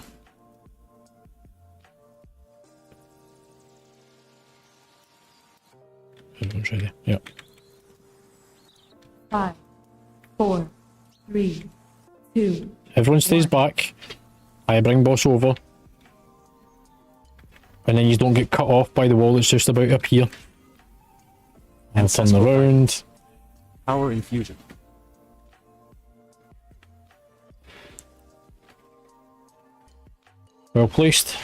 Everyone's ready. Yep. 5, 4, 3, 2. Everyone stays back. I bring boss over. And then you don't get cut off by the wall that's just about up here. And turn Ancestral around. Power infusion. Well placed.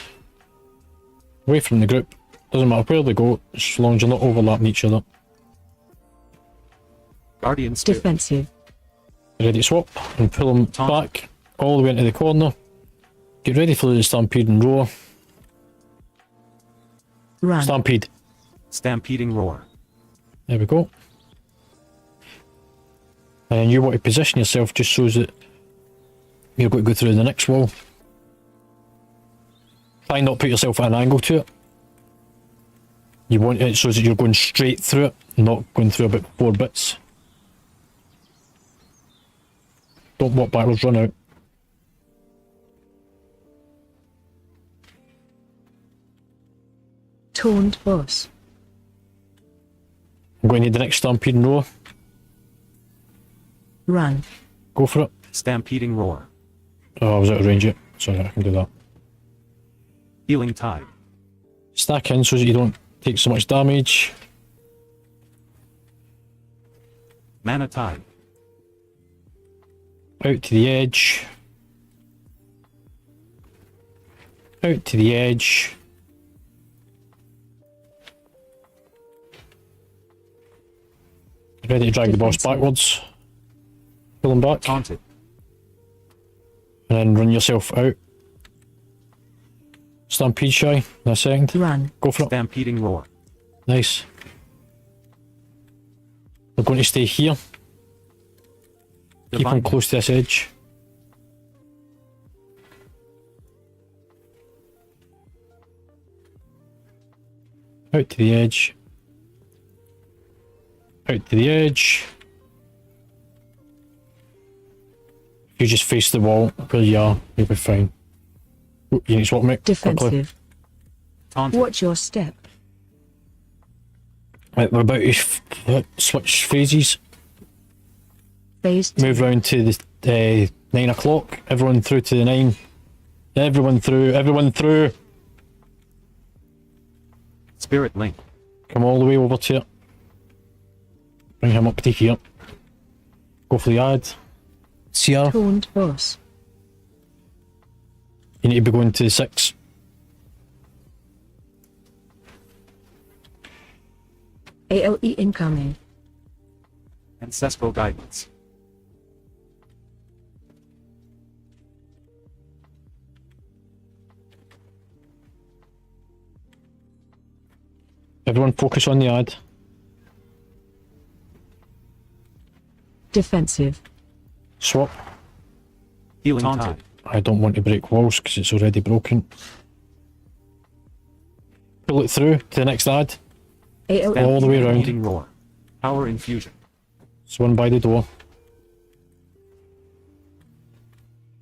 Away from the group. Doesn't matter where they go, as long as you're not overlapping each other. Guardian spirit. Defensive. Ready to swap and pull them back all the way into the corner. Get ready for the stampede and roar. Run. Stampede. Stampeding roar. There we go. And you want to position yourself just so that you're going to go through the next wall. Try not put yourself at an angle to it. You want it so that you're going straight through it, not going through about 4 bits. Don't walk backwards, run out. Taunt boss. I'm going to need the next stampede and roar. Run. Go for it. Stampeding roar. Oh, I was out of range yet. Sorry, I can do that. Healing tide. Stack in so that you don't take so much damage. Mana tide. Out to the edge. Out to the edge. Ready to drag the boss Defensive. backwards. Pull him back. Taunted. And then run yourself out. Stampede shy in a second. Run. Go for it. Stampeding roar. Nice. We're going to stay here. Keep Divine. him close to this edge. Out to the edge. Out to the edge. If you just face the wall where you are, you'll be fine. Ooh, you need to swap, mate. Quickly. Defensive. Taunted. Watch your step. Right, we're about to switch phases. Phase 2. Move round to the 9 o'clock. Everyone through to the 9. Everyone through. Everyone through. Spirit link. Come all the way over to it. Bring him up to here. Go for the ad. CR. Toned boss. You need to be going to 6. AOE incoming. Ancestral guidance. Everyone focus on the ad. Defensive. Swap. Healing Taunted. tide. I don't want to break walls because it's already broken. Pull it through to the next ad. AOE. All the way around. Stampeding roar. Power infusion. There's one by the door.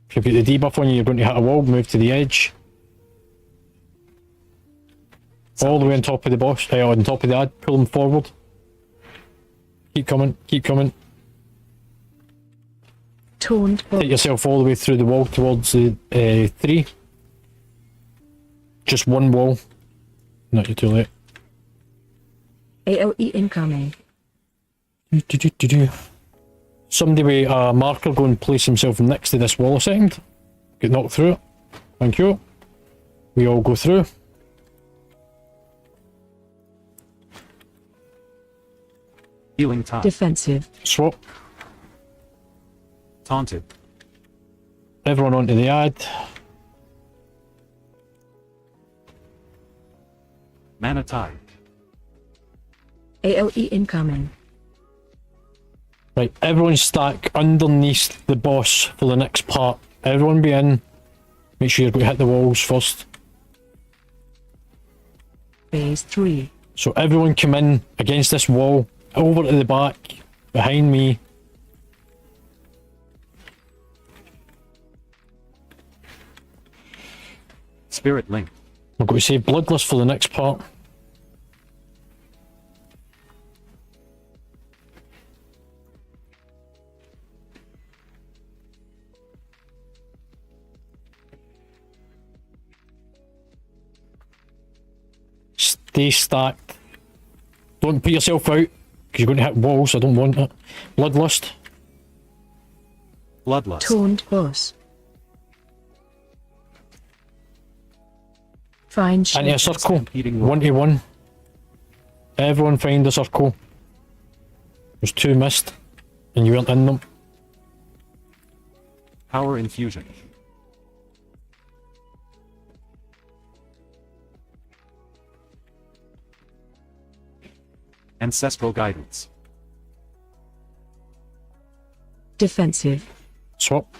If you've got the debuff on you, you're going to hit a wall, move to the edge. All the way on top of the boss, on top of the ad, pull them forward. Keep coming, keep coming. Toned boss. Take yourself all the way through the wall towards the 3. Just one wall. Not you're too late. AOE incoming. Somebody with a marker go and place himself next to this wall a second. Get knocked through it. Thank you. We all go through. Healing tide. Defensive. Swap. Taunted. Everyone onto the ad. Mana tide. AOE incoming. Right, everyone stack underneath the boss for the next part. Everyone be in. Make sure you're going to hit the walls first. Phase 3. So everyone come in against this wall, over to the back, behind me. Spirit link. We're going to save Bloodlust for the next part. Stay stacked. Don't put yourself out, because you're going to hit walls. I don't want it. Bloodlust. Bloodlust. Toned boss. Find Into a shelter. circle. Stampeding roar. 1 to 1. Everyone find a circle. There's 2 missed, and you weren't in them. Power infusion. Ancestral guidance. Defensive. Swap.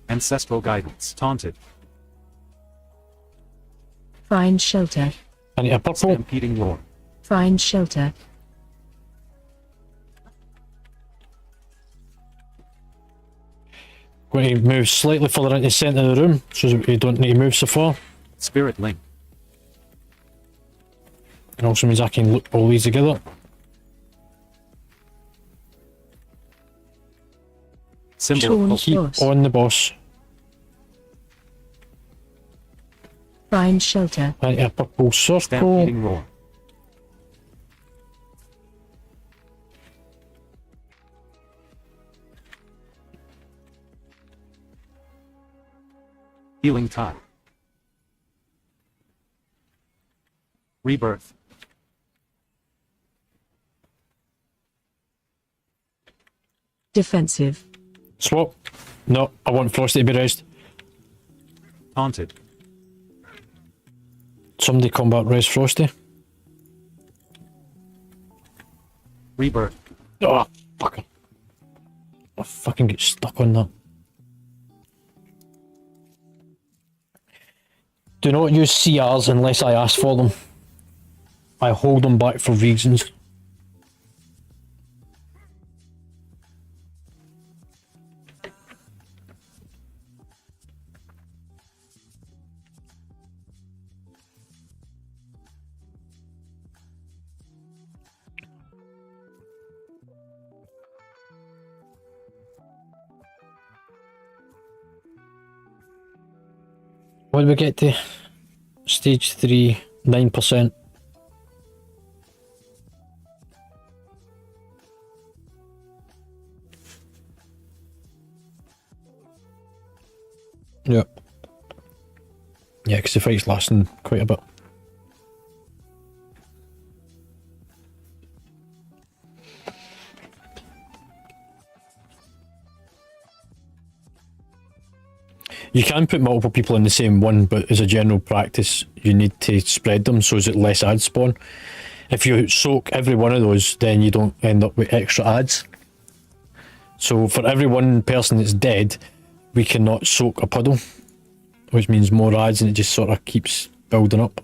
Ancestral guidance. Taunted. Find shelter. Into a purple. Stampeding roar. Find shelter. Going to move slightly further into the centre of the room, so that you don't need to move so far. Spirit link. It also means I can look all these together. Symbol Toned of hope. Keep boss. on the boss. Find shelter. Into a purple circle. Stampeding roar. Healing tide. Rebirth. Defensive. Swap. No, I want Frosty to be raised. Taunted. Somebody combat raise Frosty. Rebirth. Oh, fucker. I fucking get stuck on that. Do not use CRs unless I ask for them. I hold them back for reasons. What did we get to? Stage 3, 9%. Yep. Yeah, because the fight's lasting quite a bit. You can put multiple people in the same one, but as a general practice, you need to spread them so that less ads spawn. If you soak every one of those, then you don't end up with extra ads. So for every one person that's dead, we cannot soak a puddle, which means more ads, and it just sort of keeps building up.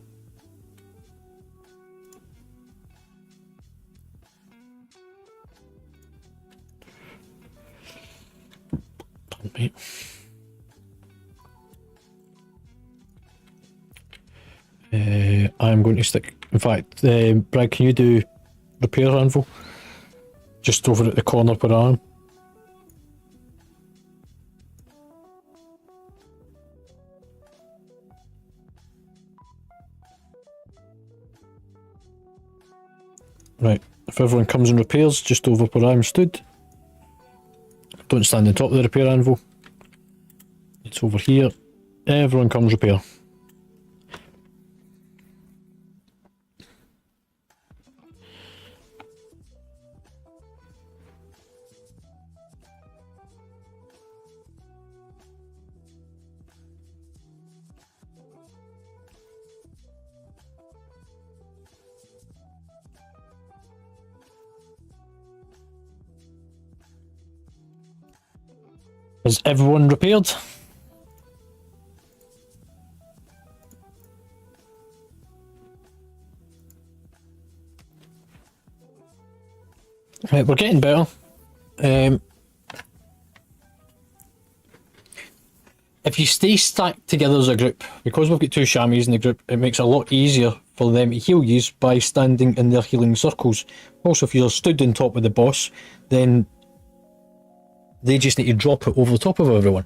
Right. I'm going to stick. In fact, Brad, can you do repair anvil? Just over at the corner where I am. Right, if everyone comes and repairs just over where I'm stood. Don't stand on top of the repair anvil. It's over here. Everyone comes repair. Is everyone repaired? Right, we're getting better. If you stay stacked together as a group, because we've got 2 chamois in the group, it makes it a lot easier for them to heal you by standing in their healing circles. Also, if you're stood on top of the boss, then they just need to drop it over the top of everyone.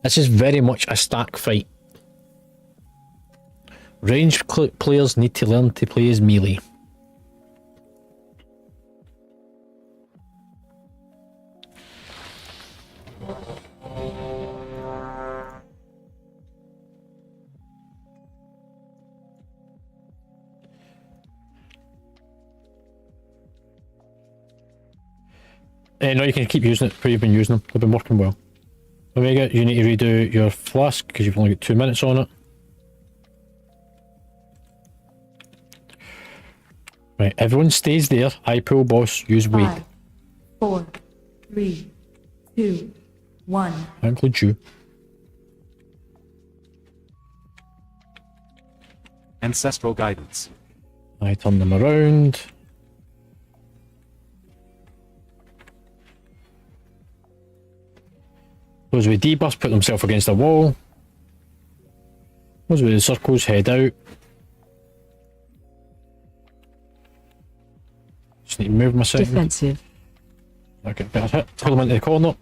This is very much a stack fight. Ranged players need to learn to play as melee. No, you can keep using it, but you've been using them. They've been working well. Omega, you need to redo your flask because you've only got 2 minutes on it. Right, everyone stays there. I pull boss, use weight. 5, 4, 3, 2, 1. That includes you. Ancestral guidance. I turn them around. Those with debuffs put themselves against a wall. Those with the circles head out. Just need to move my second. Defensive. Okay, better hit. Pull them into the corner.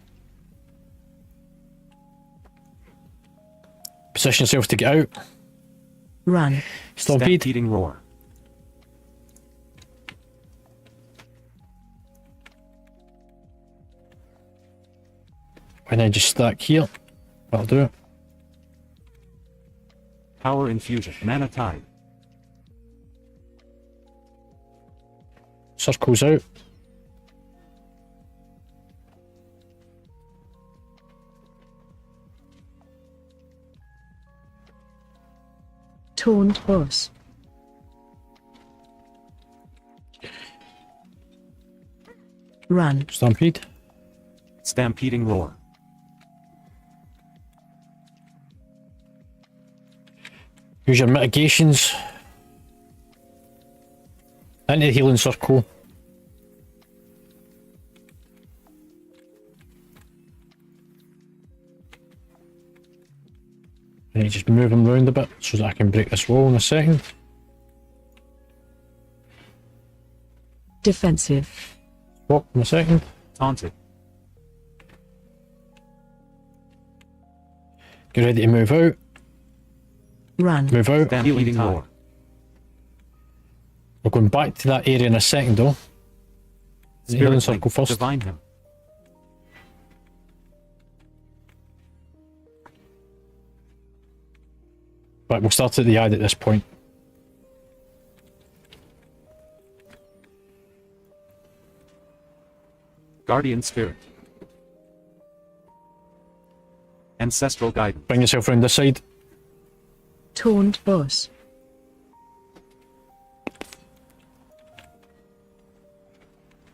Position yourself to get out. Run. Stampede. Stampeding roar. And then just stack here. That'll do it. Power infusion. Mana tide. Circles out. Taunt boss. Run. Stampede. Stampeding roar. Use your mitigations. Into the healing circle. And you just move them round a bit so that I can break this wall in a second. Defensive. Walk in a second. Taunted. Get ready to move out. Run. Move out. Stampeding roar. We're going back to that area in a second though. The healing Spirit circle link. first. Divine him. Right, we'll start at the ad at this point. Guardian spirit. Ancestral guidance. Bring yourself round this side. Taunt boss.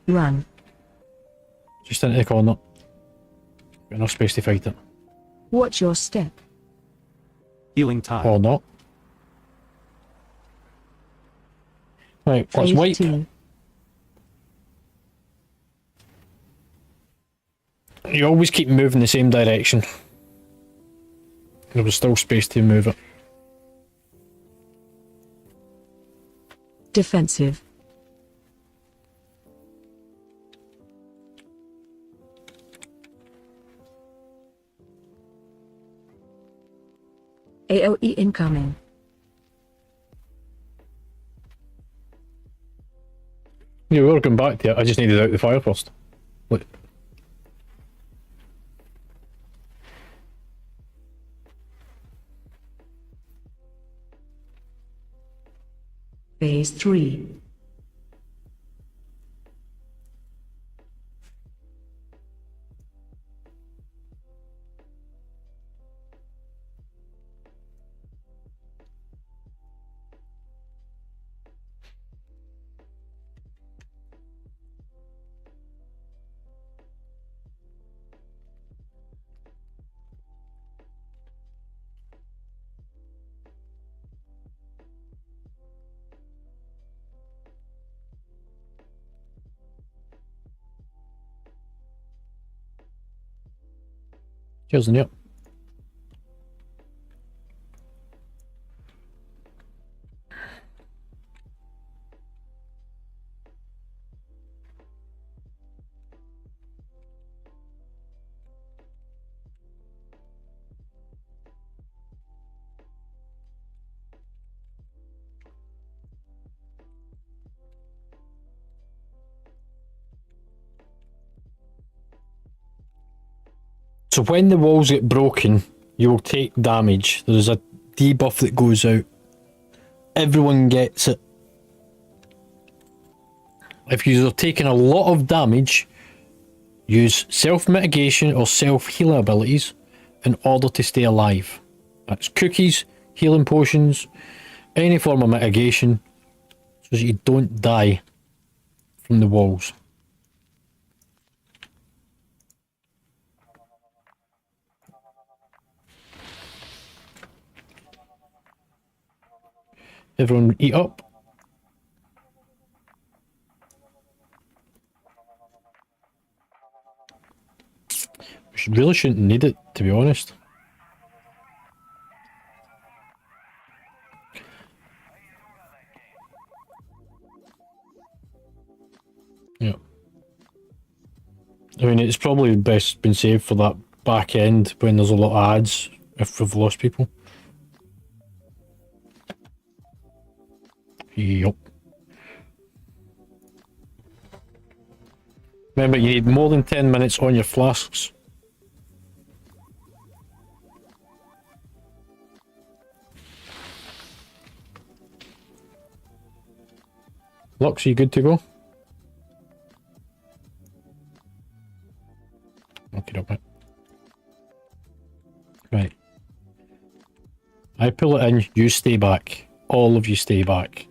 Run. Just into the corner. Got enough space to fight it. Watch your step. Healing tide. Or not. Right, let's Phase wait. 2. You always keep moving the same direction. There was still space to move it. Defensive. AOE incoming. Yeah, we were going back to it. I just needed out the fire first. Look. Phase 3. Cheers, and yep. So when the walls get broken, you will take damage. There's a debuff that goes out. Everyone gets it. If you're taking a lot of damage, use self-mitigation or self-heal abilities in order to stay alive. That's cookies, healing potions, any form of mitigation, so that you don't die from the walls. Everyone eat up. Really shouldn't need it, to be honest. Yeah. I mean, it's probably best been saved for that back end when there's a lot of ads, if we've lost people. Yup. Remember, you need more than 10 minutes on your flasks. Lux, are you good to go? Okay, mate. Right. I pull it in, you stay back. All of you stay back.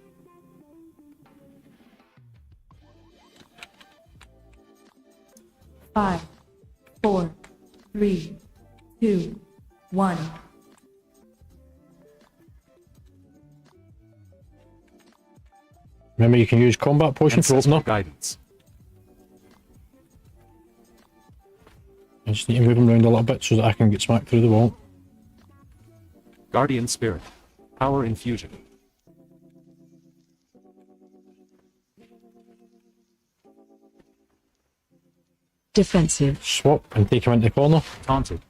Five, four, three, two, one. Remember, you can use combat potion for Ancestral opener. guidance. I just need to move him around a little bit so that I can get smacked through the wall. Guardian spirit. Power infusion. Defensive. Swap and take him into the corner. Taunted.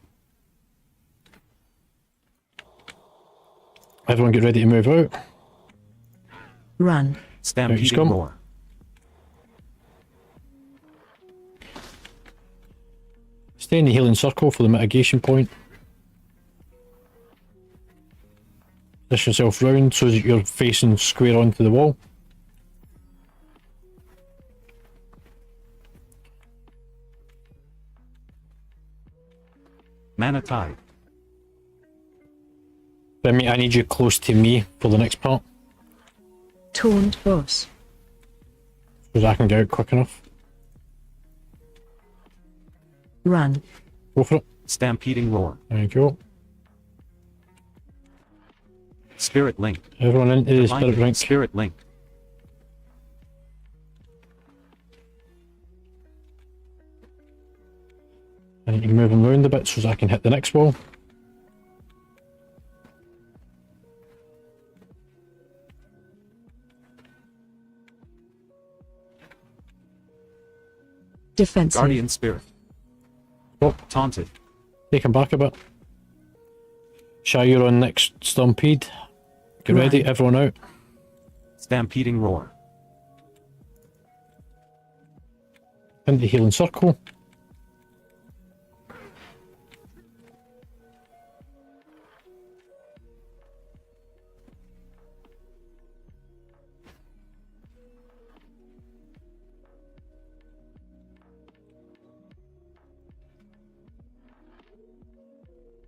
Everyone get ready to move out. Run. Stampeding come. roar. Stay in the healing circle for the mitigation point. Position yourself round so that you're facing square onto the wall. Mana tide. Remy, I need you close to me for the next part, Taunt boss. because I can get out quick enough. Run. Go for it. Stampeding roar. There you go. Spirit link. Everyone into the spirit Blinded. rank. Spirit link. I need to move them round a bit so that I can hit the next wall. Defensive. Guardian spirit. Oh, Taunted. take him back a bit. Shy, you're on next stampede. Get ready, Right. everyone out. Stampeding roar. Into healing circle.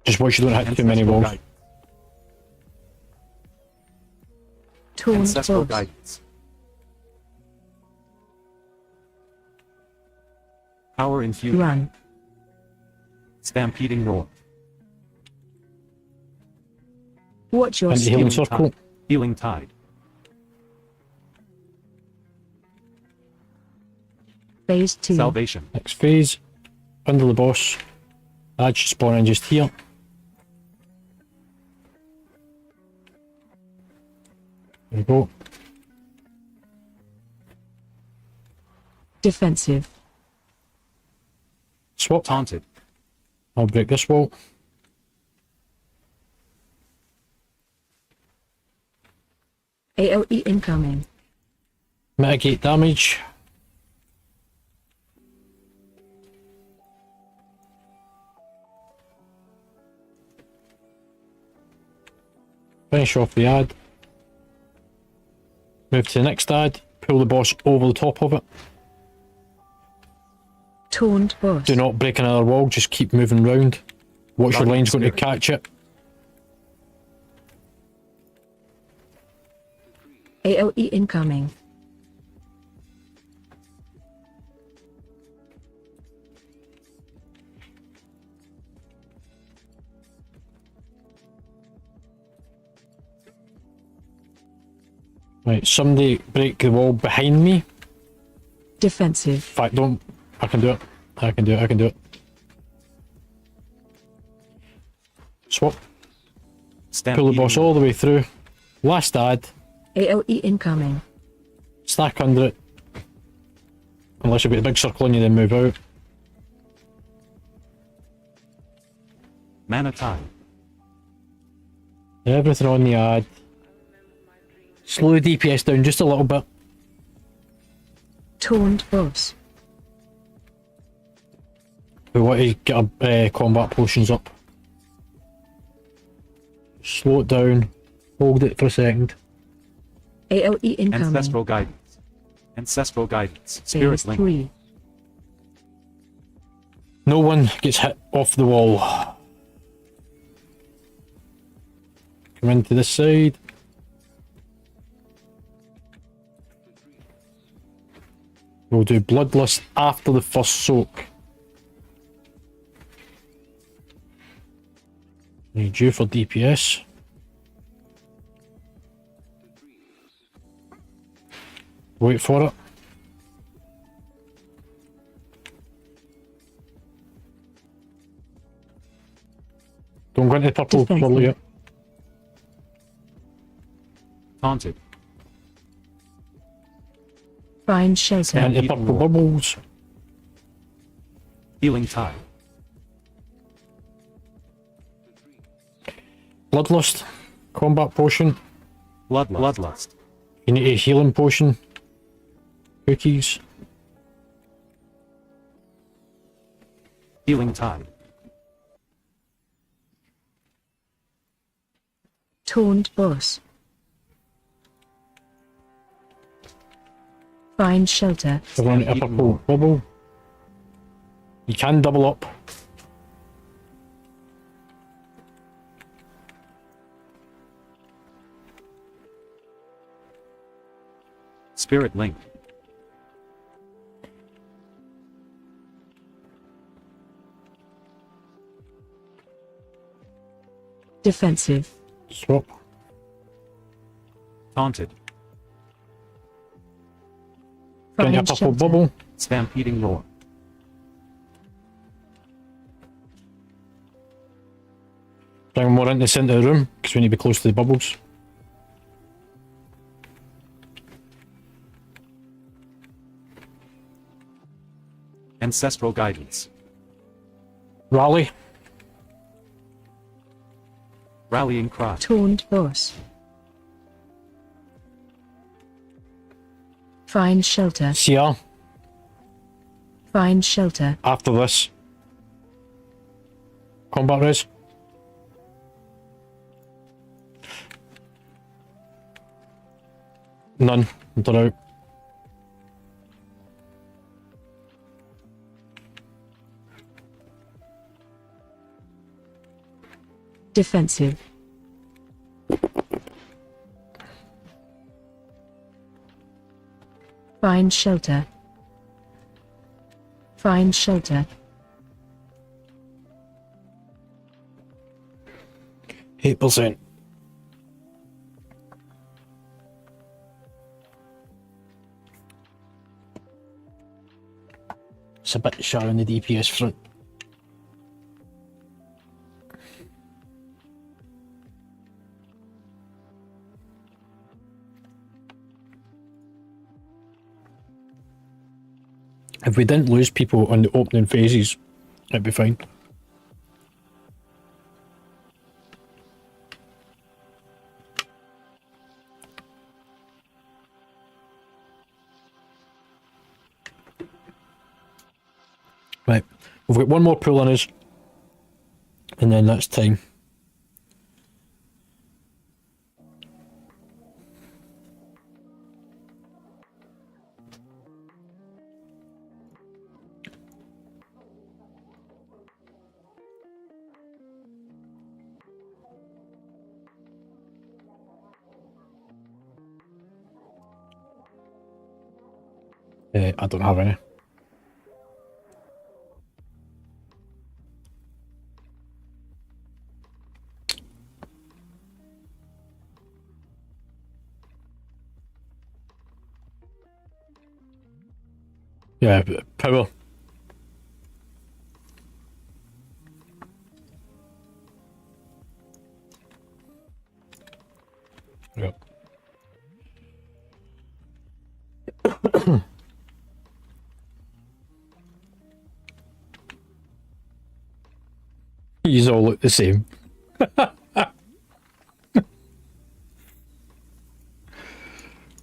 Just watch you don't hit too many Ancestral walls. guide- Taunt Ancestral boss. guidance. Power infusion. Run. Stampeding roar. Watch your Into healing step. circle. tide. Healing tide. Phase 2. Salvation. Next phase. Under the boss. That should spawn in just here. There you go. Defensive. Swap. Taunted. I'll break this wall. AOE incoming. Mitigate damage. Finish off the ad. Move to the next ad. Pull the boss over the top of it. Taunt boss. Do not break another wall, just keep moving round. Watch your Guardian line's going to spirit. catch it. AOE incoming. Right, somebody break the wall behind me. In Defensive. fact, don't. I can do it. I can do it. I can do it. Swap. Pull Stampeding the boss all the way through. Last ad. AOE incoming. Stack under it. Unless you've got a big circle on you, then move out. Mana tide. Everything on the ad. Slow the DPS down just a little bit. Taunt boss. We want to get our combat potions up. Slow it down. Hold it for a second. AOE incoming. Ancestral guidance. Ancestral guidance. Spirit Phase link. 3. No one gets hit off the wall. Come into this side. We'll do Bloodlust after the first soak. Need you for DPS. Wait for it. Don't go into the purple Defensive. bubble yet. Taunted. Find shelter. Stand- Into purple bubbles. Healing tide. Bloodlust. combat potion. Bloodlust. You need a healing potion. Cookies. Healing Tide. Taunt boss. Find shelter. Everyone a purple bubble. You can double up. Spirit Link. Defensive. Swap. Taunted. Get a Find purple shelter. bubble. Stampeding Roar. Bring more into the centre of the room because we need to be close to the bubbles. Ancestral Guidance. Rally. Rallying Cry. Taunt boss. Find shelter. CR. Find shelter. After this. Combat res. None. They're out. Defensive. Find shelter. Find shelter. 8%. It's a bit shy on the DPS front. If we didn't lose people on the opening phases, it'd be fine. Right, we've got one more pull on us, and then that's time. I don't have any. Yeah, power. Yep. These all look the same.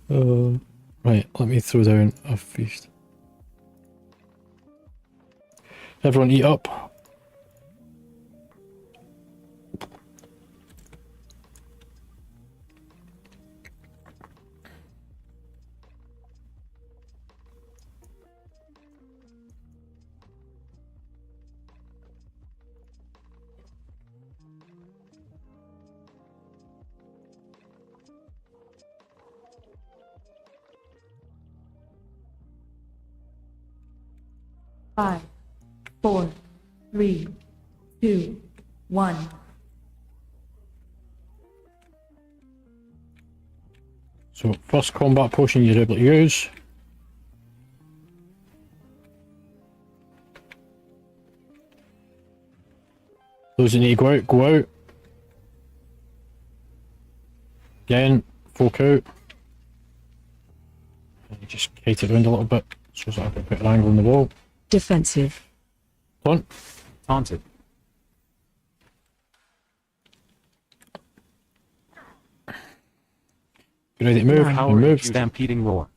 Right, let me throw down a feast. Everyone eat up. Five, four, three, two, one. So first combat potion you're able to use. Those that need to go out, go out. Again, folk out. And you just kite it around a little bit so that I can put an angle on the wall. Defensive. Taunt. Taunted. Get ready to move. Run. Power And move. infused. Stampeding roar.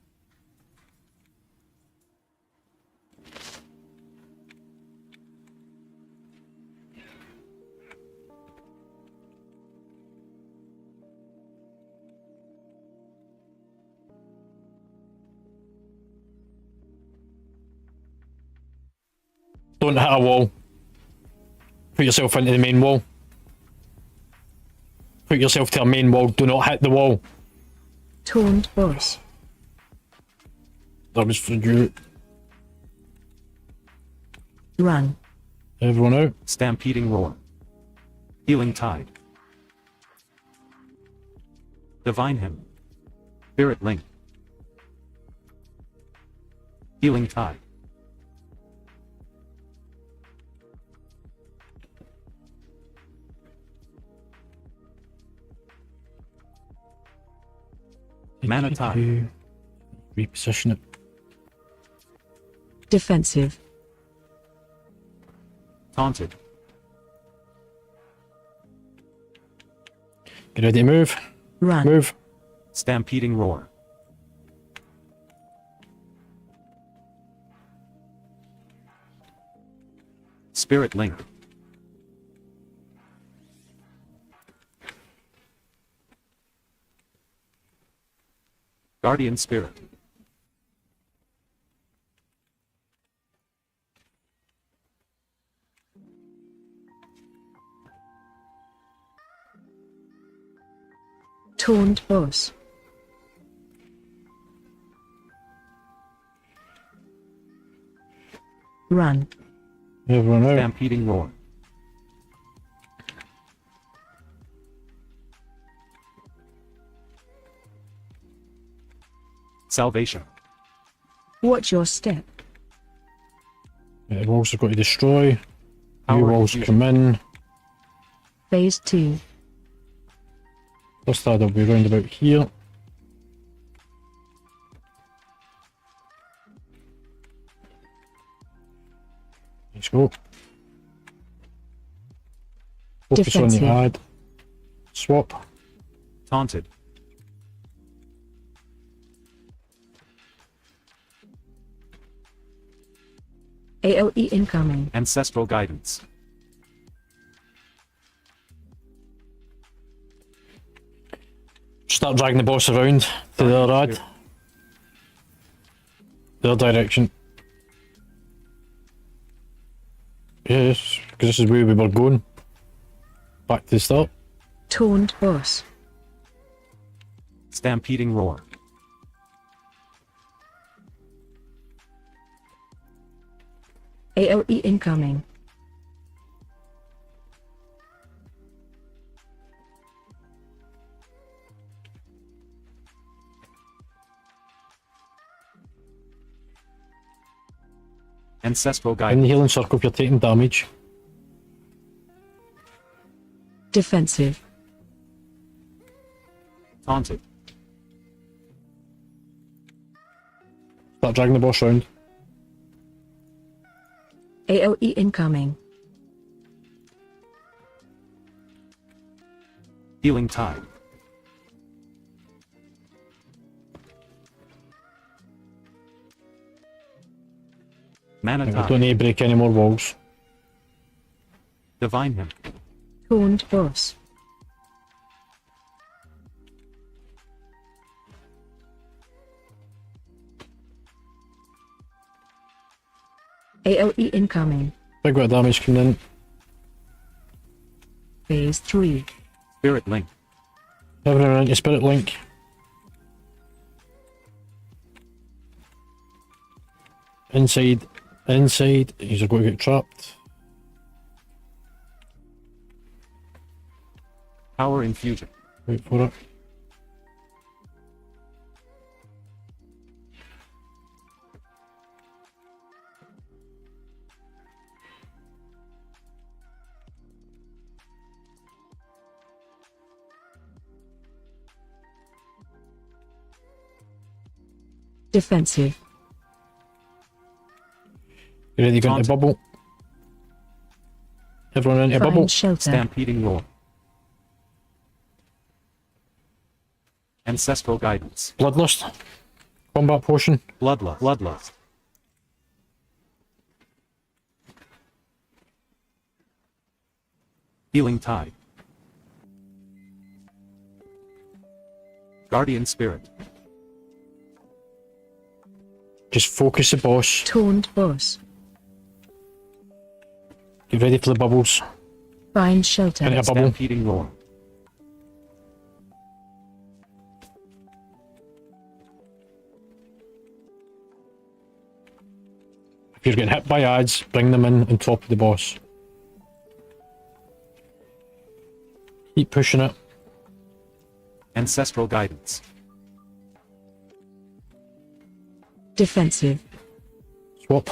Don't hit a wall. Put yourself into the main wall. Put yourself to a main wall. Do not hit the wall. Taunt boss. That was for you. Run. Everyone out. Stampeding roar. Healing tide. Divine hymn. Spirit link. Healing tide. Mana tide. Reposition it. Defensive. Taunted. Get ready to move. Run. Move. Stampeding roar. Spirit link. Guardian spirit. Taunt boss. Run. Everyone out. Stampeding roar. Salvation. Watch your step. The walls have got to destroy. New Power walls infusion. come in. Phase 2. First side will be round about here. Let's go. Focus on the Defensive. ad. Swap. Taunted. AOE incoming. Ancestral guidance. Start dragging the boss around to the other ad. The other direction. Yes, because this is where we were going. Back to the start. Taunt boss. Stampeding roar. AOE incoming. Ancestral In the guidance. healing circle if you're taking damage. Defensive. Taunted. Start dragging the boss around. AOE incoming. Healing tide. Mana We tide. don't need to break any more walls. Divine hymn. Taunt boss. AOE incoming. Big bit of damage coming in. Phase 3. Spirit link. Everyone around your spirit link. Inside. Inside. He's going to get trapped. Power infusion. Wait for it. Defensive. You ready to go into Taunted. bubble? Everyone into bubble. Find shelter. Stampeding roar. Ancestral guidance. Bloodlust. Combat potion. Bloodlust. Bloodlust. Healing tide. Guardian spirit. Just focus the boss. Taunt boss. Get ready for the bubbles. Find shelter. Get a bubble. Stampeding roar. If you're getting hit by ads, bring them in on top of the boss. Keep pushing it. Ancestral guidance. Defensive. Swap.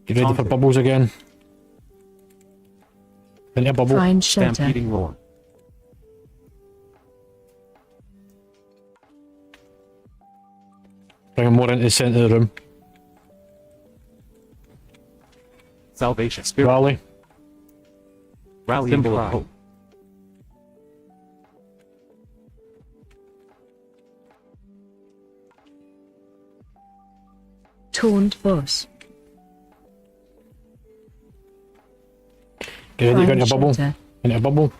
Get ready for Taunted. bubbles again. Into a bubble. Find shelter. Stampeding roar. Bring them more into the centre of the room. Salvation spirit. Rally. Rallying symbol cry. Of hope. Taunt boss. Get ready to go Find into a bubble. shelter. Into a bubble.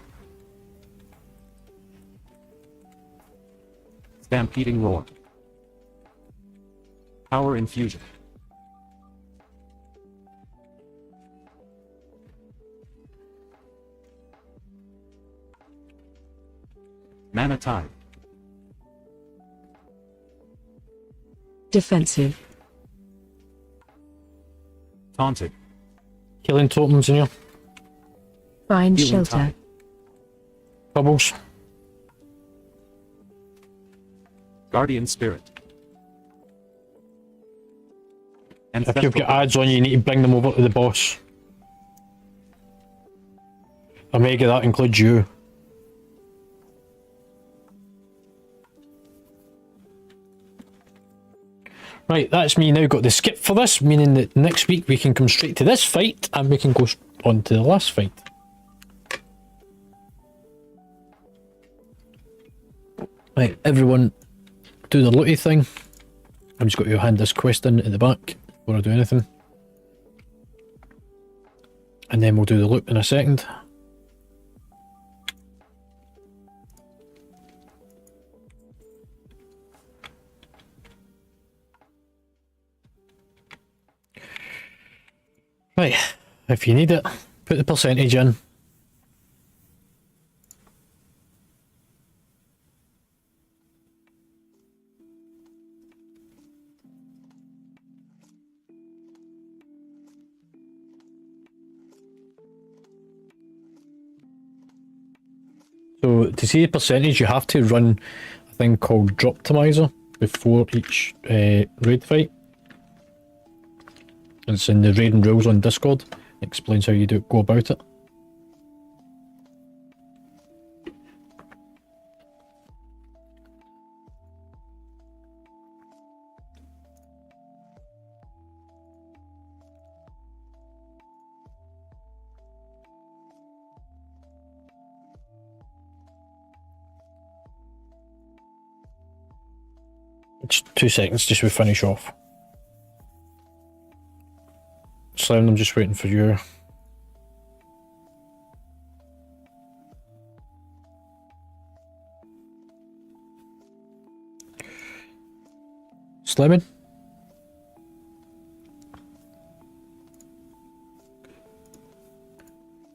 Stampeding roar. Power infusion. Mana tide. Defensive. Taunted. Healing totems in here. Find Healing shelter. tide. Bubbles. Guardian spirit. If you've Ancestral got ads on you need to bring them over to the boss. Omega, that includes you. Right, that's me now got the skip for this, meaning that next week we can come straight to this fight and we can go on to the last fight. Right, everyone do the looty thing. I'm just going to hand this quest in at the back before I do anything. And then we'll do the loot in a second. Right, if you need it, put the percentage in. So to see the percentage, you have to run a thing called Droptimizer before each raid fight. It's in the raid and rules on Discord. It explains how you go about it. It's 2 seconds just to finish off. Slim, I'm just waiting for you. Slimming?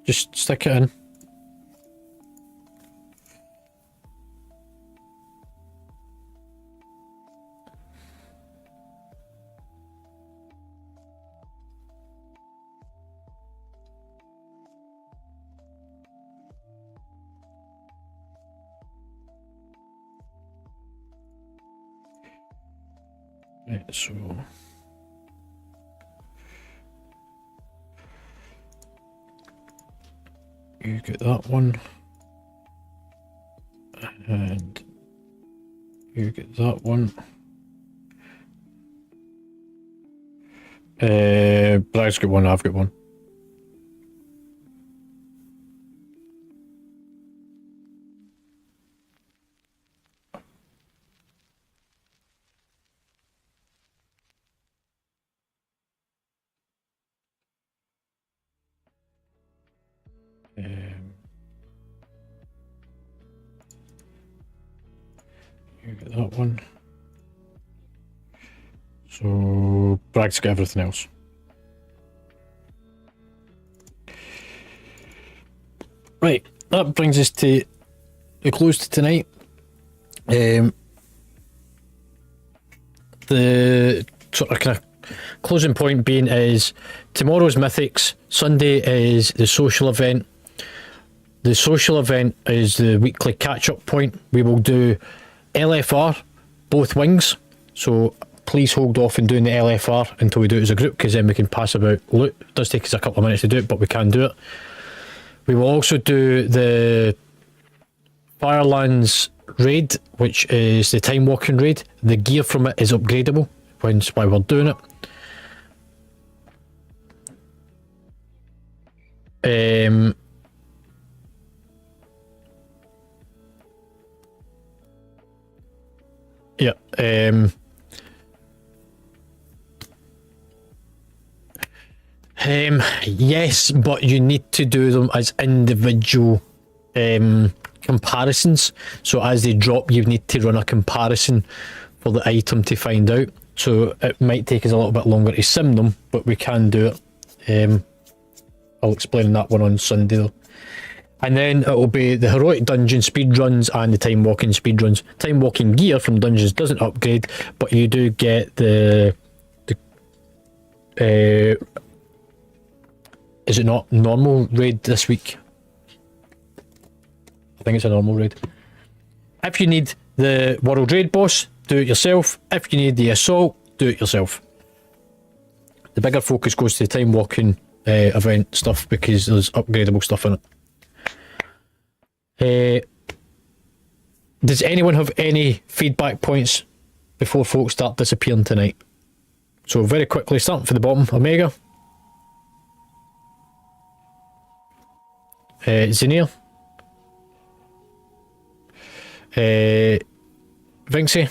Just stick it in. Right, so you get that one, and you get that one. Brad's got one, I've got one. You get that one. So Brag's got everything else. Right, that brings us to the close to tonight. The sort of kind of closing point being is tomorrow's Mythics, Sunday is the social event. The social event is the weekly catch-up point. We will do LFR, both wings, so please hold off on doing the LFR until we do it as a group, because then we can pass about loot. It does take us a couple of minutes to do it, but we can do it. We will also do the Firelands raid, which is the time walking raid. The gear from it is upgradable, hence why we're doing it. Yes, but you need to do them as individual comparisons. So as they drop, you need to run a comparison for the item to find out. So it might take us a little bit longer to sim them, but we can do it. I'll explain that one on Sunday though. And then it will be the heroic dungeon speedruns and the time walking speedruns. Time walking gear from dungeons doesn't upgrade, but you do get the is it not normal raid this week? I think it's a normal raid. If you need the world raid boss, do it yourself. If you need the assault, do it yourself. The bigger focus goes to the time walking event stuff because there's upgradable stuff in it. Does anyone have any feedback points before folks start disappearing tonight? So very quickly, starting from the bottom, Omega. Zinir. Vinxie.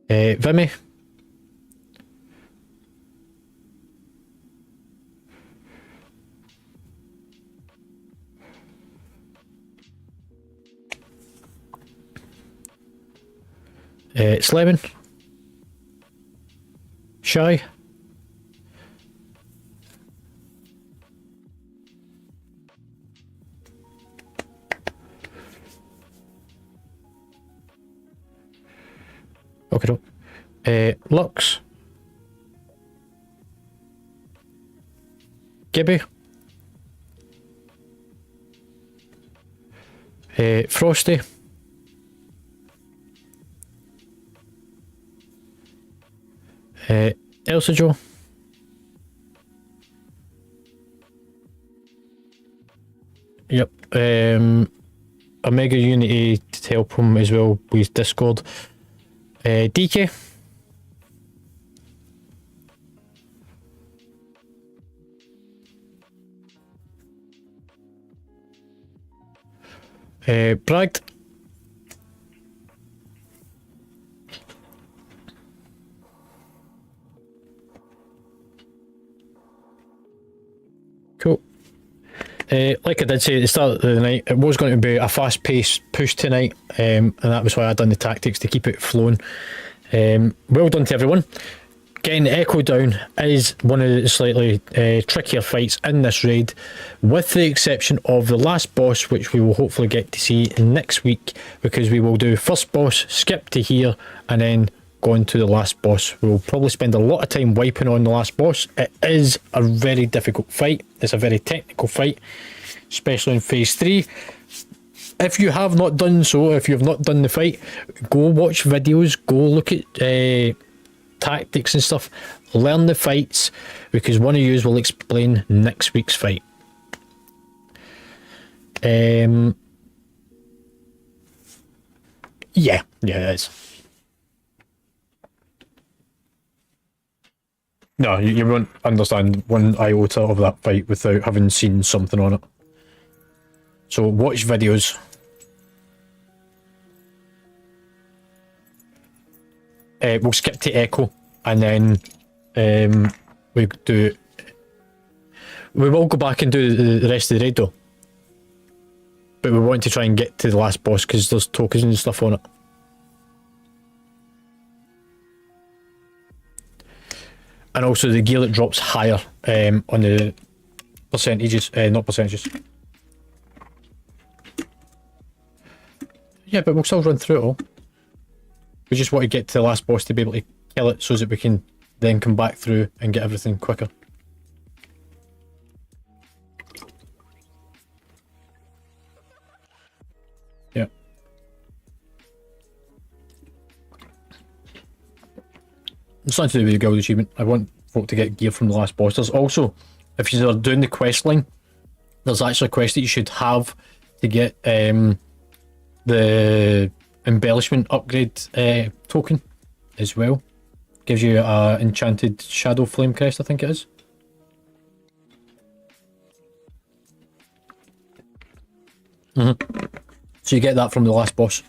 Vimy. Slevin. Shy. Okay. Lux. Gibby. Frosty. Elsa Joe. Yep. Omega Unity to help him as well with Discord. DK. Bragd. Cool. Like I did say at the start of the night, it was going to be a fast-paced push tonight, and that was why I done the tactics to keep it flowing. Well done to everyone. Getting the Echo down is one of the slightly trickier fights in this raid, with the exception of the last boss, which we will hopefully get to see next week, because we will do first boss, skip to here, and then go on to the last boss. We'll probably spend a lot of time wiping on the last boss. It is a very difficult fight. It's a very technical fight, especially in phase 3. If you have not done so, if you have not done the fight, go watch videos, go look at tactics and stuff, learn the fights, because one of you will explain next week's fight. Yeah, it is. No, you won't understand one iota of that fight without having seen something on it. So watch videos. we'll skip to Echo, and then we do. We will go back and do the rest of the raid though, but we want to try and get to the last boss because there's tokens and stuff on it. And also the gear that drops higher on the percentages, not percentages. Yeah, but we'll still run through it all. We just want to get to the last boss to be able to kill it so that we can then come back through and get everything quicker. Yeah. It's nothing to do with the guild achievement. I want folk to get gear from the last boss. There's also, if you're doing the quest line, there's actually a quest that you should have to get the embellishment upgrade token as well. Gives you a enchanted shadow flame crest, I think it is. So you get that from the last boss.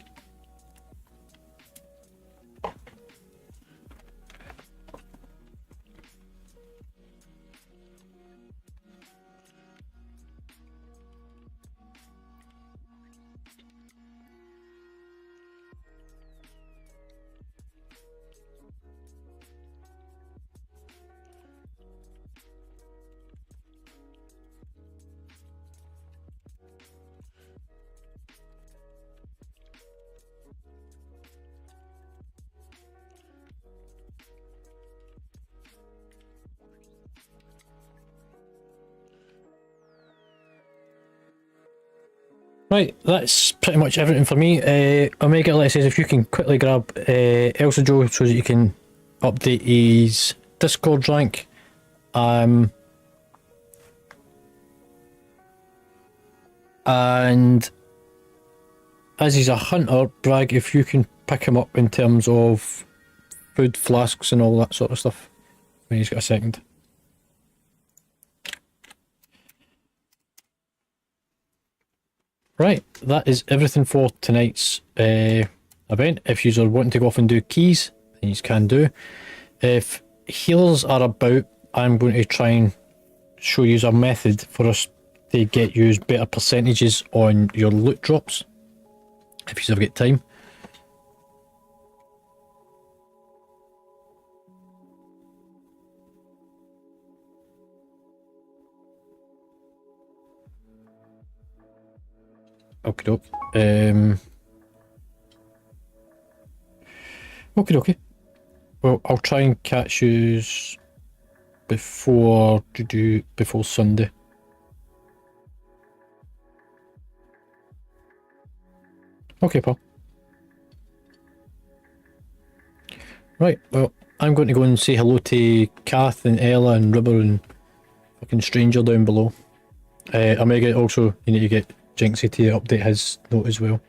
Right, that's pretty much everything for me. Omega Let says if you can quickly grab Elsa Joe so that you can update his Discord rank. And as he's a hunter, Bragg, if you can pick him up in terms of food flasks and all that sort of stuff when he's got a second. Right, that is everything for tonight's event. If you are wanting to go off and do keys, then you can do. If healers are about, I'm going to try and show you a method for us to get you better percentages on your loot drops. If you ever get time. Okie doke. Okie dokie. Well, I'll try and catch yous before Sunday. Okay, pal. Right, well, I'm going to go and say hello to Kath and Ella and Ribber and fucking Stranger down below. I may get also, you need to get Jinxie to update his note as well.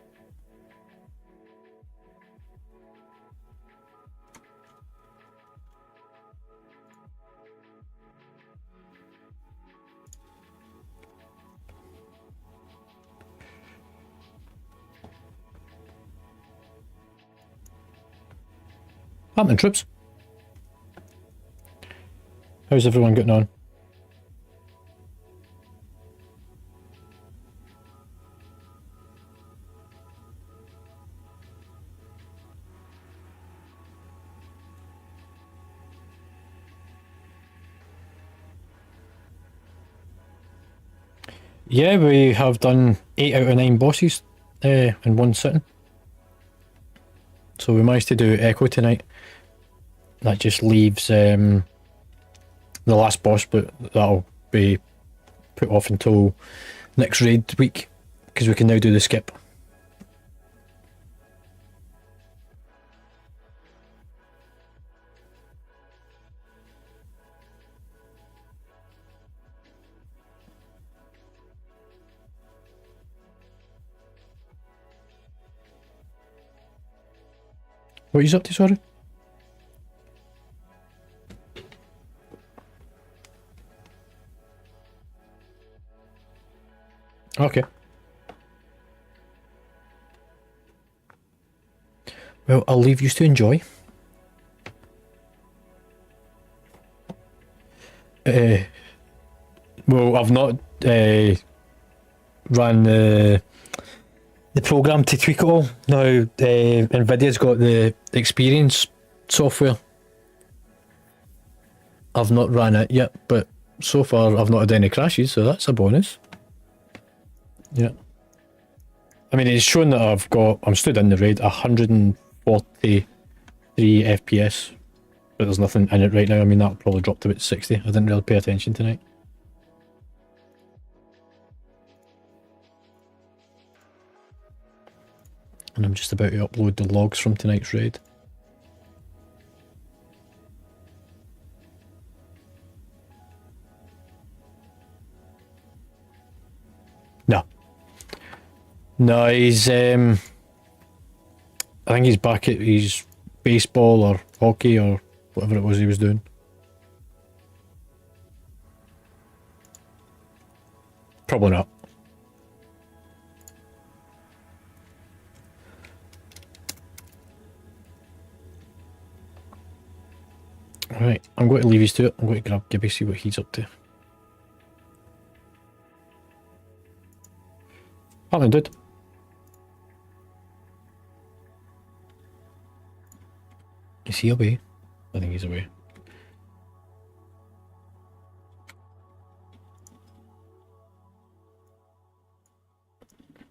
Happening, troops. How's everyone getting on? Yeah, we have done 8 out of 9 bosses in one sitting. So we managed to do Echo tonight. That just leaves the last boss, but that'll be put off until next raid week because we can now do the skip. What are you up to, sorry? Okay. Well, I'll leave you to enjoy. Well, I've not ran the program to tweak it all. Now, Nvidia's got the experience software. I've not ran it yet, but so far I've not had any crashes, so that's a bonus. Yeah. I mean, it's shown that I'm stood in the raid, 143 FPS, but there's nothing in it right now. I mean, that probably dropped to about 60. I didn't really pay attention tonight. And I'm just about to upload the logs from tonight's raid. No, he's I think he's back at his baseball or hockey or whatever it was he was doing. Probably not. Right, I'm going to leave you to it. I'm going to grab Gibby, see what he's up to. Paladin, dude. Is he away? I think he's away.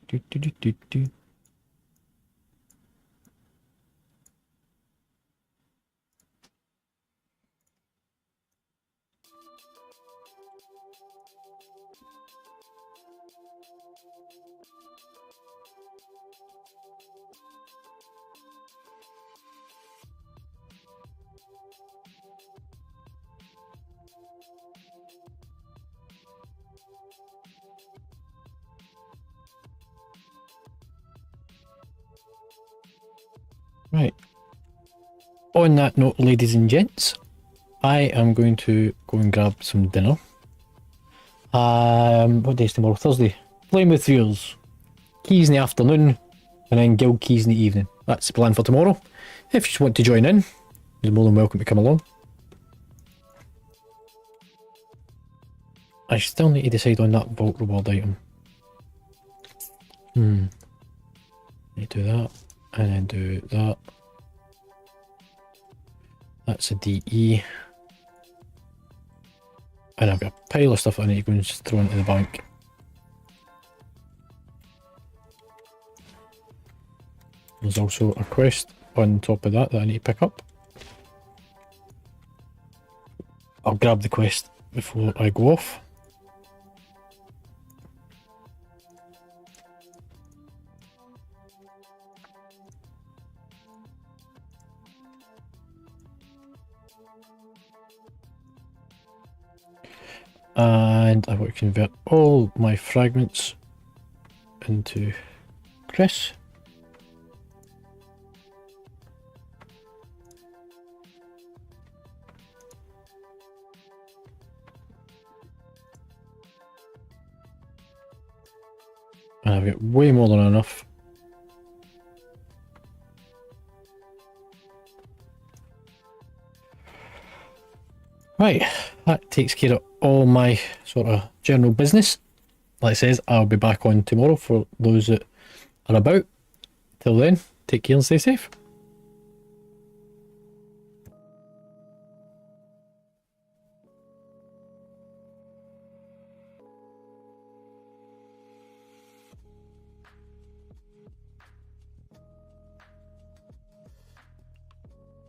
Do. Right. On that note, ladies and gents, I am going to go and grab some dinner. What day is tomorrow? Thursday. Playing with Fears. Keys in the afternoon, and then guild keys in the evening. That's the plan for tomorrow. If you just want to join in, you're more than welcome to come along. I still need to decide on that vault reward item. Need to do that, and then do that. That's a DE. And I've got a pile of stuff I need to go and just throw into the bank. There's also a quest on top of that I need to pick up. I'll grab the quest before I go off. And I want to convert all my fragments into Chris. And I've got way more than enough. Right, that takes care of all my sort of general business. Like I says, I'll be back on tomorrow for those that are about. Till then, take care and stay safe.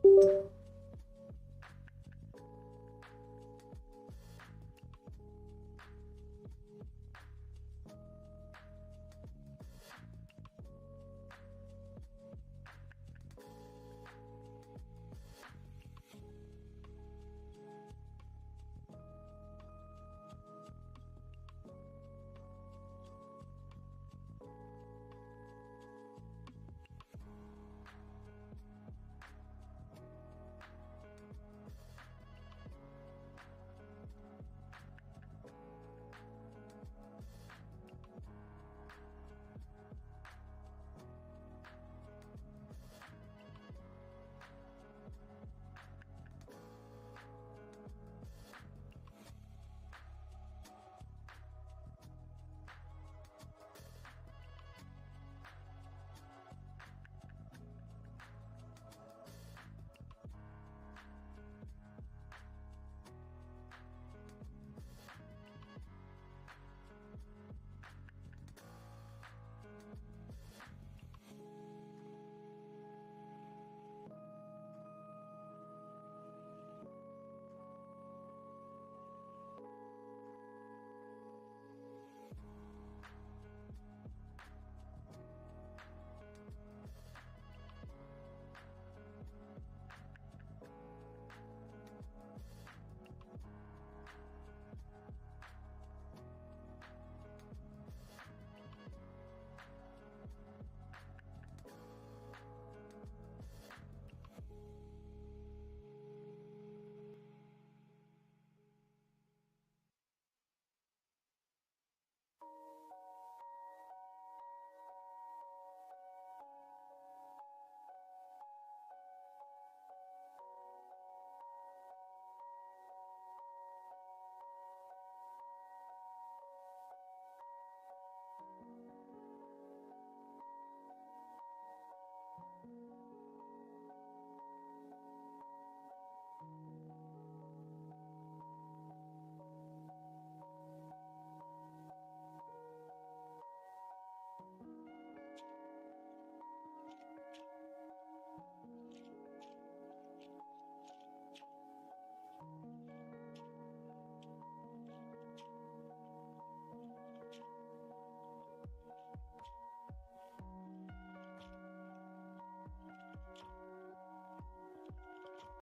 you